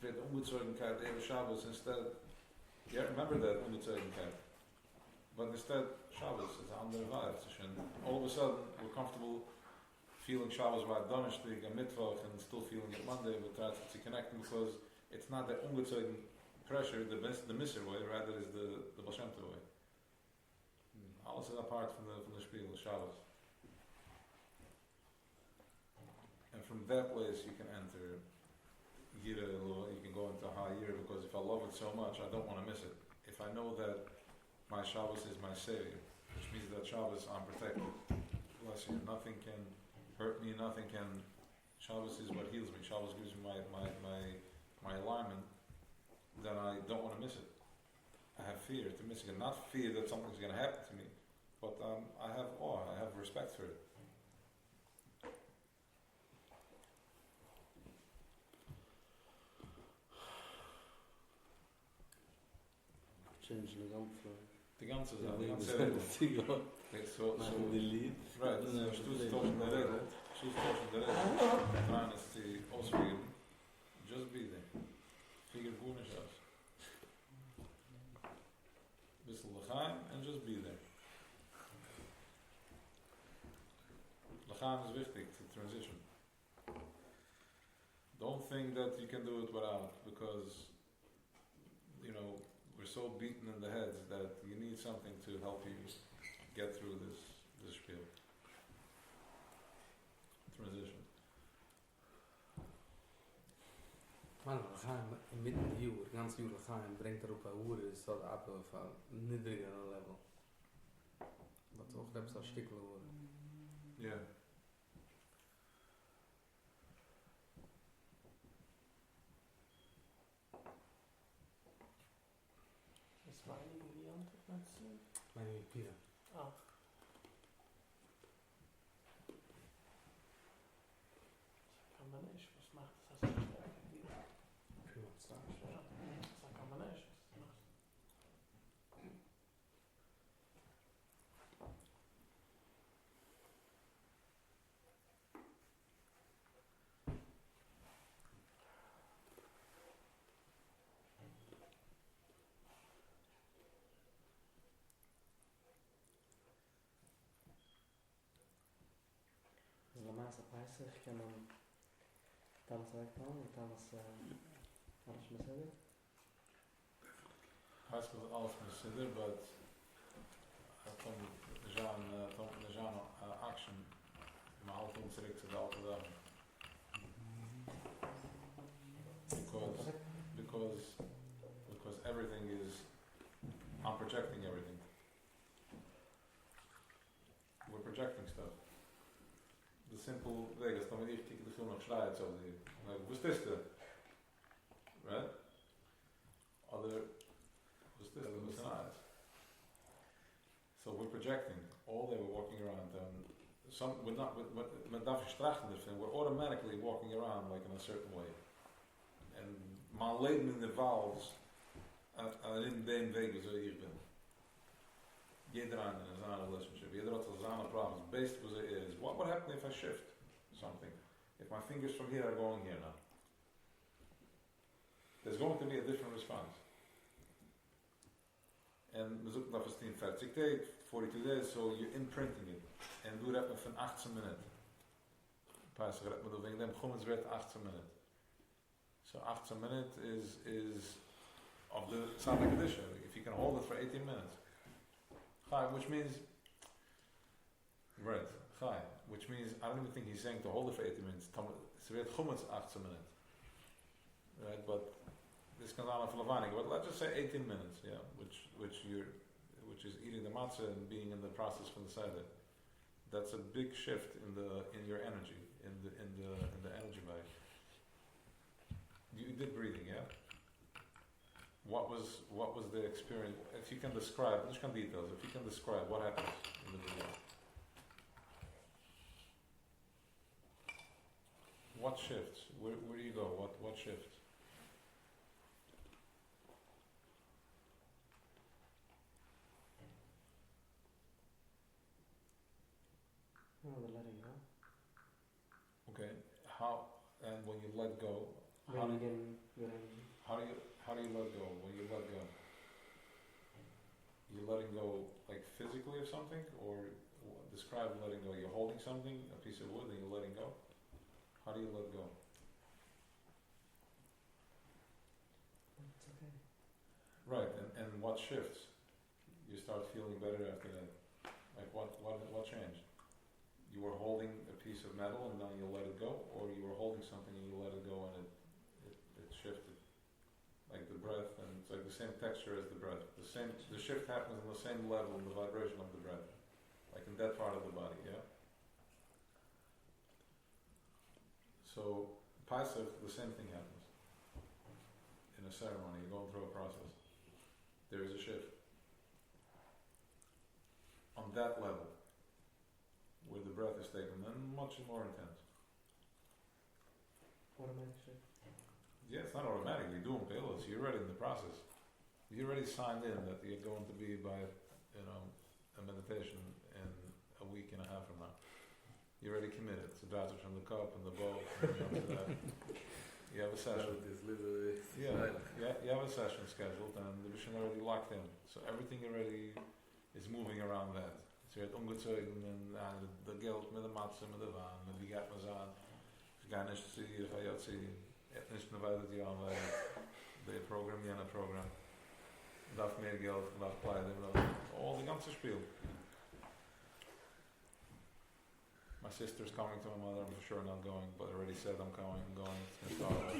Wird Unbezeugenkeit, Shabbos instead. Remember that Unbezeugenkeit. But instead, Shabbos is an andere vibe. And all of a sudden, we're comfortable feeling Shabbos by Donnerstag and Mittwoch and still feeling it Monday, but try to connect them because it's not the ungezeugen pressure, the Misser way, rather is the Baal Shem Tov way. Alles is apart from the Spiel, the Shabbos. And from that place you can enter Yira, you can go into high Yira, because if I love it so much, I don't want to miss it. If I know that my Shabbos is my Savior, which means that Shabbos I'm protected. Bless you. Nothing can hurt me, nothing can. Shabbos is what heals me. Shabbos gives me my alignment. Then I don't want to miss it. I have fear to miss it. Not fear that something's going to happen to me, but I have awe, I have respect for it. Change the ganze. The ganze Sache. Die The ganze ganze Regel. Okay, so the lead. Right, so Stu's touching the Regel. Trying to see ausfliegen. Just be there. Figure gut nicht aus. Bissl L'chaim and just be there. L'chaim is wichtig to transition. Don't think that you can do it without, because we're so beaten in the heads that you need something to help you get through this spiel. Transition. Man, L'chaim, mitten in Jür, ganz Jür L'chaim, bringt auf eine Uhr, ist so ab auf ein niedrigerer Level. Was auch selbst als Stückle Uhr. Yeah. Das war eine Variante, meinst du? Meine Pira. Ah. Das kann man nicht. Was macht das? Das ist stärker. Pira, stark. Ja, das kann man nicht. Lamaße Peisach kann man damals wegbauen und damals alles Messiah. Heißt das alles Messiah, but Tom Jean action maar altijd zurück zu der alten Sachen. Because everything is, I'm projecting everything. We're projecting stuff. The simple thing is, dan ik de film nog schrijft zo die. Was this the? Right? Other was this the? Was not. So we're projecting. All day we're walking around. We're not. We're automatically walking around like in a certain way. And my leven involves in den wegen zo hier ben. Jeder aan in zijn relationship. Jeder had zijn problems. Based was it is. What would happen if I shift something? If my fingers from here are going here now? There's going to be a different response. And we zoeken dat 40 days, 42 days, so you're imprinting it. En doe dat met van 18 minuten. Pas gered met wegen dem begonnen het werd 18 minuten. So 18 minutes is of the Sabbath edition. If you can hold it for 18 minutes. Chai, which means right, Chai, which means I don't even think he's saying to hold it for 18 minutes. It's very chumutz 18 minutes. Right, but this comes out of Lavanik, but let's just say 18 minutes, yeah, which is eating the matzah and being in the process from the side. That's a big shift in your energy, in the energy bag. You did breathing, yeah? What was the experience? If you can describe, just some details. If you can describe what happens in the video. What shifts? Where do you go? What shifts? Oh, the letting go. Okay. How, and when you let go, how do you let go? When you let go, you letting go like physically of something, or describe letting go. You're holding something, a piece of wood, and you're letting go. How do you let go? It's okay. Right, and what shifts? You start feeling better after that. Like what changed? You were holding a piece of metal and now you let it go, or you were holding something and you let it go and it shifted. Like the breath, and it's like the same texture as the breath. The shift happens on the same level in the vibration of the breath. Like in that part of the body, yeah? So, Paisach, the same thing happens. In a ceremony, you're going through a process. There is a shift. On that level, where the breath is taken, then much more intense. Automatic shift. Yeah, it's not automatic. You're doing pillows. You're already in the process. You're already signed in that you're going to be by, a meditation in a week and a half from now. You're already committed. It's about to from the cup and the bowl. You have a session. You have a session scheduled, and the mission already locked in. So everything already is moving around that. So je hebt omgezogen en de geld met de matsen, met de waan, met wie gaat maar aan. Je gaat niet studeren, ga je uit zien. Je hebt niet naar buiten die aanwijzen. De program, die een program. Daf meer geld, daf kleider, all the ganze spiel. My sister's coming to my mother, I'm for sure not going, but I already said I'm going, it's going to start.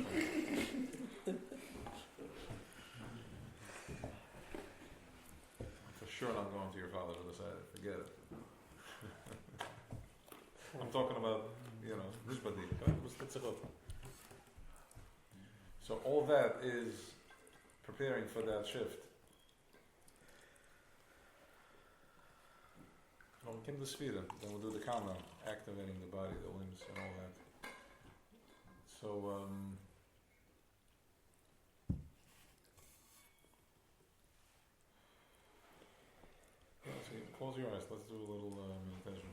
Sure not going to your father to decide it. Forget it. I'm talking about, so all that is preparing for that shift. Well, we can do Svira, then we'll do the countdown, activating the body, the limbs, and all that. So, close your eyes. Let's do a little meditation.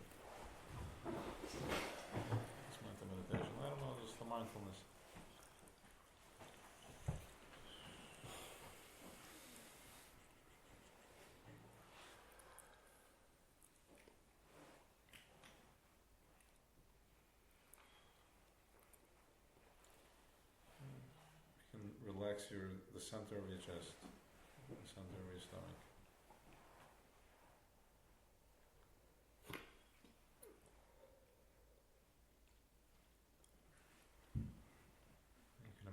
It's mental meditation. I don't know, just the mindfulness. You can relax the center of your chest, the center of your stomach.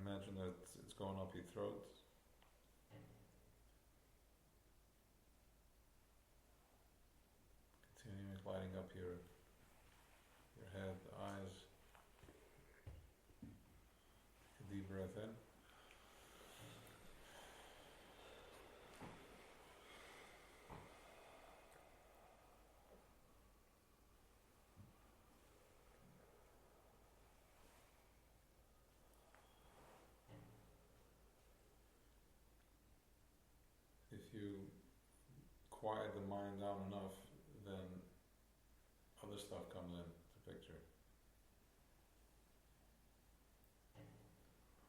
Imagine that it's going up your throat. Continuing lighting up your head, eyes. Take a deep breath in. If you quiet the mind down enough, then other stuff comes in to picture.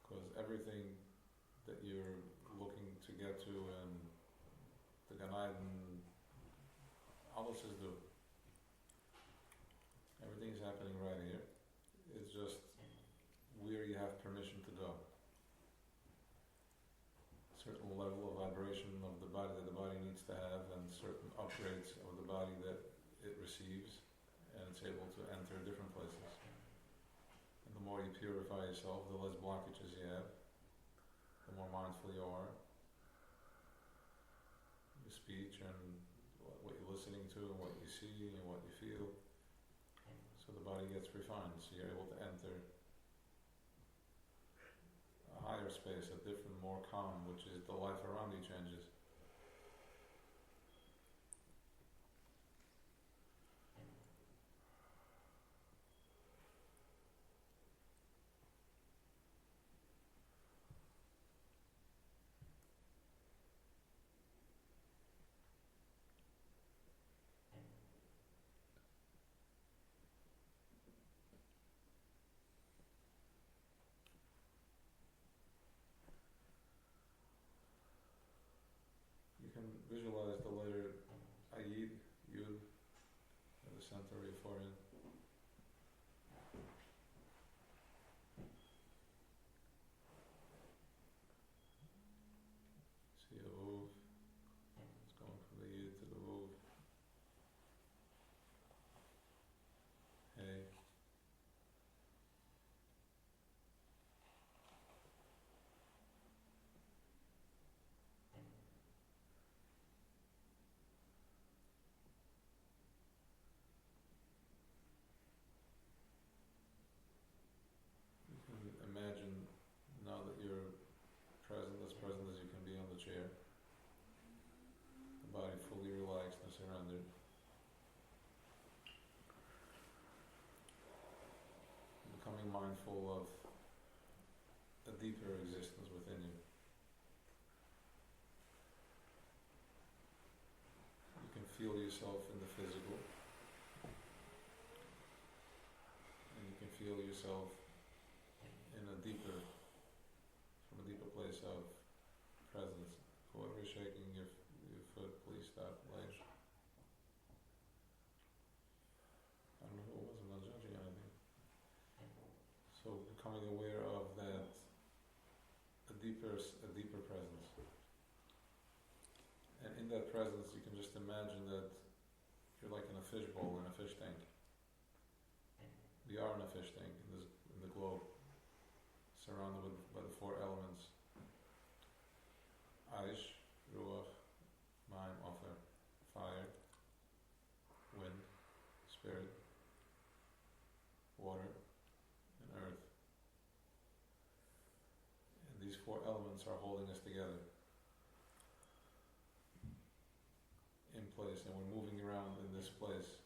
Because everything that you're looking to get to and the Gan Eden, alles is do. Everything's happening right here. It's just where you have permission to go. Certain level of vibration of the body that the body needs to have, and certain upgrades of the body that it receives, and it's able to enter different places. And the more you purify yourself, the less blockages you have, the more mindful you are. Your speech and what you're listening to and what you see and what you feel. So the body gets refined, so you're able to enter a higher space, a different, more calm, which is the life around you changes. mindful of a deeper existence within you. You can feel yourself in the physical, and you can feel yourself in a deeper, from a deeper place of presence. Whoever is shaking your foot, please stop. Like, I don't know who it was, I'm not judging anything. So becoming aware of that, a deeper presence. And in that presence you can just imagine that you're like in a fishbowl, in a fish tank. We are in a fish tank, in the globe, surrounded by the four elements. Aish, Ruach, Mayim, Ofer, fire, wind, spirit, water, and earth. And these four elements are holding us together in place, and we're moving around in this place.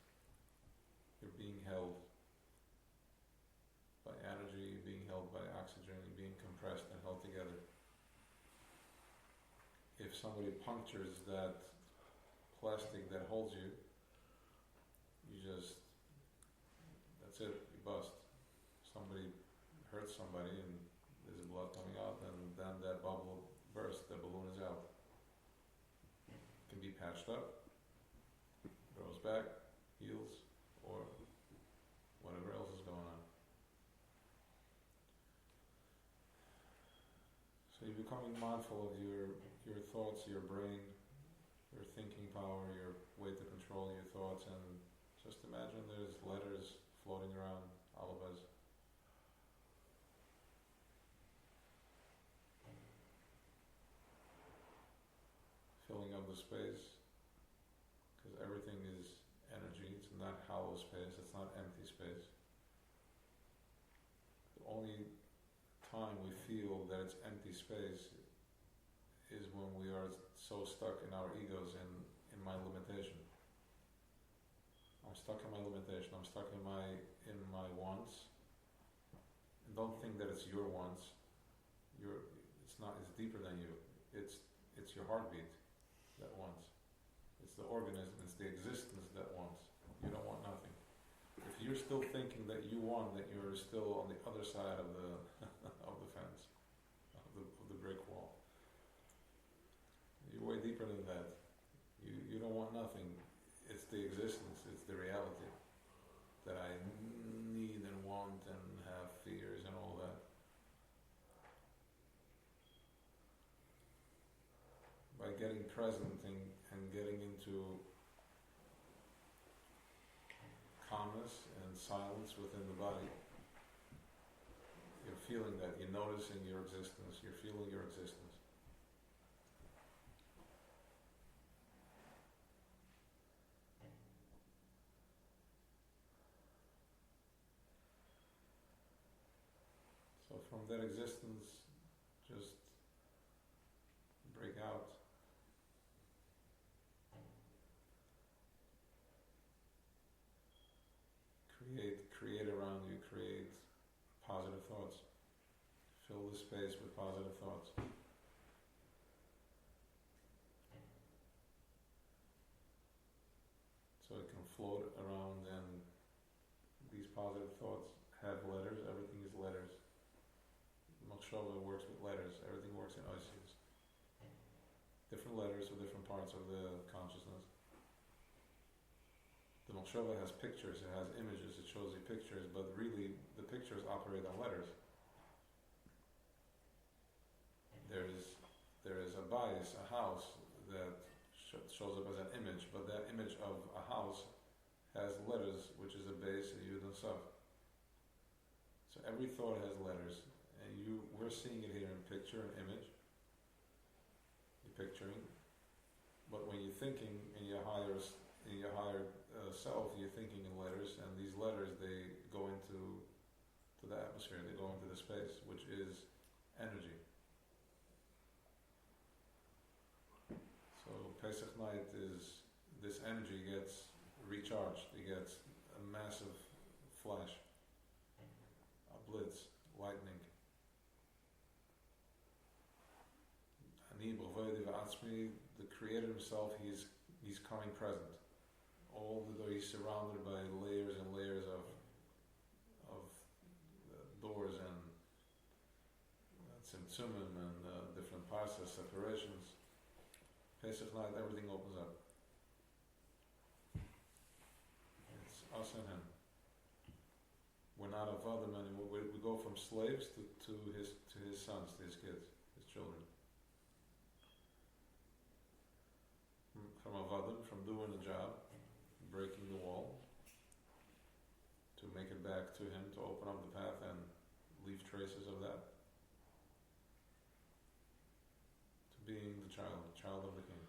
You're being held by energy, you're being held by oxygen, you're being compressed and held together. If somebody punctures that plastic that holds you, that's it, you bust. Somebody hurts somebody and there's blood coming out, and then that bubble bursts, the balloon is out. It can be patched up, grows back, heals, or whatever else is going on. So you're becoming mindful of your thoughts, your brain, your thinking power, your way to control your thoughts, and just imagine there's letters floating around all of us. Filling up the space, because everything is energy, it's not hollow space, it's not empty space. The only time we feel that it's empty space is when we are so stuck in our egos and in my limitation. I'm stuck in my limitation, I'm stuck in my wants. And don't think that it's your wants. It's deeper than you. It's your heartbeat that wants. It's the organism, it's the existence that wants. You don't want nothing. If you're still thinking that you want, that you're still on the other side of the of the fence, of the brick wall. You're way deeper than that. You don't want nothing. It's the existence, it's the reality that I need and want and have fears and all that. By getting present and getting into calmness and silence within the body, you're feeling that, you're noticing your existence, you're feeling your existence. So from that existence, just break out. Create around you, create positive thoughts. Fill the space with positive thoughts. So it can float around, and these positive thoughts have letters, everything is letters. Machshava works with letters, everything works in oisius. Different letters for different parts of the consciousness. The Machshava has pictures, it has images, it shows you pictures, but really the pictures operate on letters. There is a bias, a house that shows up as an image, but that image of a house has letters, which is a base, a yud and saf. So every thought has letters, and we're seeing it here in picture and image. You're picturing, but when you're thinking in your higher self, you're thinking in letters, and these letters, they go into the atmosphere, they go into the space, which is energy. So Pesach night is, this energy gets recharged, it gets a massive flash, a blitz. Mashmi, the Creator Himself, He's coming present. Although He's surrounded by layers and layers of doors and tzimtzumim and different parts of separations, Pesach night, everything opens up. It's us and Him. We're not avadim anymore. We go from slaves to his sons, to his kids, his children. From avadim, from doing the job, breaking the wall, to make it back to Him, to open up the path and leave traces of that, to being the child of the King.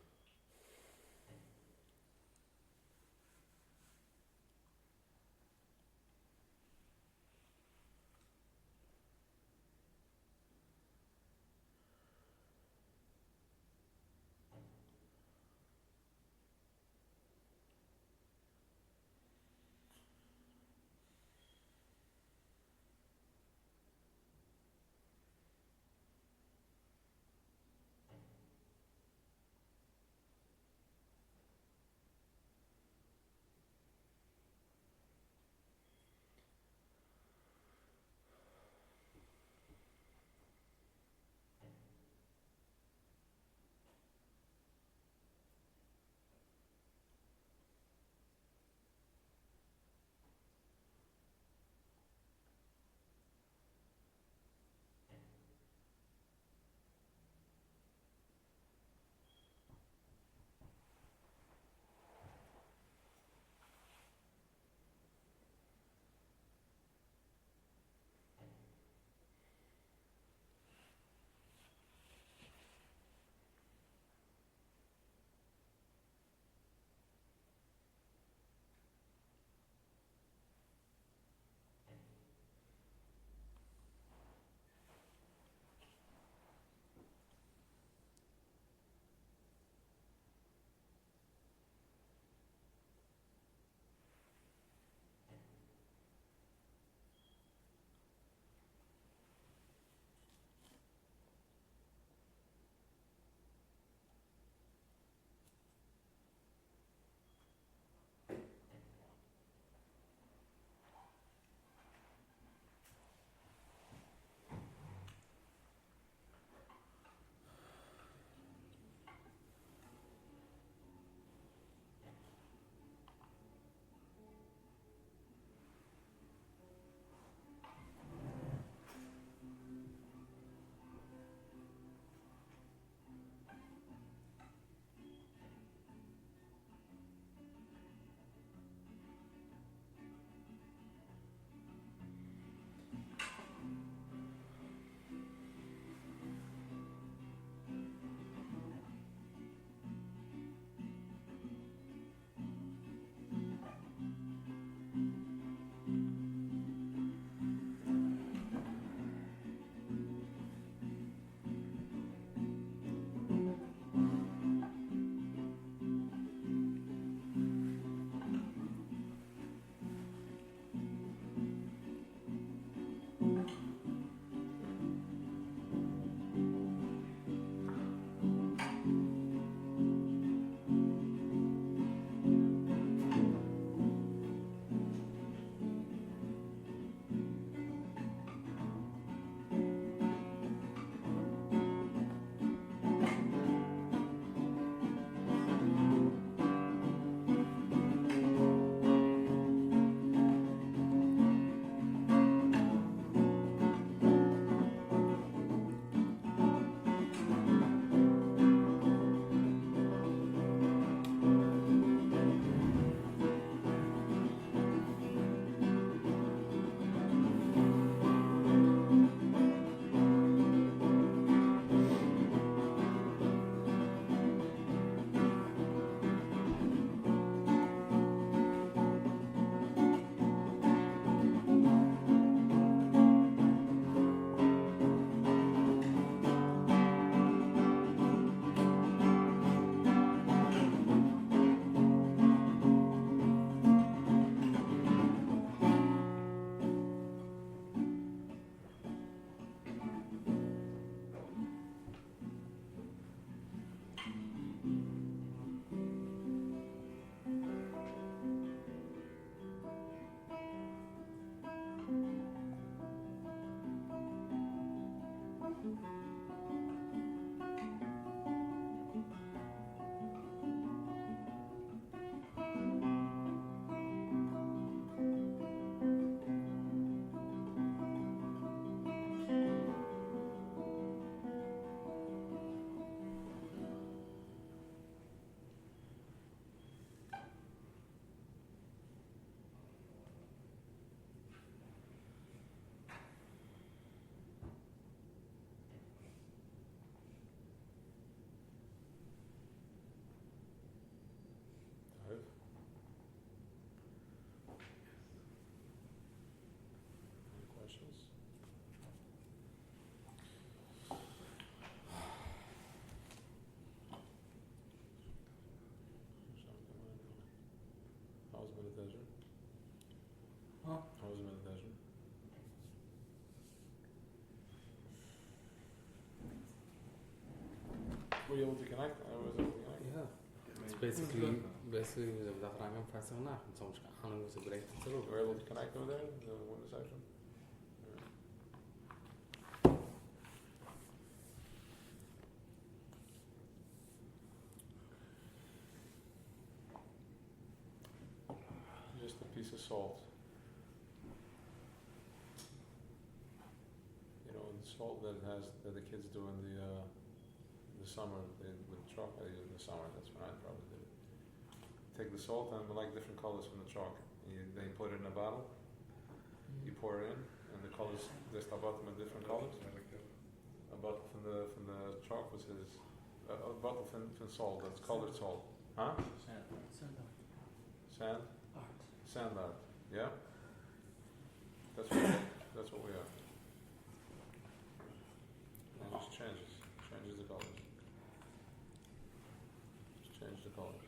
were you able to connect? I was able to connect. Yeah. It's basically the Rangam first of all, and so much Hanu was a great You were able to connect over there in the window section? Just a piece of salt. You know, and salt that the kids do in the summer, with chalk. In the summer, that's when I probably did it. Take the salt and like different colors from the chalk. Then you put it in a bottle. You pour it in, and the colors they start bottom in different colors. A bottle from the chalk was a bottle from salt. That's colored salt. Huh? Sand. Sand art. Yeah. That's what we are. And it just changes the colors. Just change the colors.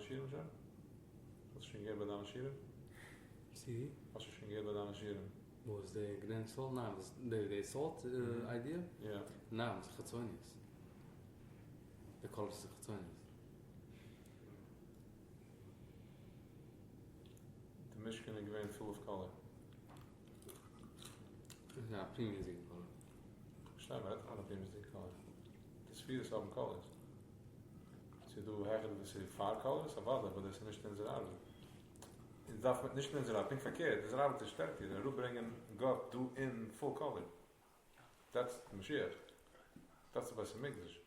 Shirim, ja? Wat is je gegeven dan Shirim? See? Wat is je gegeven dan Shirim? Was the grand salt? No, the salt idea? Yeah. No, it's Chatzonis. The colors of Chatzonis. The Mishkan is very full of color. Yeah, premium color. Stem, het gaat een premium color. Het is 4 7 colors. Sie do eigentlich das Far Colors, aber das ist nicht in der Arbeit. Es darf nicht in der Arbeit, nicht verkehrt. Das Arbeit ist stärker. Wir bringen Gott do in full color. That's the Mashiach. That's the best English.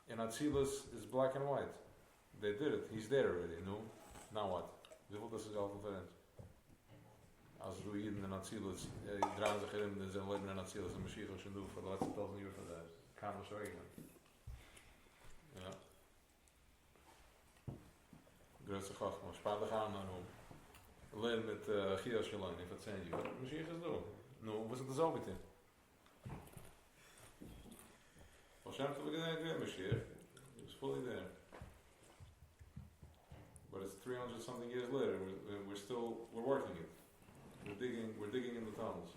In Atzilus is black and white. They did it. He's there already. No? Now what? Wieviel das ist auch different? Als du hier in Atzilus, drehen sich in zijn Leben in Atzilus, und Mashiach schon do für die letzten 1000 Jahre von der kann man so regeln. Ja. Grootste Chachma, spaar de gaan naar om. Alleen met Gia Shalom, if it's saying you. Mashiach is door. No, was het dus ook met hem? Hashem to look at that Mashiach. He was fully there. But it's 300 something years later. We're working it. We're digging in the tunnels.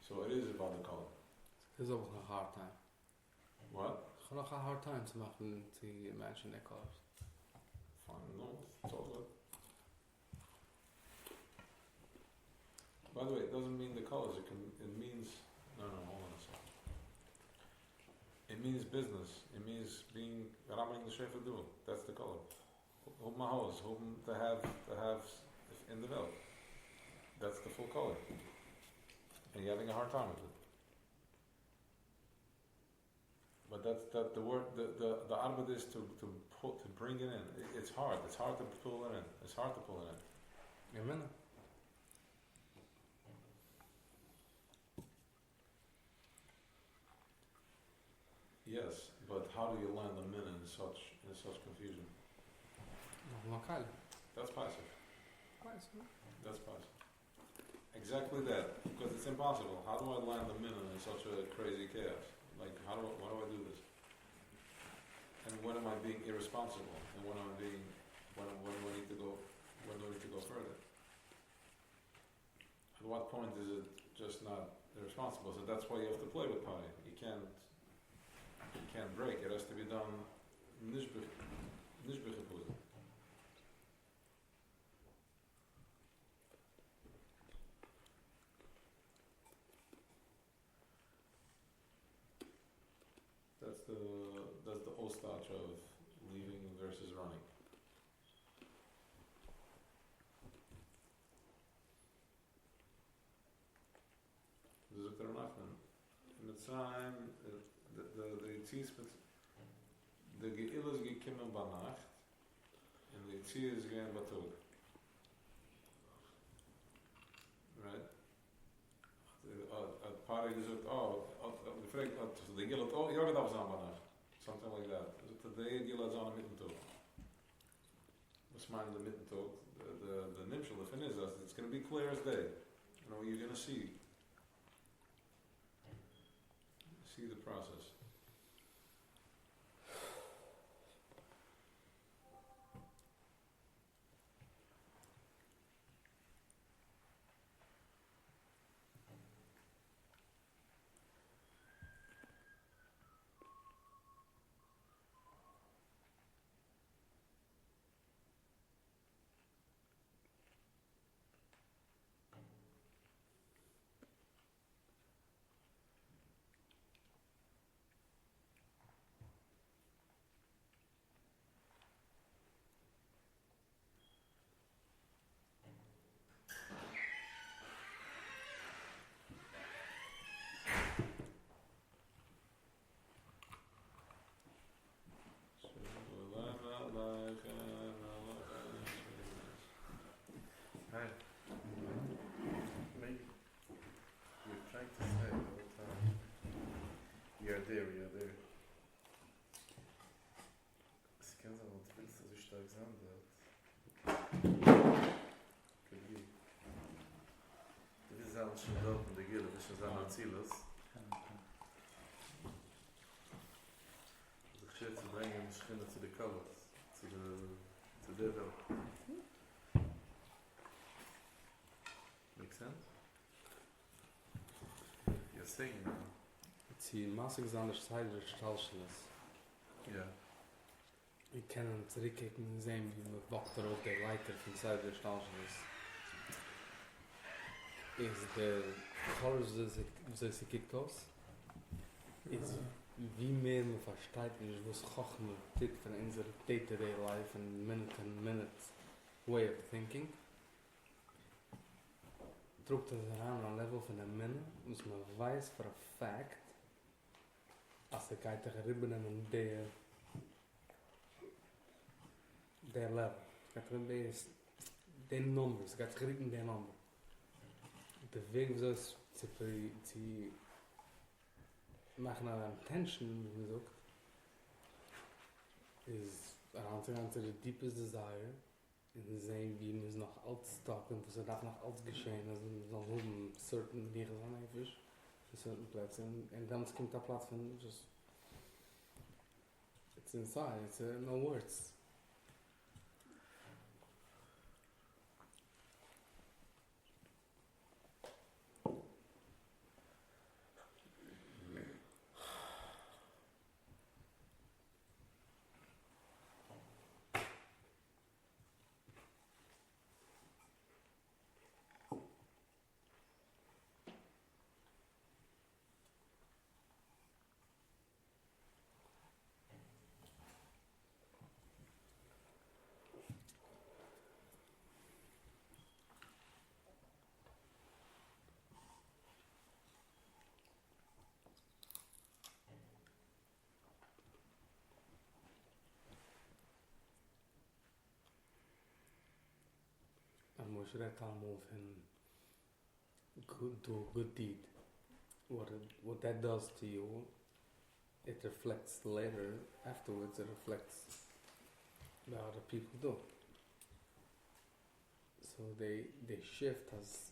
So it is about the color. It's always a hard time. What? It's a hard time to imagine their colors. Fine, no, it's all good. By the way, it doesn't mean the colors. It means hold on a second. It means business. It means being ramming the shefer do. That's the color. Hope my house, hope to have in the belt. That's the full color. And you're having a hard time with it. But that's the word. The arbeit is to bring it in. It's hard. It's hard to pull it in. It's hard to pull it in. Amen. Yes, but how do you land the min in such confusion? That's passive. That's passive. Exactly that, because it's impossible. How do I land the min in such a crazy chaos? Like, why do I do this? And when am I being irresponsible? And when do I need to go further? At what point is it just not irresponsible? So that's why you have to play with pi. You can't break. It has to be done nishbechipuzah. That's the ostach of leaving versus running. In the time, the Tzismet, the Ge'il is gekimmen banacht, and the Tzir is gein batug. Right? A party is the Ge'il had Jorgen dat was aan banacht. Something like that. Today Ge'il is on a mittentog. What's mine the mittentog? The nimshal, the fin is that it's going to be clear as day. You know, you're going to see. see the process. Hi. Maybe you're trying to say all the time, you're there. Es kann sein, was willst du so stark sein wird. Could be. Du willst sagen, schon dort in der Gille, das ist schon sein Ziel ist. Ich schätze zu bringen, die Schiene zu den Colors, zu der Welt. Make sense? You're saying now. It's die massig anders Zeit der Stahlschluss. Yeah. Wir können zurückkicken und sehen, wie man wacht auf der Leiter von Zeit der Stahlschluss. Is the colors that sie kickt aus? Is wie mehr man versteht, was Chochme tut von unserer day-to-day life and minute way of thinking. Drukt es heran aan level van een minne, dus man weiß for a fact, als geht geribben in der level. Gaat geribben der numbers, gaat geribben der number. De weg was us zu machen an intention, wie man sagt, is around to the deepest desire. In zijn wie is nog uitstappen, dus er darf nog alles geschehen, also dan oben certain dingen zijn even, in certain plaatsen, en dan komt dat plaats van just, it's inside, it's no words. Moshe redt allemaal van good deed. What that does to you, it reflects later, afterwards it reflects what other people do. So they shift as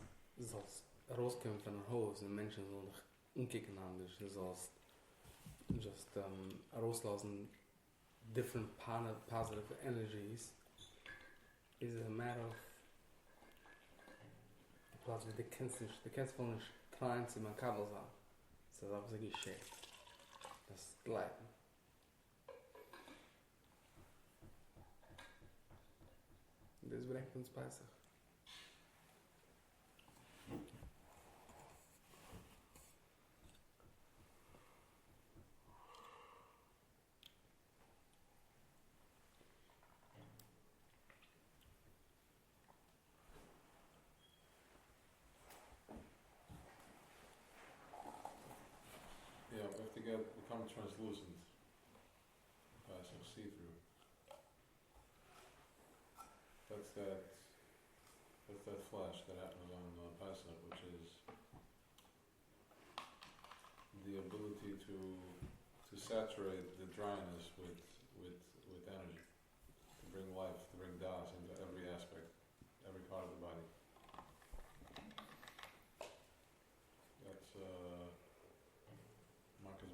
rauskommen von der Haus und Menschen sollen sich umkicken anders, als just rauslassen different positive energies is a matter of plaats de kent van een trein zu mijn kabels aan. So dat was een geschehen. Dat is gelijk. Dit brengt ons bij zich. Become translucent, so see-through. That's that flash that happens on Pesach, which is the ability to saturate the dryness with energy, to bring life, to bring das into every aspect, every part of the body. That's Marcus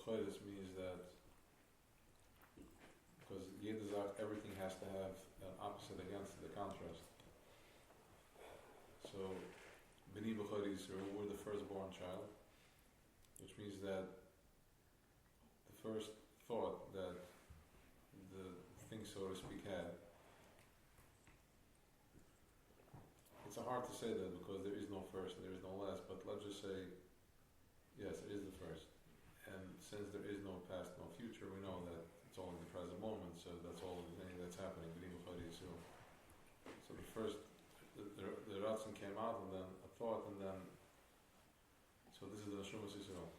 B'choros means that because jede Zach, everything has to have an opposite against it, the contrast. So, B'ni B'choros, we're the firstborn child, which means that the first thought that the thing, so to speak, had. It's hard to say that because there is no first and there is no last, but let's just say, yes, it is the first. And since there is no past, no future, we know that it's only the present moment, so that's all that's happening. So the first, the Ratzon came out, and then a thought, and then, so this is the Neshumas Yisrael.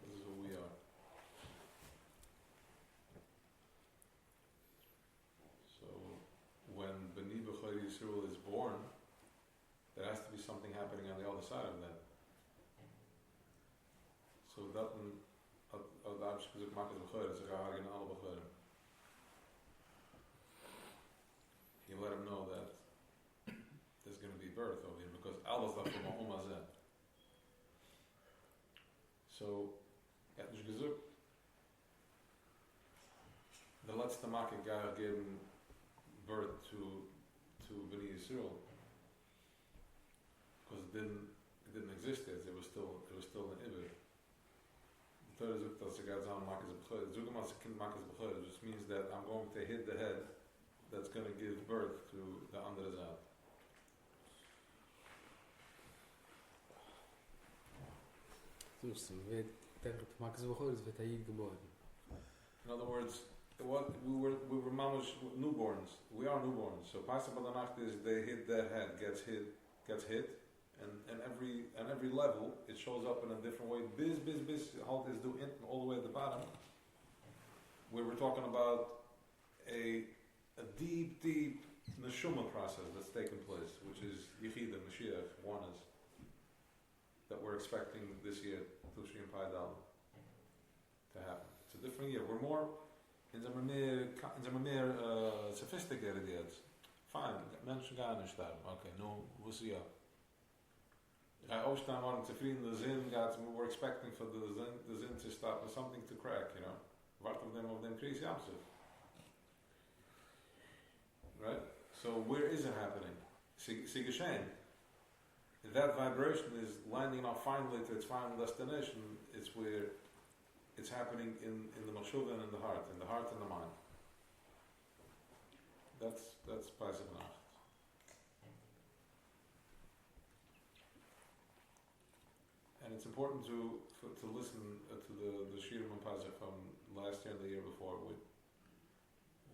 This is who we are. So when B'ni B'chor Yisrael is born, there has to be something happening on the other side of that. So that you let him know that there's going to be birth over here because Allah is from Umazeh. So, the letzte Makke gar geben birth to Bnei Yisrael because it didn't exist yet. It was still an Ibid. The third is that Zagadzan Makkes B'chor. Zugamas Kind Makkes B'chor just means that I'm going to hit the head that's going to give birth to the andere Zad. In other words, we were mamash newborns. We are newborns. So Pasuk B'Nacht is they hit that head, gets hit, and every level it shows up in a different way. Biz, halt is do all the way at the bottom. Where we're talking about a deep neshuma process that's taken place, which is Yechida, Mashiach, oneness, that we're expecting this year, Tushri and Paidal, to happen. It's a different year. We're more in the meer sophisticated yet. Fine, Menschen gar nicht da. Okay, no, we'll see ya. I aufstehen waren zufrieden, the Zin we're expecting for the Zin to stop, or something to crack, you know. Wart of them crazy Yamsuf. Right? So where is it happening? See geschehen. If that vibration is landing up finally to its final destination, it's where it's happening in the machshuva and in the heart and the mind. That's Pasuk Nacht. And it's important to listen to the Shirim and Pasuk from last year and the year before.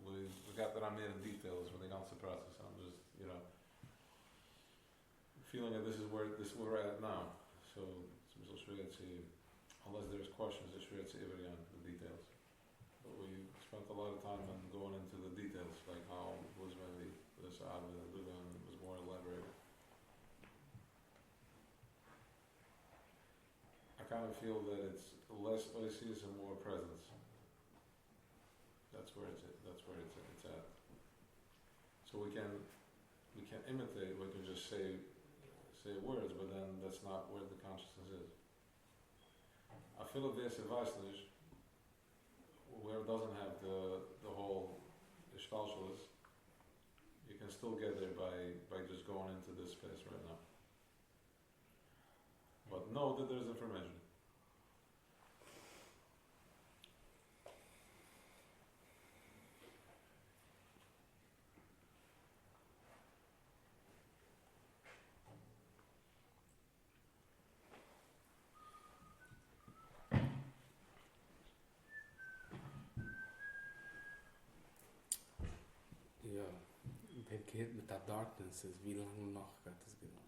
We got that I'm in details when they got the process. I'm just, feeling that this is where we're at now. So unless there's questions, it's really on the details. But we spent a lot of time on going into the details, like how was maybe this out of the Dugan was more elaborated. I kind of feel that it's less oasis and more presence. That's where it's at. So we can imitate, we can just say words, but then that's not where the consciousness is. I feel that there's a Vaisnish where it doesn't have the whole Ishtalshalis, you can still get there by just going into this space right now. But know that there's information. Hit mit der Darkness ist, wie lange noch geht es genau?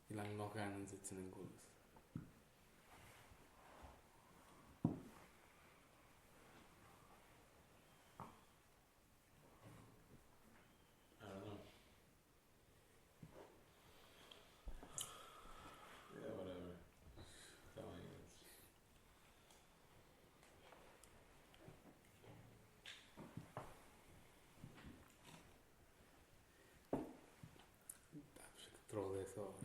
Wie lange noch einen sitzen in Gules? I don't know. Yeah, whatever. Telling you it's Throw their thought.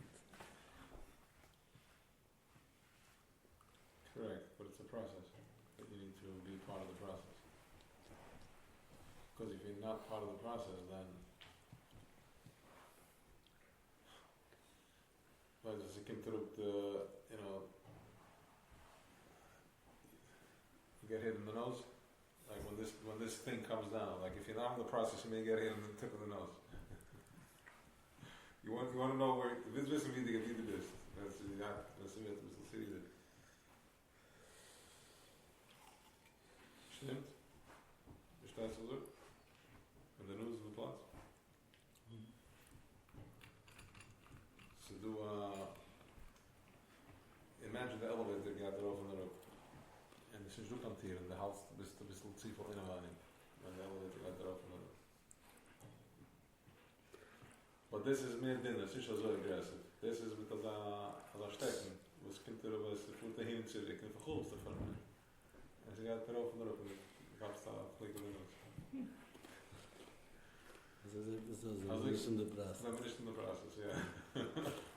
correct, but it's a process. That you need to be part of the process. Because if you're not part of the process, then like as you came through the, you get hit in the nose. Like when this thing comes down, like if you're not in the process, you may get hit in the tip of the nose. You want to know where this is wie die gebieden bist. Das ist ja, das ist ein bisschen seriös. Stimmt? Verstehst du so? Wenn der Nose in der Platz. So du, imagine the elevator gaat erover en erop. En de is ook hanteren, de hals bist een beetje ziefel in een wanning. En de elevator gaat erover en erop. But this is meer dinner, it's not so aggressive. This is because als stecken, was komt er was voelt de heen zurück en vergolst ervan. En ze gaat erover en erop en gaat staan klikken in ons. Also nicht in der Praxis. Nein, nicht in der Praxis, ja.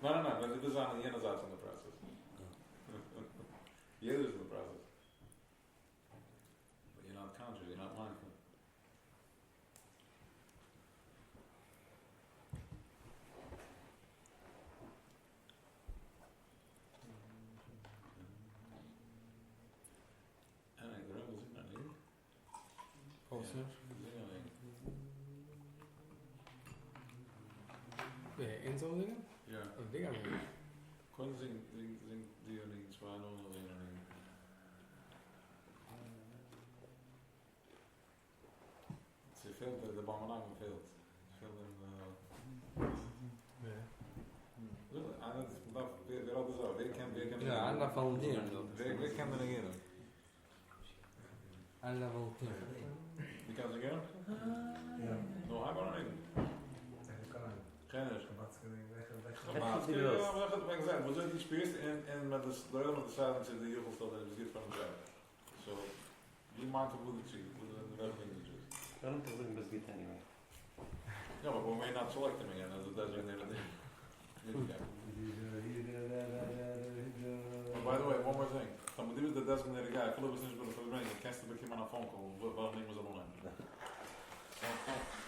Nein, wenn die sagen, jener sagt in der Praxis. Jeder ist in der Praxis. But you're not conscious, you're not mindful. In zo'n dingen? Ja. Ik denk aan het. Kunnen zing die er niet zwaar onder de ene. Ze veel de bommenang veel. Veel weer altijd zo. Wie kan ja, en dat valt niet in. Wie kan er niet in? En dat valt niet in. Wie kan er niet in? Ja. No, hij kan er niet. Kenner. We zijn die speers en met de silence in de Jugoslavie dat is dit van het jaar. So, be mindful with the chief, with the developing images. I don't think it's good anyway. No, but we may not select them again as a designated thing. By the way, one more thing. Dan moet je de designated guy, ik geloof het niet voor de ring, ik kan je bij iemand aan phone call, wat nemen ze dan aan?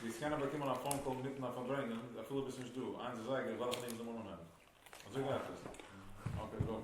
Die scannen bij iemand aan phone call mitten aan verbrengen, dat geloof het niet doen. Aan te zeggen, wat nemen ze dan aan? Wat zeg je dat is? Oké, go.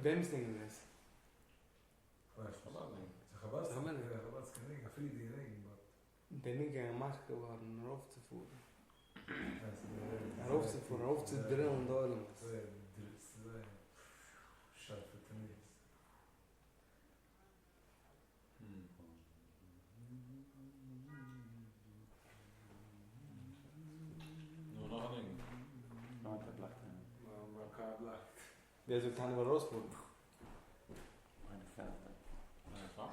wem ist denn das? Der Nigger macht geworden, raufzufuhren. Raufzudrillen da irgendwas. Wer so kann aber rausfuhren? Meine Vater. Meine Vater?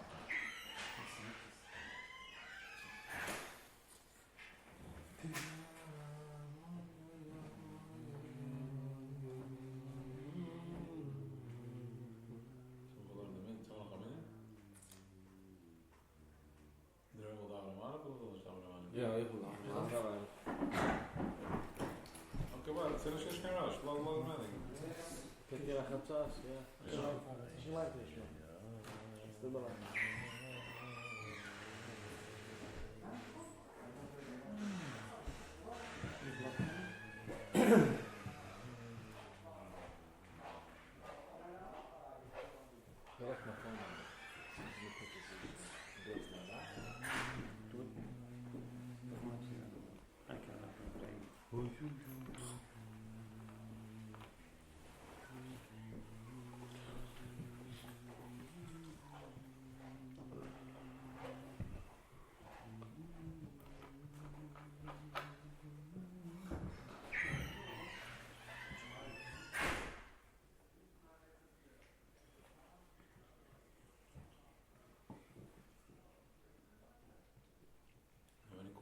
Ja, ich will auch. Okay, well, it's in a shish rush. Long many. Kijk je naar het thuis, ja. Is je lijkt niet zo. Is dat belangrijk?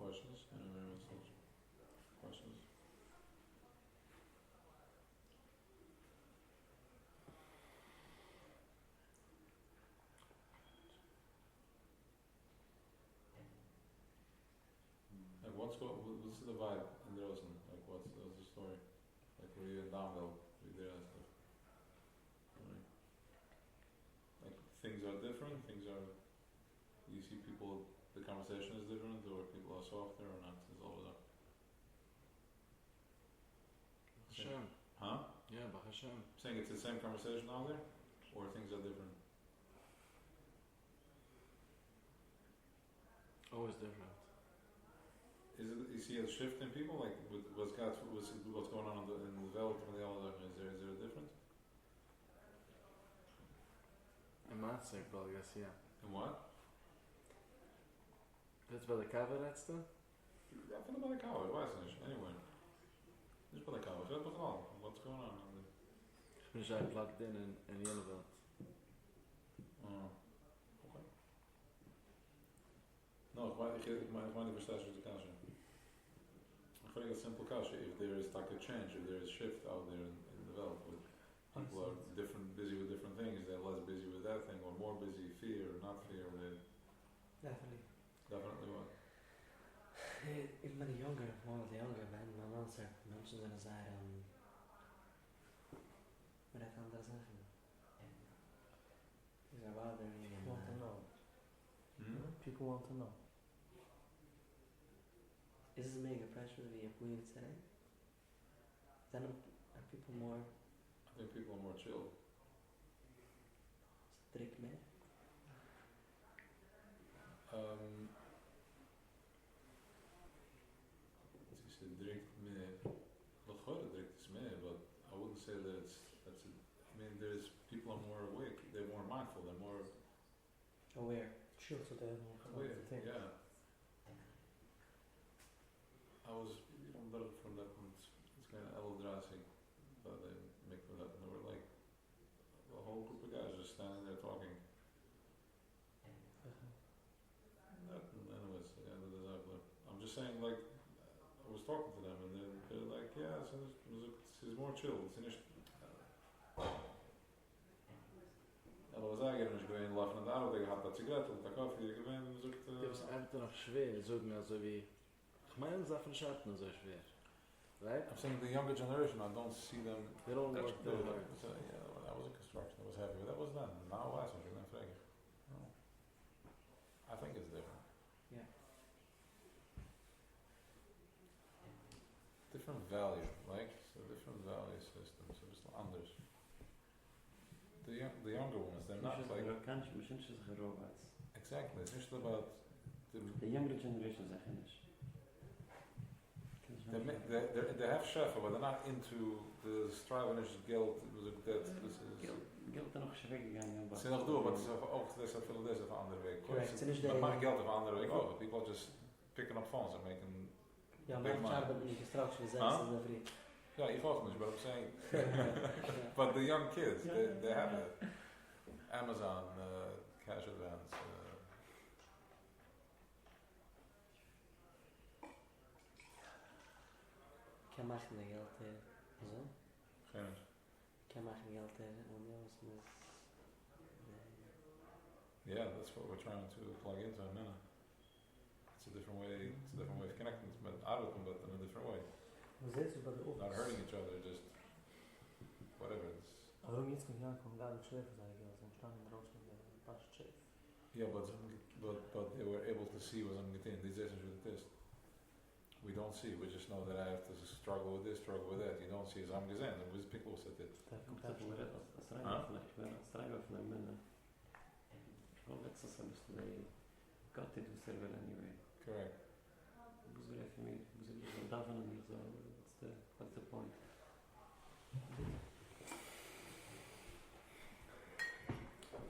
Questions? Anyone else have questions? Like what's the vibe in Drosen? Like what's the story? Like were you in Downville? Were you there and stuff? Like things are different, you see people, the conversation is different, or people are softer or not? It's all that. Hashem. Huh? Yeah, but Hashem. Saying it's the same conversation out there, or things are different? Always different. Is it? You see a shift in people, like what's going on in the world when they all are? Is there a difference? In my sake, well, I guess, yeah. In what? That's by the cover, that's the? Ja, vind het bij de koude, ik weet het niet. Anyway. Het is bij de koude, verder begon. What's going on? Ik ben jij plugged in Yellowbelt. Oh, okay. No, ik meine die verstaat je de kasje. Ik vind het simple kasje. If there is like a change, if there is shift out there in the world, with people are busy with different things, they're less busy with that thing, or more busy, fear or not fear. Definitely what? Ik ben younger ben, maar mensen zullen zeggen, maar dat andere zeggen. Is er water in? Want to know. People want to know. Is this mega pressure to be a queen today? Then are people more? I think people are more chill. Drink meer? Drinkt meer. Wat gewoon drinkt is meer, but I wouldn't say that that's it. I mean, there's people are more awake, they're more mindful, they're more aware. Sure, so they're more aware. Yeah. I was from that it's kind of eldrazi, but they make that, and they were like a whole group of guys just standing there talking. Anyways, I'm just saying, like, I was talking to them and they're like, yeah, so it's more chill. It's finished. En we zeggen, als je gewoon lachen aan de auto, je had dat sigaret of dat koffie, je gewoon zoekt... Het is einfach noch schwer, so mir so wie... Ich meine, es ist einfach nicht so schwer. Right? I'm saying the younger generation, I don't see them... They don't work that hard. Yeah, when I was in construction, I was happy, but that was then. Now I was going to I think it's different. Yeah. Different value, like, so different value systems, so it's anders. the younger ones, they're not like... Exactly, it's just about... The younger generation is finished. They have shefa, but they're not into the strivenish guilt. This is... Guilt nog eens weggegaan. Ze nog doen, maar het is ook deze veel deze van andere week. Correct. Maar maakt geld van andere week ook. People just picking up phones and making... Ja, maar het jaar dat ik straks voor zijn, is dat vriend. Yeah, you follow me, but I'm saying, but the young kids, they have it. Amazon, cash advance. Kan maken de geld zo? Geen. Kan maken geld anders met. Yeah, that's what we're trying to plug into now. It's a different way. It's a different way of connecting, but but in a different way. Not hurting each other, just whatever. Yeah, but they were able to see what I'm getting. These days with this. We don't see. We just know that I have to struggle with this, struggle with that. You don't see as I'm gesehen. And we people said it. Got to do server anyway. Correct. What's the point?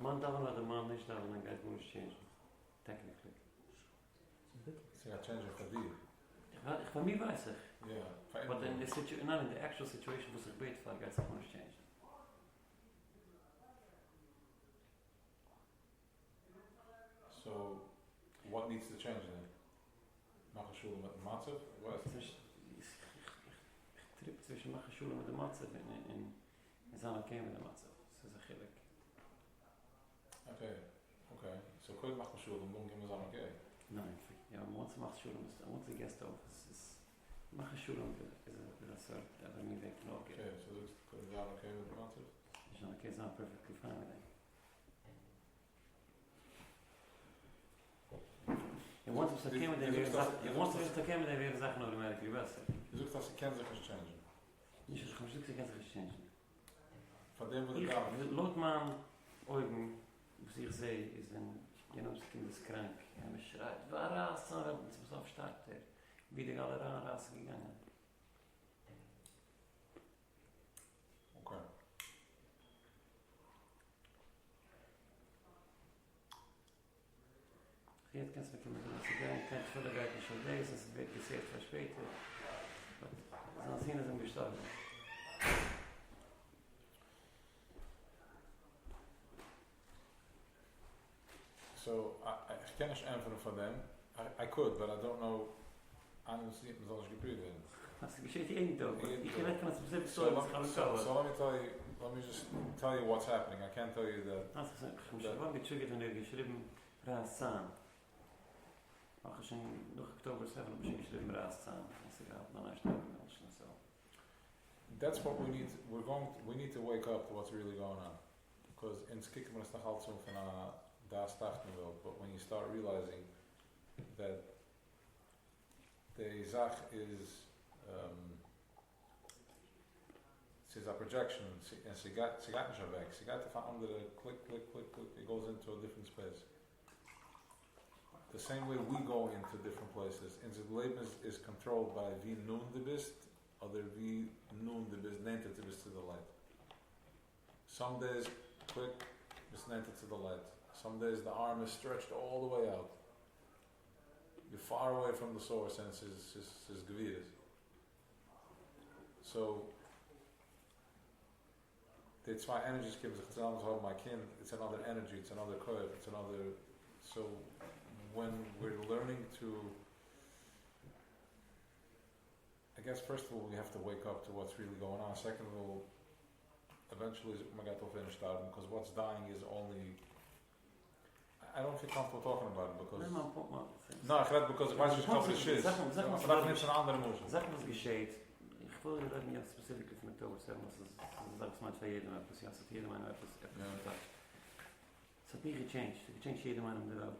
Man daven at the man is daven and guys will change. Technically. So I change it for you. For me, weiß ich. Yeah. But in the actual situation was a great for guys will change. So, what needs to change then? Machen Schule mit Matzev? What? Trip zwischen machen Schule mit der Matzev in zijn okay mit der Matzev. Das ist ein Gelijk. Okay. So, could machen Schule und dann gehen wir sagen okay? Nein, ja, once macht Schule, once the guest office ist machen Schule is a sort of a way to know. Okay, so this could be okay with Matzev? Is okay, it's not perfectly fine with it. Once it's okay with the Sachen automatically besser. Je zoekt dat ze kennen zich eens changen. Niet zo gewoon zoekt ze kennen zich eens changen. Van dem wil ik gaan. Loodman Eugen, was ich sehe, ist ein Kind ist krank. Er schreit, war rast, es muss aufstarten. Wie die alle rast gegangen. Okay. Jetzt kannst du mit dem Zigarren, kein Schultergeist nicht schon lesen, es wird gesehen verspätet. Sonst sind sie gestorben. So, I can answer for them. I could, but I don't know. I'm seeing it as gebeurd in. That's the shit ain't though. You can let us specific So stories. let me just tell you what's happening. I can't tell you that. That's the getriggert when they're geschrieben Rasan. Ach, schon noch Oktober 7 habe ich geschrieben Rasan. Das ist gerade noch nicht Menschen so. That's what we need. We need to wake up to what's really going on. Because in skikken is nog altijd zo van daar starten we op. But when you start realizing that the zach is ze is a projection and ze gaat niet zo weg. Ze gaat van andere click. It goes into a different space. The same way we go into different places. In zijn leven is controlled by wie nun de bist, other wie nun de bist, neemt het to the light. Some days, quick, just neemt it to the light. Some days the arm is stretched all the way out. You're far away from the source and his geviers. So, the two energies give us my kin. It's another energy. It's another curve. It's another. So, when we're learning to, I guess first of all we have to wake up to what's really going on. Second of all, eventually we got to finish starting because what's dying is only. I don't feel comfortable talking about it because. No, I read because why just cover the shit. Sag mal, it's an andere emotion. Sag mal, was geschieht. Ich will dir nicht specifically von Oktober sagen, was das mal für jeden etwas, ja, es hat jeder meine etwas gesagt. Es hat nie gechanged. Es gechanged jeder meine um der Welt.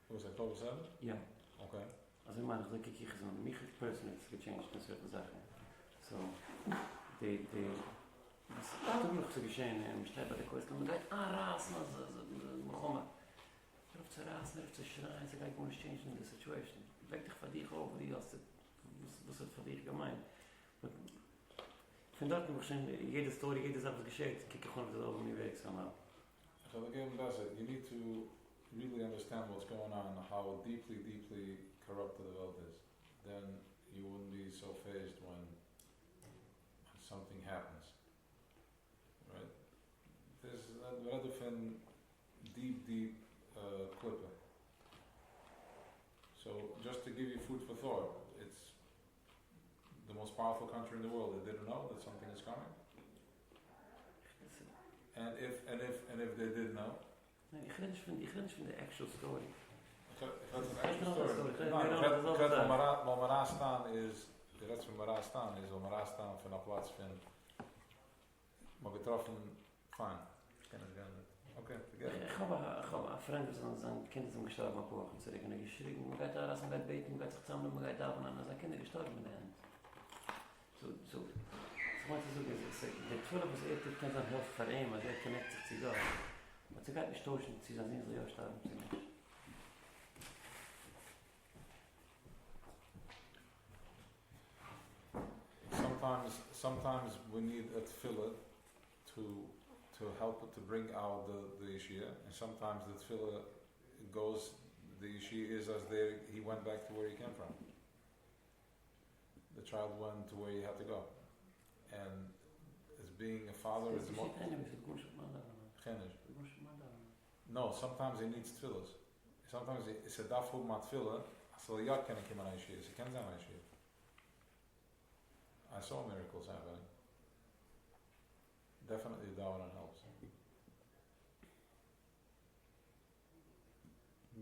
Was Oktober 7? Ja. Okay. Also ich meine, ich denke, ich habe mich personally gechanged in certain Sachen. So, Das tut mir so geschehen, ich stehe bei der Kurs, man geht rasen, Mohammed. Auf zu rasen, auf zu schreien, sie geht nicht change in the situation. Weg dich von dich auf, die hast was hat für dich gemeint. Von dort muss jede Story, jede Sache geschieht, kick ich auf das auch nicht weg, somehow. So again, that's it. You need to really understand what's going on, how deeply, deeply corrupted the world is. Then you wouldn't be so phased when something happens. Right? There's a rather thin, deep clipper. So just to give you food for thought, it's the most powerful country in the world. They didn't know that something is coming. And if they did know. Ik ga niet van de actual story. Ik ga het actual story. Wat Mara staan is, de rest van Mara staan is, wat Mara staan van een plaats van, maar getroffen, fijn. Okay, together. Ich habe einen Freund, seine Kinder sind gestorben auf Wochen, so ich habe geschrien, man geht da raus, man geht beten, man geht sich zusammen, man geht da und dann sind Kinder gestorben in der Hand. So much as it is, the 12 was 8 can help for him, as they connect to God. But the guy is torsion, she's an easily starting to finish. Sometimes we need a tefillah to help it to bring out the Yeshia, and sometimes the tefillah goes, the Yeshia is as there, he went back to where he came from. The child went to where he had to go. And as being a father is more... No, sometimes he needs tefillahs. Sometimes it's a dafur mat tefillah, so yad can come on Yeshia, so can on Yeshia. I saw miracles happening. Definitely davening helps.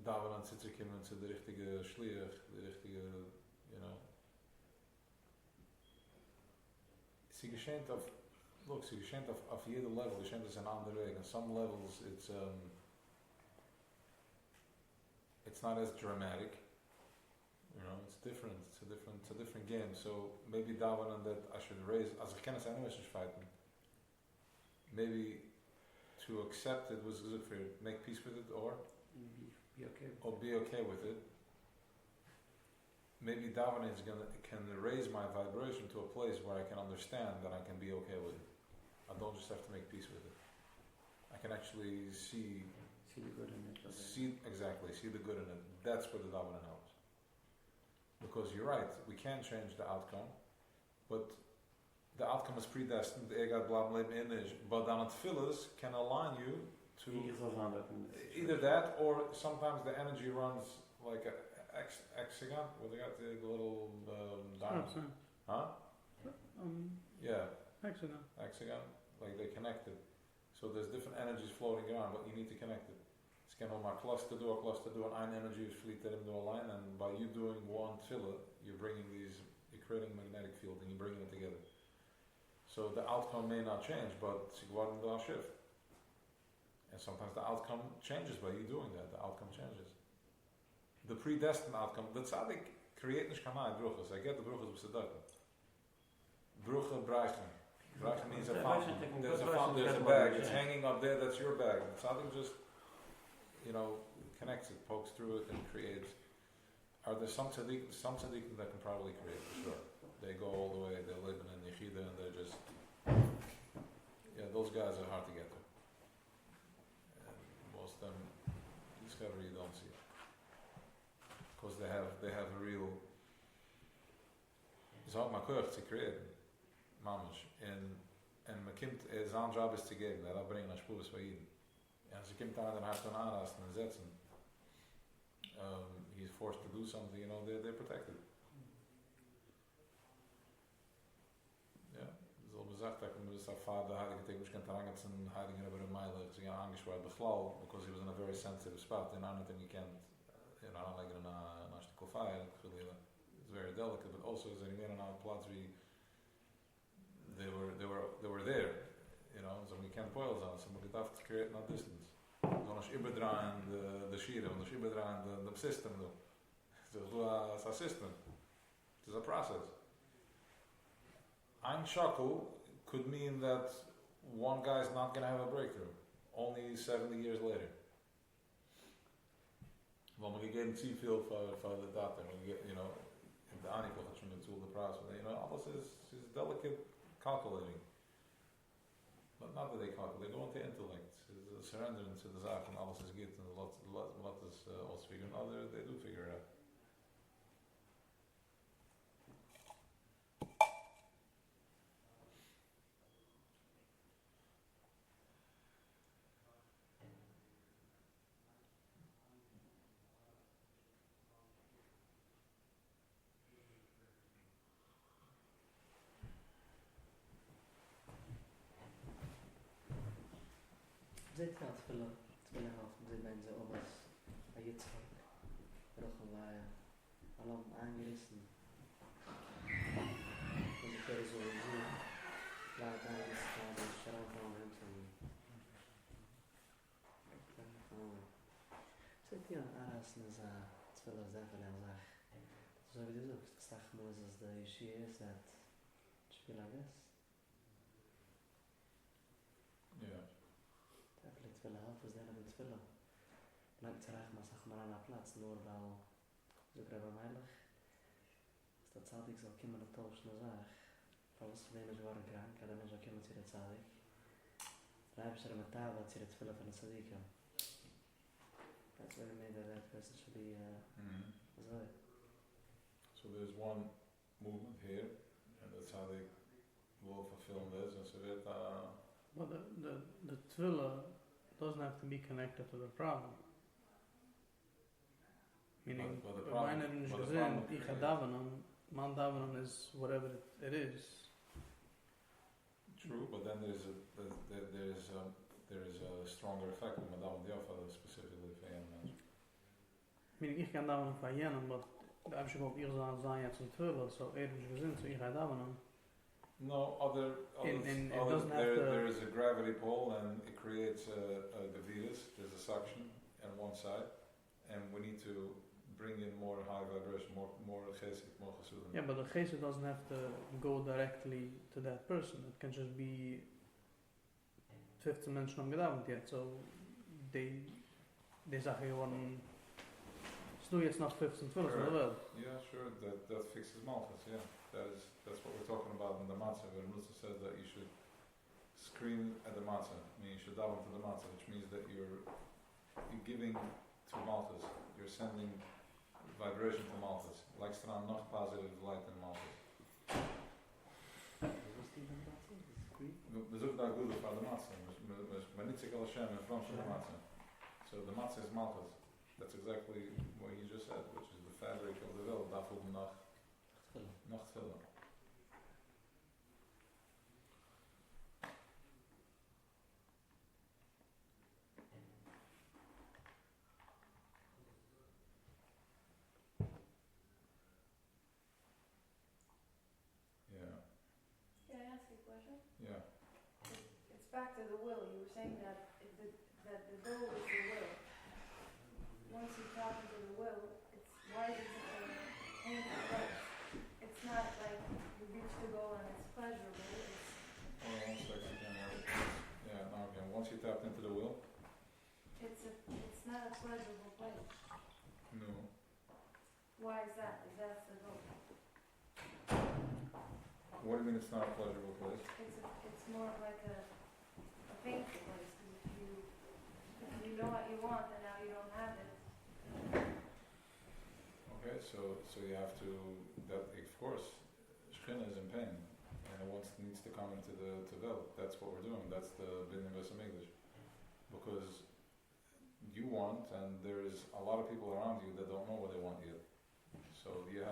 Davening zit ik in de richtige schlier, de richtige, you know. Sie geschenkt auf jeder Level, geschenkt ist ein anderer Weg. On some levels it's not as dramatic. You know, it's different. It's a different game. So maybe davening that I should raise, as ich kenne es anyway, fighting. Maybe to accept it was good for you, make peace with it, or be okay with it. Maybe davening can raise my vibration to a place where I can understand that I can be okay with it. I don't just have to make peace with it. I can actually see the good in it. See the good in it. That's where the davening helps. Because you're right, we can't change the outcome, but the outcome is predestined. But then tefillahs can align you to either that, or sometimes the energy runs like a hexagon. Well, they got the little diamond. Huh? Yeah. Hexagon. Like they connected. So there's different energies floating around, but you need to connect it. It's kind of my cluster do, and ein energy is fleeted into a line, and by you doing one tefillah, you're creating a magnetic field, and you're bringing it together. So the outcome may not change, but it's going to shift. And sometimes the outcome changes by you doing that. The outcome changes. The predestined outcome, the tzaddik create nicht kanai bruches. I get the bruches with tzedakah. Bruche breichen. Breichen means a fountain. There's a bag. It's hanging up there. That's your bag. The tzaddik just, connects it, pokes through it, and creates. Are there some tzaddikim that can probably create, for sure. They go all the way, they're living in Yechida, and they're just, those guys are hard to get to. And most of them, discovery you don't see. Because they have a real, it's all my kurch to create, mamish. And my kind, his own job is to give, that I bring a spurs for Eden. And as he comes down and has to aanrasten and zetten, he's forced to do something, they're protected. Ja, so gesagt, that when his father had to take Mishkan Tarangatz and hiding over a mile, so he got angeshwar bechlau, because he was in a very sensitive spot, and anything you can't, I don't like it in a ashtikul fire, it's very delicate, but also as a remain on our plots, they were there, so we can't boil on, so we have to create no distance. So als überdraaien de shira, als überdraaien the system, it's a system. It's a process. Ein shackle could mean that one guy's not going to have a breakthrough. Only 70 years later. When we get in viel for the data, when we get, in the Aniko, the process, alles is delicate calculating. But not that they calculate, they go into intellect. It's surrendering to the Zach and alles is good, and a lot is also figuring out. They do figure it out. Zit gaat vullen, twee half, dit mensen alles, je terug, rochen wij, allemaal aangerissen. Dus ik weet zo zien, laat aangerissen gaan, dus schrijf van hem zit hier aanrassen is twee zelf en zeg. Zo wie dit ook, zeg Moses de Yeshua is dat spelen is. Ja. Tfila half is daar met tfila. Lang terug, maar zeg maar aan haar plaats, door wel zoek er bij heilig. Als dat zadig zal komen de toos naar zaag. Alles van de mensen waren krank, en de mensen komen te het zadig. Dan hebben ze er met taal wat ze het tfila van het zadika. That's where they made that person should be zadig. So there's one movement here, and that's how they will fulfill this, and so that Well, the tefillah doesn't have to be connected to the problem. Meaning, when in gezin, ich davenan, man davenan is whatever it is. True, but then there is a stronger effect with Madame Diafala specifically for Yemen. Meaning, ich kann davenan for Yemen, but the Abshak of ich sein jetzt in tefillah, so in gezin, so ich davenan. No, there is a gravity pull and it creates a gavitas, there's a suction on one side, and we need to bring in more high vibration, more chesed, more chasudim. Yeah, but the chesed doesn't have to go directly to that person. It can just be fifth dimension of gedavend yet, so they sagen gewoon, so jetzt noch 15 12 in the world. Yeah, sure, that fixes malchus, yeah. That's what we're talking about in the matzah, where Musa says that you should scream at the matzah. I mean, you should daven to the matzah, which means that you're giving to malchus. You're sending vibration to malchus. Like straan noch positive light in malchus. We zoeken daar goed voor de matzah. We niet zich al Hashem in front of the matzah. So the matzah is malchus. That's exactly what you just said, which is the fabric of the will. Daarvoor nog tefillah. Yeah. It's back to the will. You were saying that the goal is the will. Once you tap into the will, it's why is it a painful place? It's not like you reach the goal and it's pleasurable. Hold on 1 second again. Yeah, now again. Once you tapped into the will, it's not a pleasurable place. No. Why is that? Is that the goal? What do you mean it's not a pleasurable place? It's more like a painful place. If you know what you want and now you don't have it. Okay, so you have to, that of course, Shekhinah is in pain and it needs to come into the Vel. That's what we're doing. That's the Binyan English. Because you want, and there's a lot of people around you that don't know what they want yet. So you're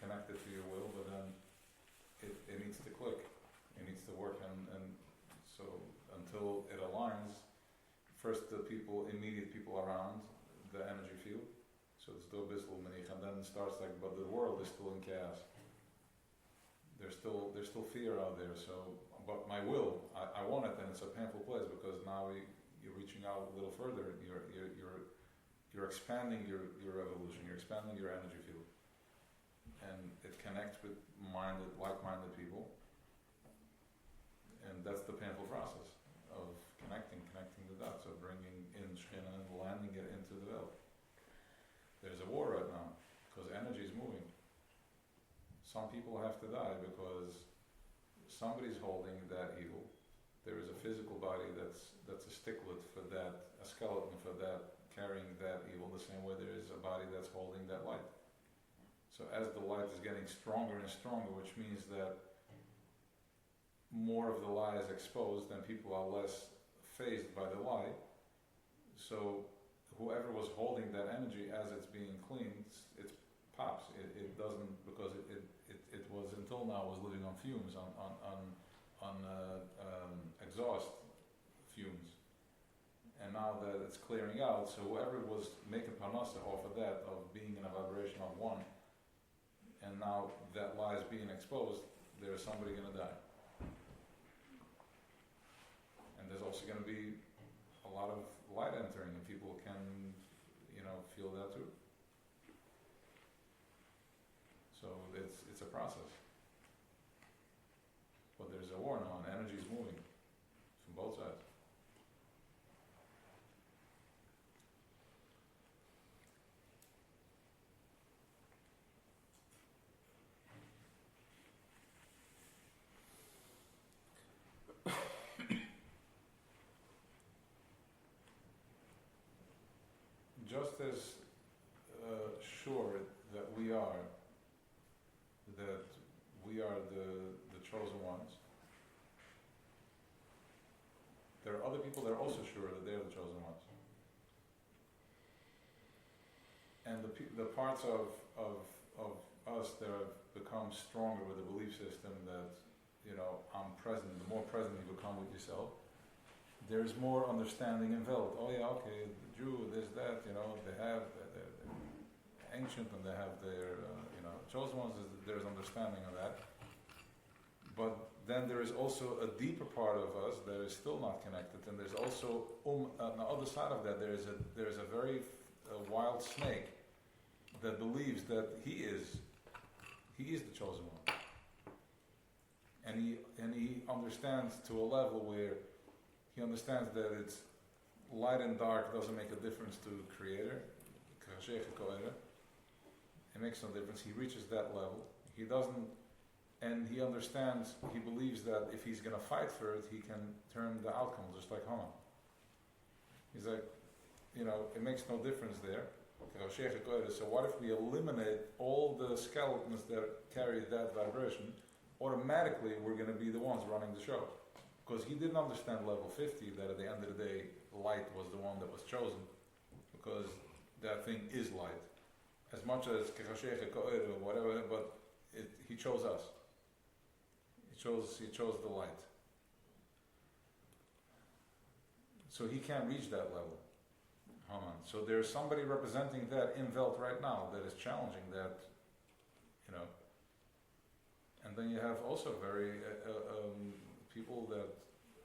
connected to your will, but then it needs to click. It needs to work, and so until it aligns, first the immediate people around the energy field. So it's still bisl menich, and then it starts like, but the world is still in chaos. There's still fear out there. So, but my will, I want it, and it's a painful place because now you're reaching out a little further. You're expanding your evolution. You're expanding your energy field, and it connects with like-minded people. And that's the painful some people have to die because somebody's holding that evil. There is a physical body that's a sticklet for that, a skeleton for that, carrying that evil, the same way there is a body that's holding that light. So as the light is getting stronger and stronger, which means that more of the lie is exposed and people are less fazed by the lie, so whoever was holding that energy as it's being cleaned, it pops. It doesn't, because it was until now was living on fumes, on exhaust fumes. And now that it's clearing out, so whoever was making parnasa off of that, of being in a vibration of one, and now that lie is being exposed, there's somebody going to die. And there's also going to be a lot of light entering, and people can, feel that too. So it's a process. But there's a war now, and energy is moving from both sides. Just as sure that we are the chosen ones, there are other people that are also sure that they are the chosen ones. And the parts of us that have become stronger with the belief system that, I'm present, the more present you become with yourself, there's more understanding enveloped. Oh yeah, okay, the Jew, there's that, they have, they're ancient and they have their, chosen ones, there's understanding of that. But then there is also a deeper part of us that is still not connected, and there's also, on the other side of that, there is a very wild snake that believes that he is the chosen one. And he understands to a level where he understands that it's light and dark doesn't make a difference to the Creator. It makes no difference. He reaches that level. He doesn't, and he understands, he believes that if he's going to fight for it, he can turn the outcome, just like Haman. He's like, it makes no difference there. So what if we eliminate all the skeletons that carry that vibration? Automatically we're going to be the ones running the show. Because he didn't understand level 50, that at the end of the day, light was the one that was chosen. Because that thing is light. As much as or whatever, but he chose us. He chose the light. So he can't reach that level. Haman. So there's somebody representing that in Velt right now that is challenging that, And then you have also very people that,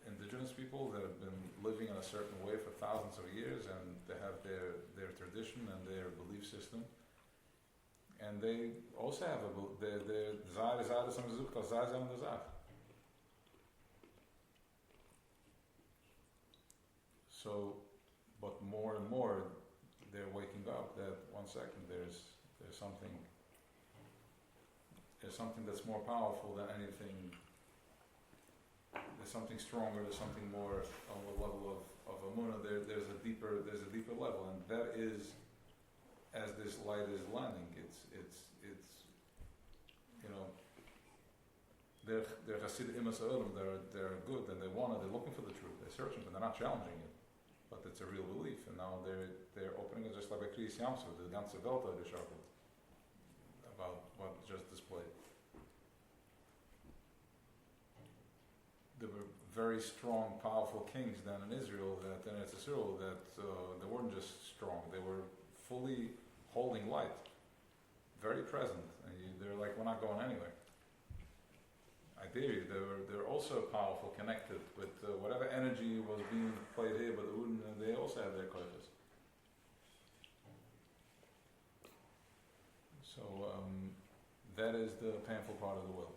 indigenous people that have been living in a certain way for thousands of years, and they have their tradition and their belief system. And they also have their Zar is Zar som gezoekt als Zar zijn de Zar. So, but more and more they're waking up that 1 second there's something that's more powerful than anything. There's something stronger. There's something more on the level of Amuna. There's a deeper level, and that is, as this light is landing, it's they're Hasidic Imas Ha'olam. They're good and they're looking for the truth. They're searching, but they're not challenging it. But it's a real belief, and now they're opening it just like a Kriyas Yamsuf, the ganze Welt heute sharpened about what just displayed. There were very strong, powerful kings then in Israel, that they weren't just strong; they were fully holding light, very present, and they're like, we're not going anywhere. I dare you, they're also powerful, connected with whatever energy was being played here, but they also had their koiches. So that is the painful part of the will.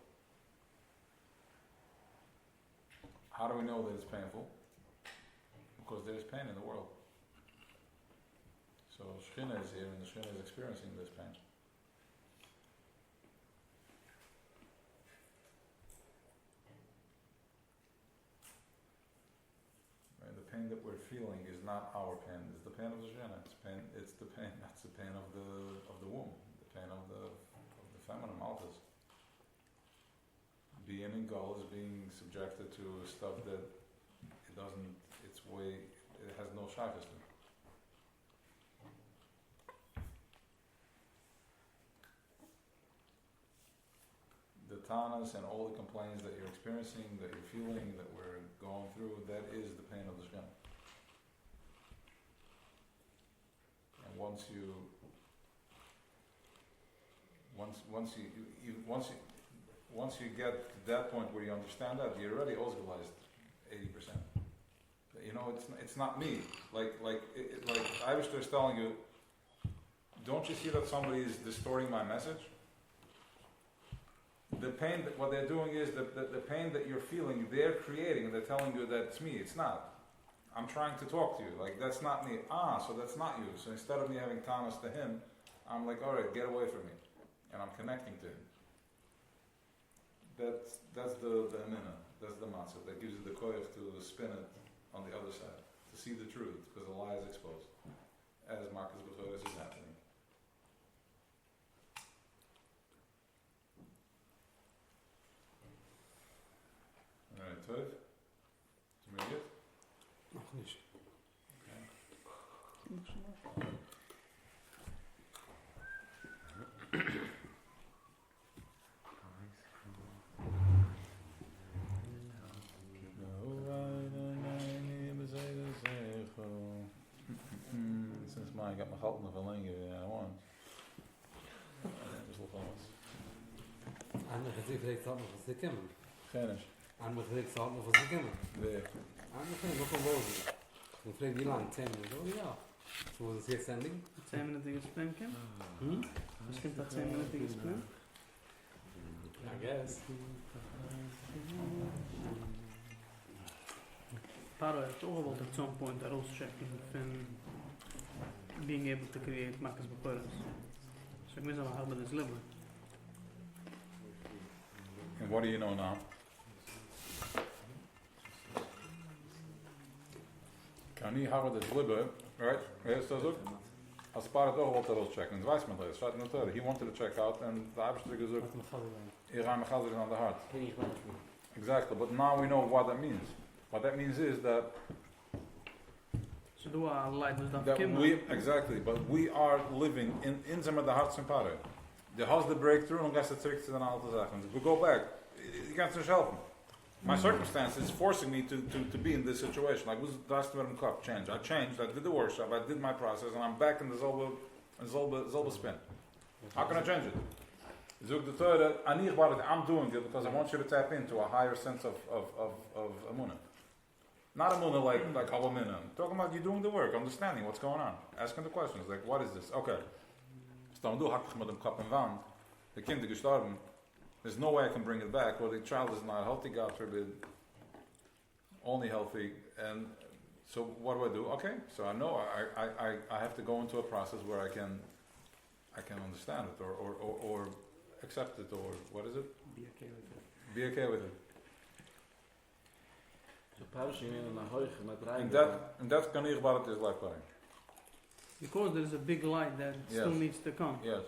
How do we know that it's painful? Because there's pain in the world. So Shekhinah is here, and the Shekhinah is experiencing this pain. pain that we're feeling is not our pain. It's the pain of the Shana. It's the pain. That's the pain of the womb. The pain of the feminine malchus. Being in Gaul is being subjected to stuff that it doesn't. It has no shaykhus to. The tanas and all the complaints that you're experiencing, that you're feeling, that we're going through, that is the pain of the Shekhinah. And once you get to that point where you understand that, you're already osgalized 80%. You know, it's not me. Like Ivishter is telling you, don't you see that somebody is distorting my message? The pain, what they're doing is the pain that you're feeling, they're creating, and they're telling you that it's me. It's not. I'm trying to talk to you. Like, that's not me. So that's not you. So instead of me having tamas to him, I'm like, all right, get away from me. And I'm connecting to him. That's the amina. That's the matzah. That gives you the koyach to spin it on the other side. To see the truth, because the lie is exposed. As Marcus B'choris is happening. Alright, Tov? Zum wir jetzt? Noch nicht. Since mine got my halt of a language I want. Just look on us. Andere gezegd heeft dat nog eens te kennen. Finish. Andere gezegd dat nog eens te kennen. Nee. Andere gezegd nog een woorden. Ik vreeg wie lang? 10 minuten? Oh ja. So was het jetzt ending? 10 minuten gespreken? Misschien dat 10 minuten gespreken? I guess. Paro heeft ook wel at some point a rose checking from being able to create Marcus B'choris. So ik mis al hebben this liver. And what do you know now? Kan nie haben das liver, right? Yes, das ook. Als part of all those checkings, weiß man das. He wanted to check out, and the Abishter gesagt, Iran Mechazir is on the heart. Exactly, but now we know what that means. What that means is that So do a light was that we exactly, but we are living in some of the hearts and pare. The house the breakthrough and gets the trick to the alte Sachen. If we go back, you can't just help me. My circumstances forcing me to be in this situation. Like was last cup change. I changed. I did the workshop. I did my process, and I'm back in the Zolba spin. How can I change it? Zug the Torah. I'm doing it because I want you to tap into a higher sense of Amuna. Not Amuna like Halamina. I'm talking about you doing the work, understanding what's going on, asking the questions like, what is this? Okay. The kind is gestorben. There's no way I can bring it back. Or the child is not healthy, God forbid. Only healthy. And so what do? Okay, so I know I have to go into a process where I can understand it or accept it, or what is it? Be okay with it. Be okay with it. And that's kanich barat is like that. Because there is a big light that still needs to come. Yes.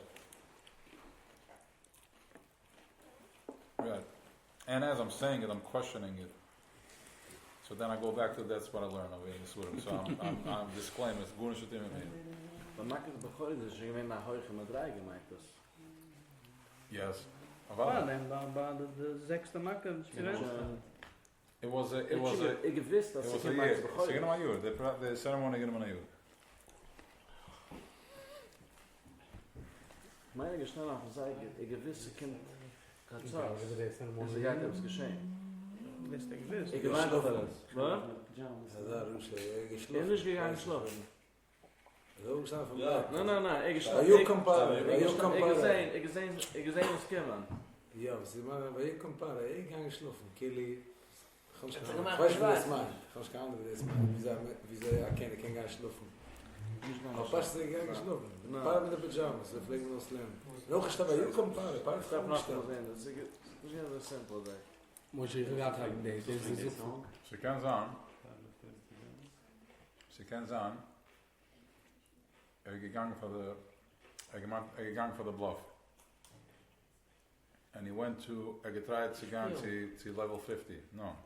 Right. And as I'm saying it, I'm questioning it. So then I go back to that's what I learned over in the Surah. So I'm disclaiming it's Gunish Utim in here. But Marcus B'choris is you mean na hoige madrai gemaakt dus. Yes. Well, then, by the sechste Makkah, It was a Ik wist dat ze year. The ceremony in Manayur. Meine geschnell nach sagen, ich wisse kind Katzas. Und sie hat etwas geschehen. Ich gemeint auf alles. Was? Nicht gegangen schlafen. Nein, ich gesehen uns kommen. Ja, sie machen, weil ich kompare, ich kann geschlafen, Kili. Ich weiß nicht, was man. Ich weiß gar nicht, wie sie erkennen, ich kann gar nicht schlafen. Aber passt sich gar nicht schlafen. Ein paar mit der Pyjamas, wir fliegen uns lernen. Noch ist aber ich kompare, ein paar Ich darf noch mal sehen, das ist eine simple day. Muss ich gerade sagen, das ist So kann sagen. Sie kennen sein, gegangen for the bluff. And he went to, getried zu gehen zu level 50. No.